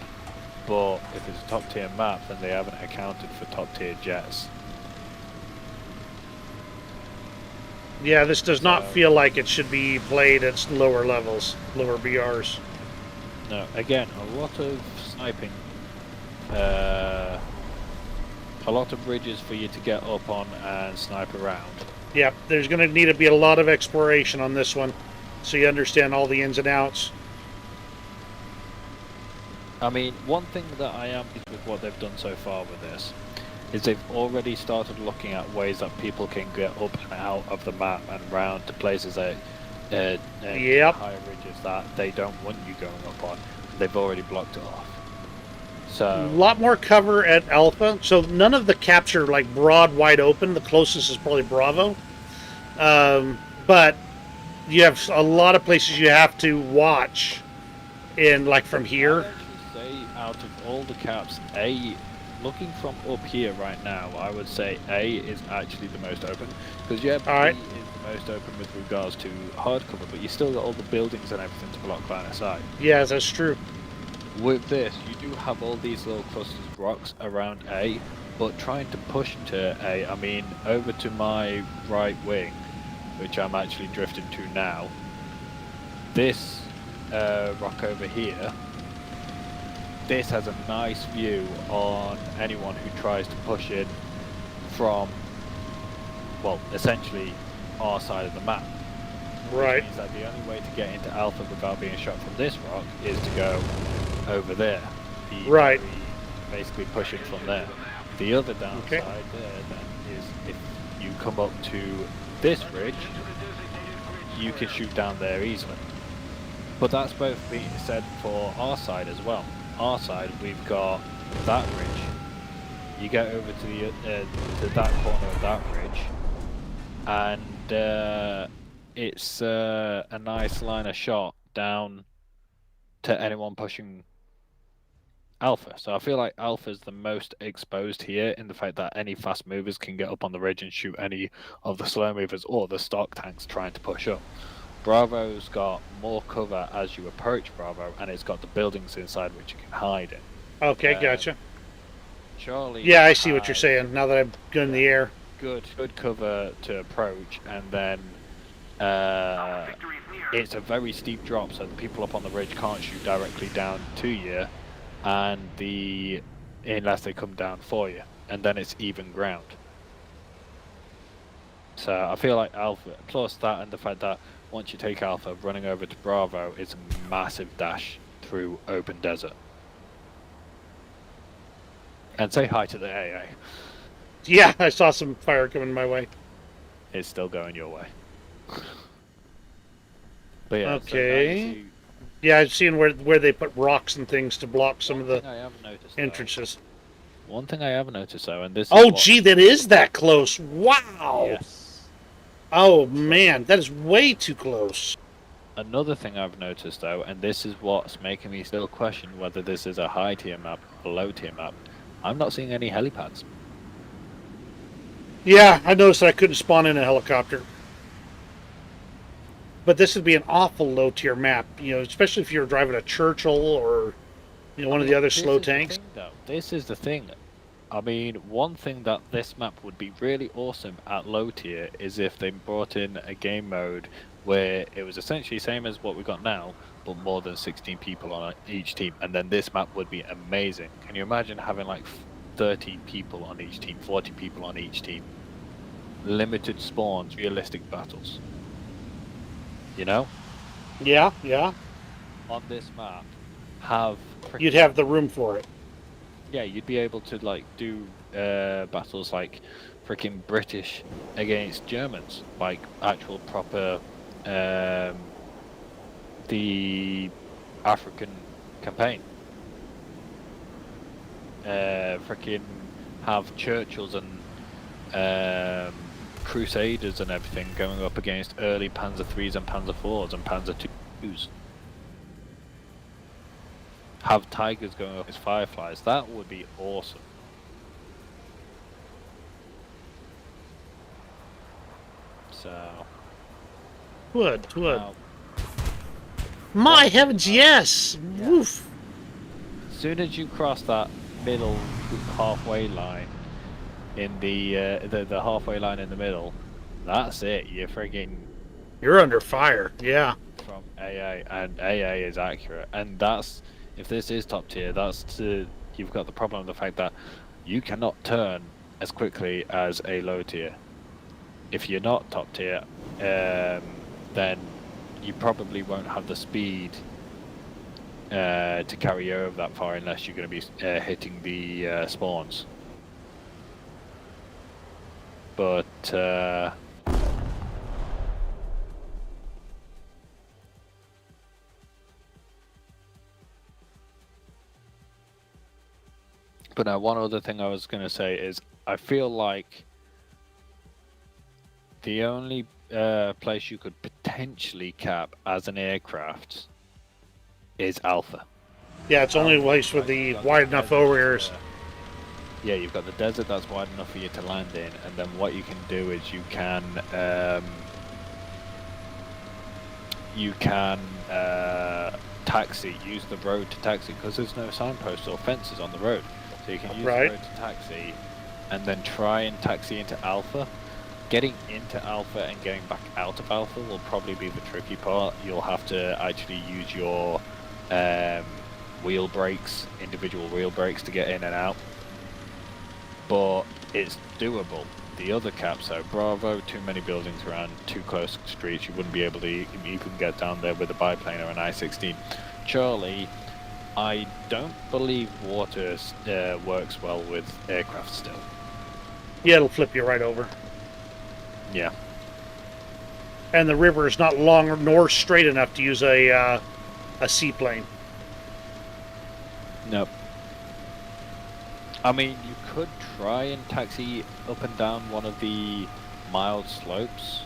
but if it's a top tier map, then they haven't accounted for top tier jets. Yeah, this does not feel like it should be played at lower levels, lower BRs. No, again, a lot of sniping, a lot of bridges for you to get up on and snipe around. Yeah, there's going to need to be a lot of exploration on this one, so you understand all the ins and outs. I mean, one thing that I am pleased with what they've done so far with this is they've already started looking at ways that people can get up and out of the map and round to places that higher ridges that they don't want you going up on. They've already blocked it off. So A lot more cover at Alpha, so none of the capture like broad, wide open. The closest is probably Bravo. But you have a lot of places you have to watch in, like from here. I'd actually say out of all the caps, looking from up here right now, I would say A is actually the most open, because B is the most open with regards to hardcover, but you still got all the buildings and everything to block line of sight. Yeah, that's true. With this, you do have all these little clusters of rocks around A, but trying to push to A, I mean, over to my right wing, which I'm actually drifting to now, this rock over here, this has a nice view on anyone who tries to push in from, well, essentially our side of the map. Right. Which means that the only way to get into Alpha without being shot from this rock is to go over there. Right. Basically pushing from there. The other downside there then is if you come up to this ridge, you can shoot down there easily. But that's both being said for our side as well. Our side, we've got that ridge. You get over to the to that corner of that ridge, and it's a nice line of shot down to anyone pushing Alpha. So I feel like Alpha's the most exposed here in the fact that any fast movers can get up on the ridge and shoot any of the slow movers or the stock tanks trying to push up. Bravo's got more cover as you approach Bravo, and it's got the buildings inside which you can hide in. Okay, gotcha. Charlie. Yeah, I see what you're saying now that I'm good in the air. Good cover to approach, and then it's a very steep drop, so the people up on the ridge can't shoot directly down to you, and unless they come down for you, and then it's even ground. So I feel like Alpha, plus that and the fact that once you take Alpha, running over to Bravo, it's a massive dash through open desert. And say hi to the AA. Yeah, I saw some fire coming my way. It's still going your way. But yeah, okay. So yeah, I've seen where they put rocks and things to block some of the entrances. One thing I have noticed though, and this. Oh, gee, that is that close! Wow. Yes. Oh man, that is way too close. Another thing I've noticed though, and this is what's making me still question whether this is a high tier map or low tier map, I'm not seeing any helipads. Yeah, I noticed that I couldn't spawn in a helicopter. But this would be an awful low tier map, you know, especially if you're driving a Churchill or one of the other slow tanks. This is the thing. I mean, one thing that this map would be really awesome at low tier is if they brought in a game mode where it was essentially same as what we got now, but more than 16 people on each team, and then this map would be amazing. Can you imagine having like 30 people on each team, 40 people on each team? Limited spawns, realistic battles. You know? Yeah, yeah. On this map, have... You'd have the room for it. Yeah, you'd be able to like do battles like freaking British against Germans, like actual proper the African campaign. Freaking have Churchills and Crusaders and everything going up against early Panzer IIIs and Panzer IVs and Panzer IIs. Have Tigers going up as Fireflies. That would be awesome. So... Would. Now, My heavens, yes! Yeah. Woof! as soon as you cross that middle halfway line, in the halfway line in the middle, that's it. You're frigging... You're under fire, yeah. From AA, and AA is accurate. And that's... If this is top tier, you've got the problem of the fact that you cannot turn as quickly as a low tier. If you're not top tier, then you probably won't have the speed to carry over that far unless you're going to be hitting the spawns. But now one other thing I was going to say is I feel like the only place you could potentially cap as an aircraft is Alpha. Yeah, it's only a place with the wide enough areas. Yeah, you've got the desert that's wide enough for you to land in, and then what you can do is you can taxi, use the road to taxi, because there's no signposts or fences on the road. So you can use the road to taxi, and then try and taxi into Alpha. Getting into Alpha and getting back out of Alpha will probably be the tricky part. You'll have to actually use your wheel brakes, individual wheel brakes, to get in and out. But it's doable. The other caps, so Bravo, too many buildings around, too close streets, you wouldn't be able to even get down there with a biplane or an I-16. Charlie, I don't believe water works well with aircraft still. Yeah, it'll flip you right over. Yeah. And the river is not long nor straight enough to use a seaplane. Nope. I mean, you could try and taxi up and down one of the mild slopes.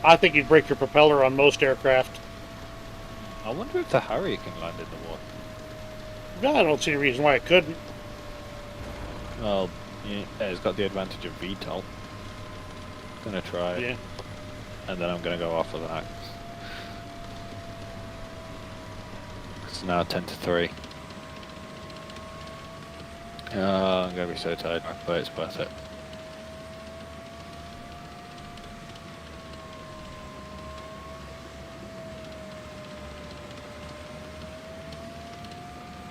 I think you'd break your propeller on most aircraft. I wonder if the Harrier can land in the water. No, I don't see any reason why it couldn't. Well, yeah, it's got the advantage of VTOL. Gonna try. Yeah. And then I'm gonna go off with that. It's now 10-3. I'm gonna be so tired, but it's worth it.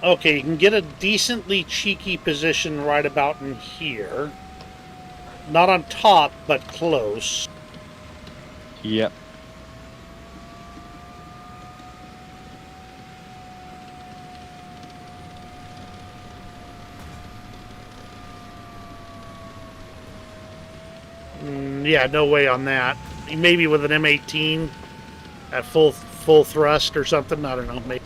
Okay, you can get a decently cheeky position right about in here. Not on top, but close. Yep. Yeah, no way on that. Maybe with an M18 at full thrust or something. I don't know. Maybe.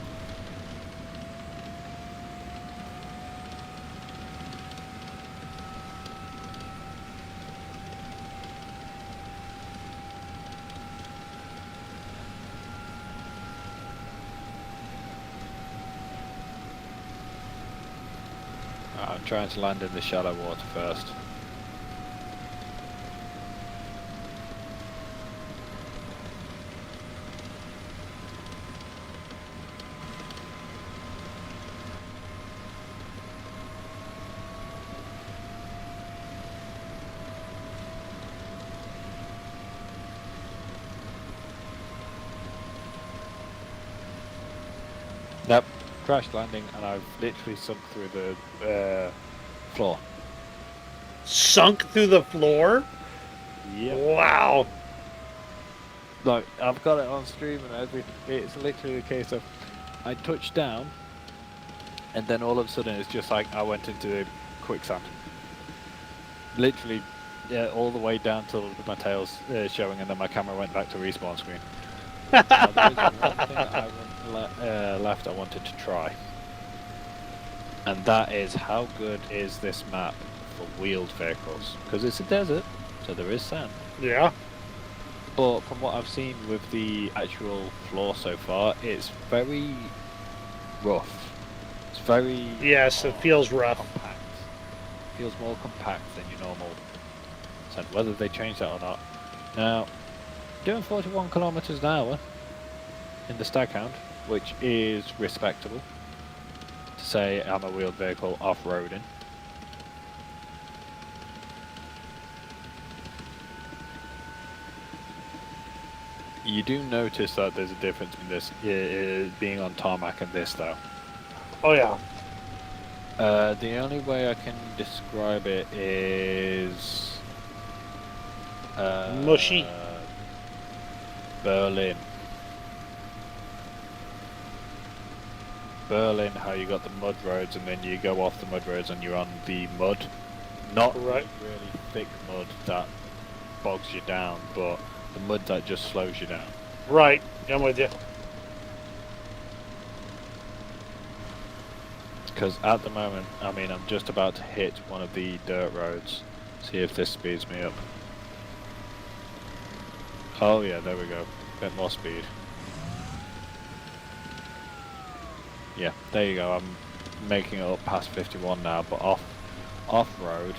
I'm trying to land in the shallow water first. Nope, crash landing, and I've literally sunk through the floor. Sunk through the floor? Yep. Wow. Look, I've got it on stream and everything. It's literally a case of I touched down, and then all of a sudden it's just like I went into quicksand. Literally, yeah, all the way down till my tail's showing, and then my camera went back to respawn screen. Now, there is one thing that left I wanted to try, and that is how good is this map for wheeled vehicles? Because it's a desert, so there is sand. Yeah. But from what I've seen with the actual floor so far, it's very rough. It's very Yes, it feels rough. compact. Feels more compact than your normal sand. Whether they change that or not. Now, doing 41 kilometers an hour in the Staghound, which is respectable to say I'm a wheeled vehicle off-roading. You do notice that there's a difference in this being on tarmac and this though. Oh, yeah. The only way I can describe it is Mushy. Berlin. Berlin, how you got the mud roads and then you go off the mud roads and you're on the mud. Not Right. really thick mud that bogs you down, but the mud that just slows you down. Right. I'm with you. Because at the moment, I mean, I'm just about to hit one of the dirt roads. See if this speeds me up. Oh yeah, there we go. Bit more speed. Yeah, there you go. I'm making it up past 51 now, but off-road.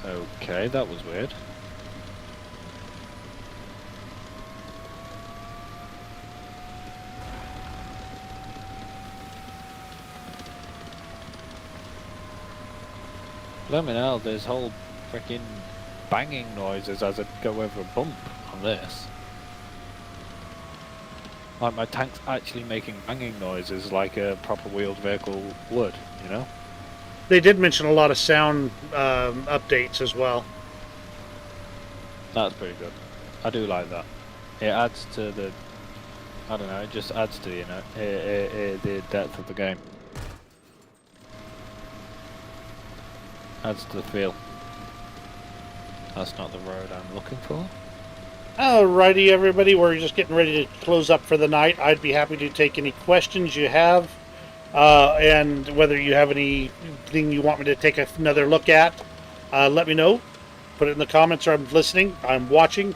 Okay, that was weird. Blimey hell, there's whole freaking banging noises as I go over a bump on this. Like my tank's actually making banging noises like a proper wheeled vehicle would, you know? They did mention a lot of sound updates as well. That's pretty good. I do like that. It adds to the, I don't know, it just adds to, you know, the depth of the game. Adds to the feel. That's not the road I'm looking for. Alrighty, everybody, we're just getting ready to close up for the night. I'd be happy to take any questions you have, and whether you have anything you want me to take another look at, let me know. Put it in the comments, or I'm listening, I'm watching.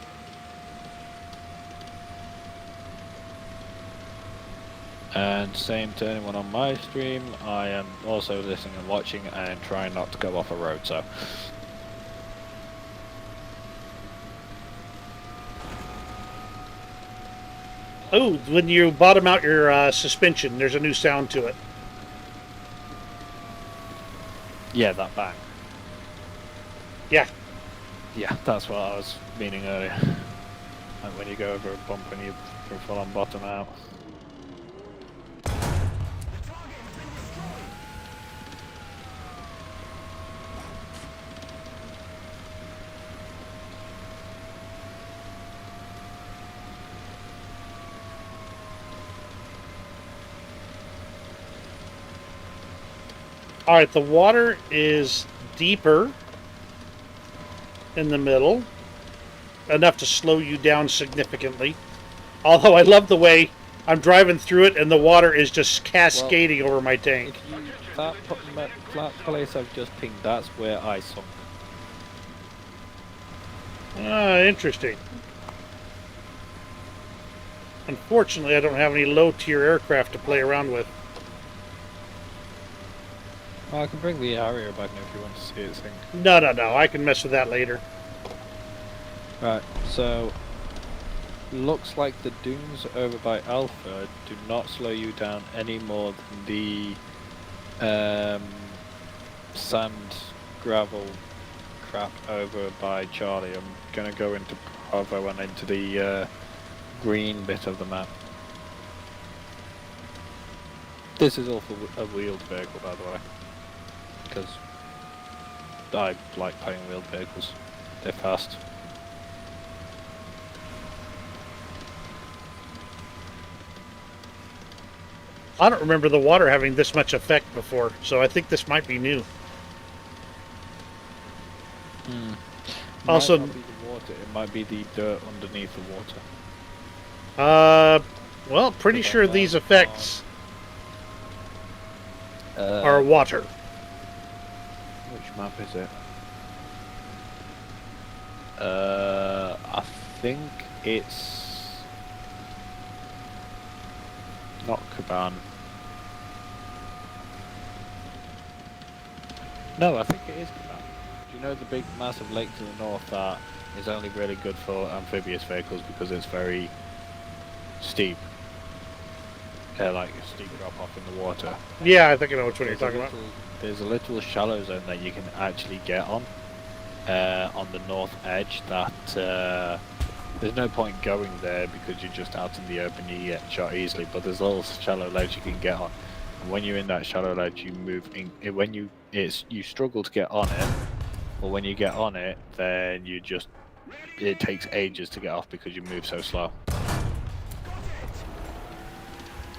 And same to anyone on my stream, I am also listening and watching and trying not to go off a road, so. Oh, when you bottom out your suspension, there's a new sound to it. Yeah, that bang. Yeah. Yeah, that's what I was meaning earlier. Like when you go over a bump and you full on bottom out. Alright, the water is deeper in the middle, enough to slow you down significantly. Although I love the way I'm driving through it and the water is just cascading over my tank. If you, that place I've just pinged, that's where I sunk. Interesting. Unfortunately, I don't have any low-tier aircraft to play around with. Well, I can bring the Harrier back now if you want to see it sink. No, no, no. I can mess with that later. Right, so looks like the dunes over by Alpha do not slow you down any more than the sand gravel crap over by Charlie. I'm gonna go into Bravo and into the green bit of the map. This is all for a wheeled vehicle, by the way, because I like playing wheeled vehicles. They're fast. I don't remember the water having this much effect before, so I think this might be new. Also, Might not be the water, it might be the dirt underneath the water. well, pretty sure these effects are water. Which map is it? I think it's not Kaban. No, I think it is Kaban. Do you know the big massive lake to the north that is only really good for amphibious vehicles because it's very steep? Like a steep drop off in the water. Yeah, I think I know which one you're talking about. There's a little shallow zone that you can actually get on the north edge that there's no point going there because you're just out in the open, you get shot easily, but there's a little shallow ledge you can get on. And when you're in that shallow ledge, you move in, you struggle to get on it, but when you get on it, then it takes ages to get off because you move so slow.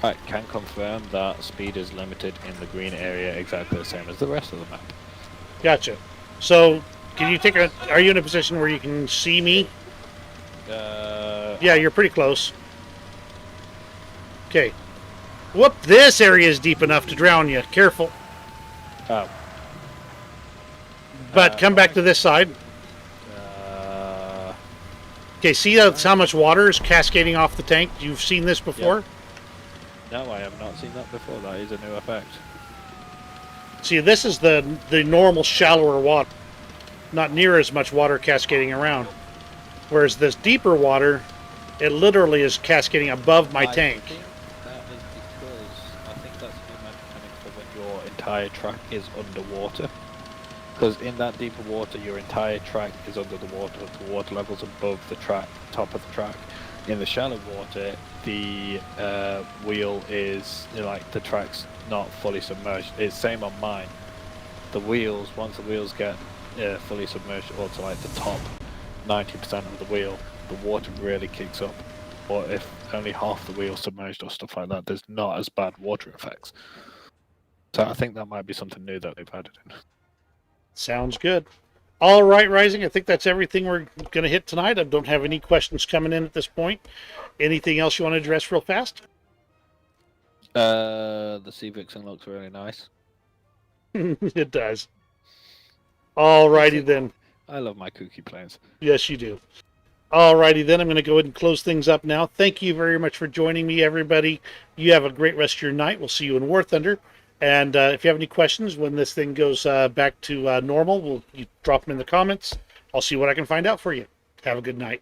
I can confirm that speed is limited in the green area exactly the same as the rest of the map. Gotcha. So, can you are you in a position where you can see me? Yeah, you're pretty close. Okay. Whoop, this area is deep enough to drown you. Careful. Oh. But come back to this side. Okay, see how much water is cascading off the tank? You've seen this before? Yep. No, I have not seen that before. That is a new effect. See, this is the normal shallower water. Not near as much water cascading around. Whereas this deeper water, it literally is cascading above my tank. I think that's the mechanic for when your entire track is underwater. Because in that deeper water, your entire track is under the water level's above the track, top of the track. In the shallow water, the wheel is, like, the track's not fully submerged. It's same on mine. The wheels, once the wheels get fully submerged, or to like the top 90% of the wheel, the water really kicks up. Or if only half the wheel submerged or stuff like that, there's not as bad water effects. So I think that might be something new that they've added in. Sounds good. All right, Rising, I think that's everything we're going to hit tonight. I don't have any questions coming in at this point. Anything else you want to address real fast? The Sea Vixen looks really nice. It does. All righty then. I love my kooky planes. Yes, you do. All righty then. I'm going to go ahead and close things up now. Thank you very much for joining me, everybody. You have a great rest of your night. We'll see you in War Thunder. And if you have any questions when this thing goes back to normal, you drop them in the comments. I'll see what I can find out for you. Have a good night.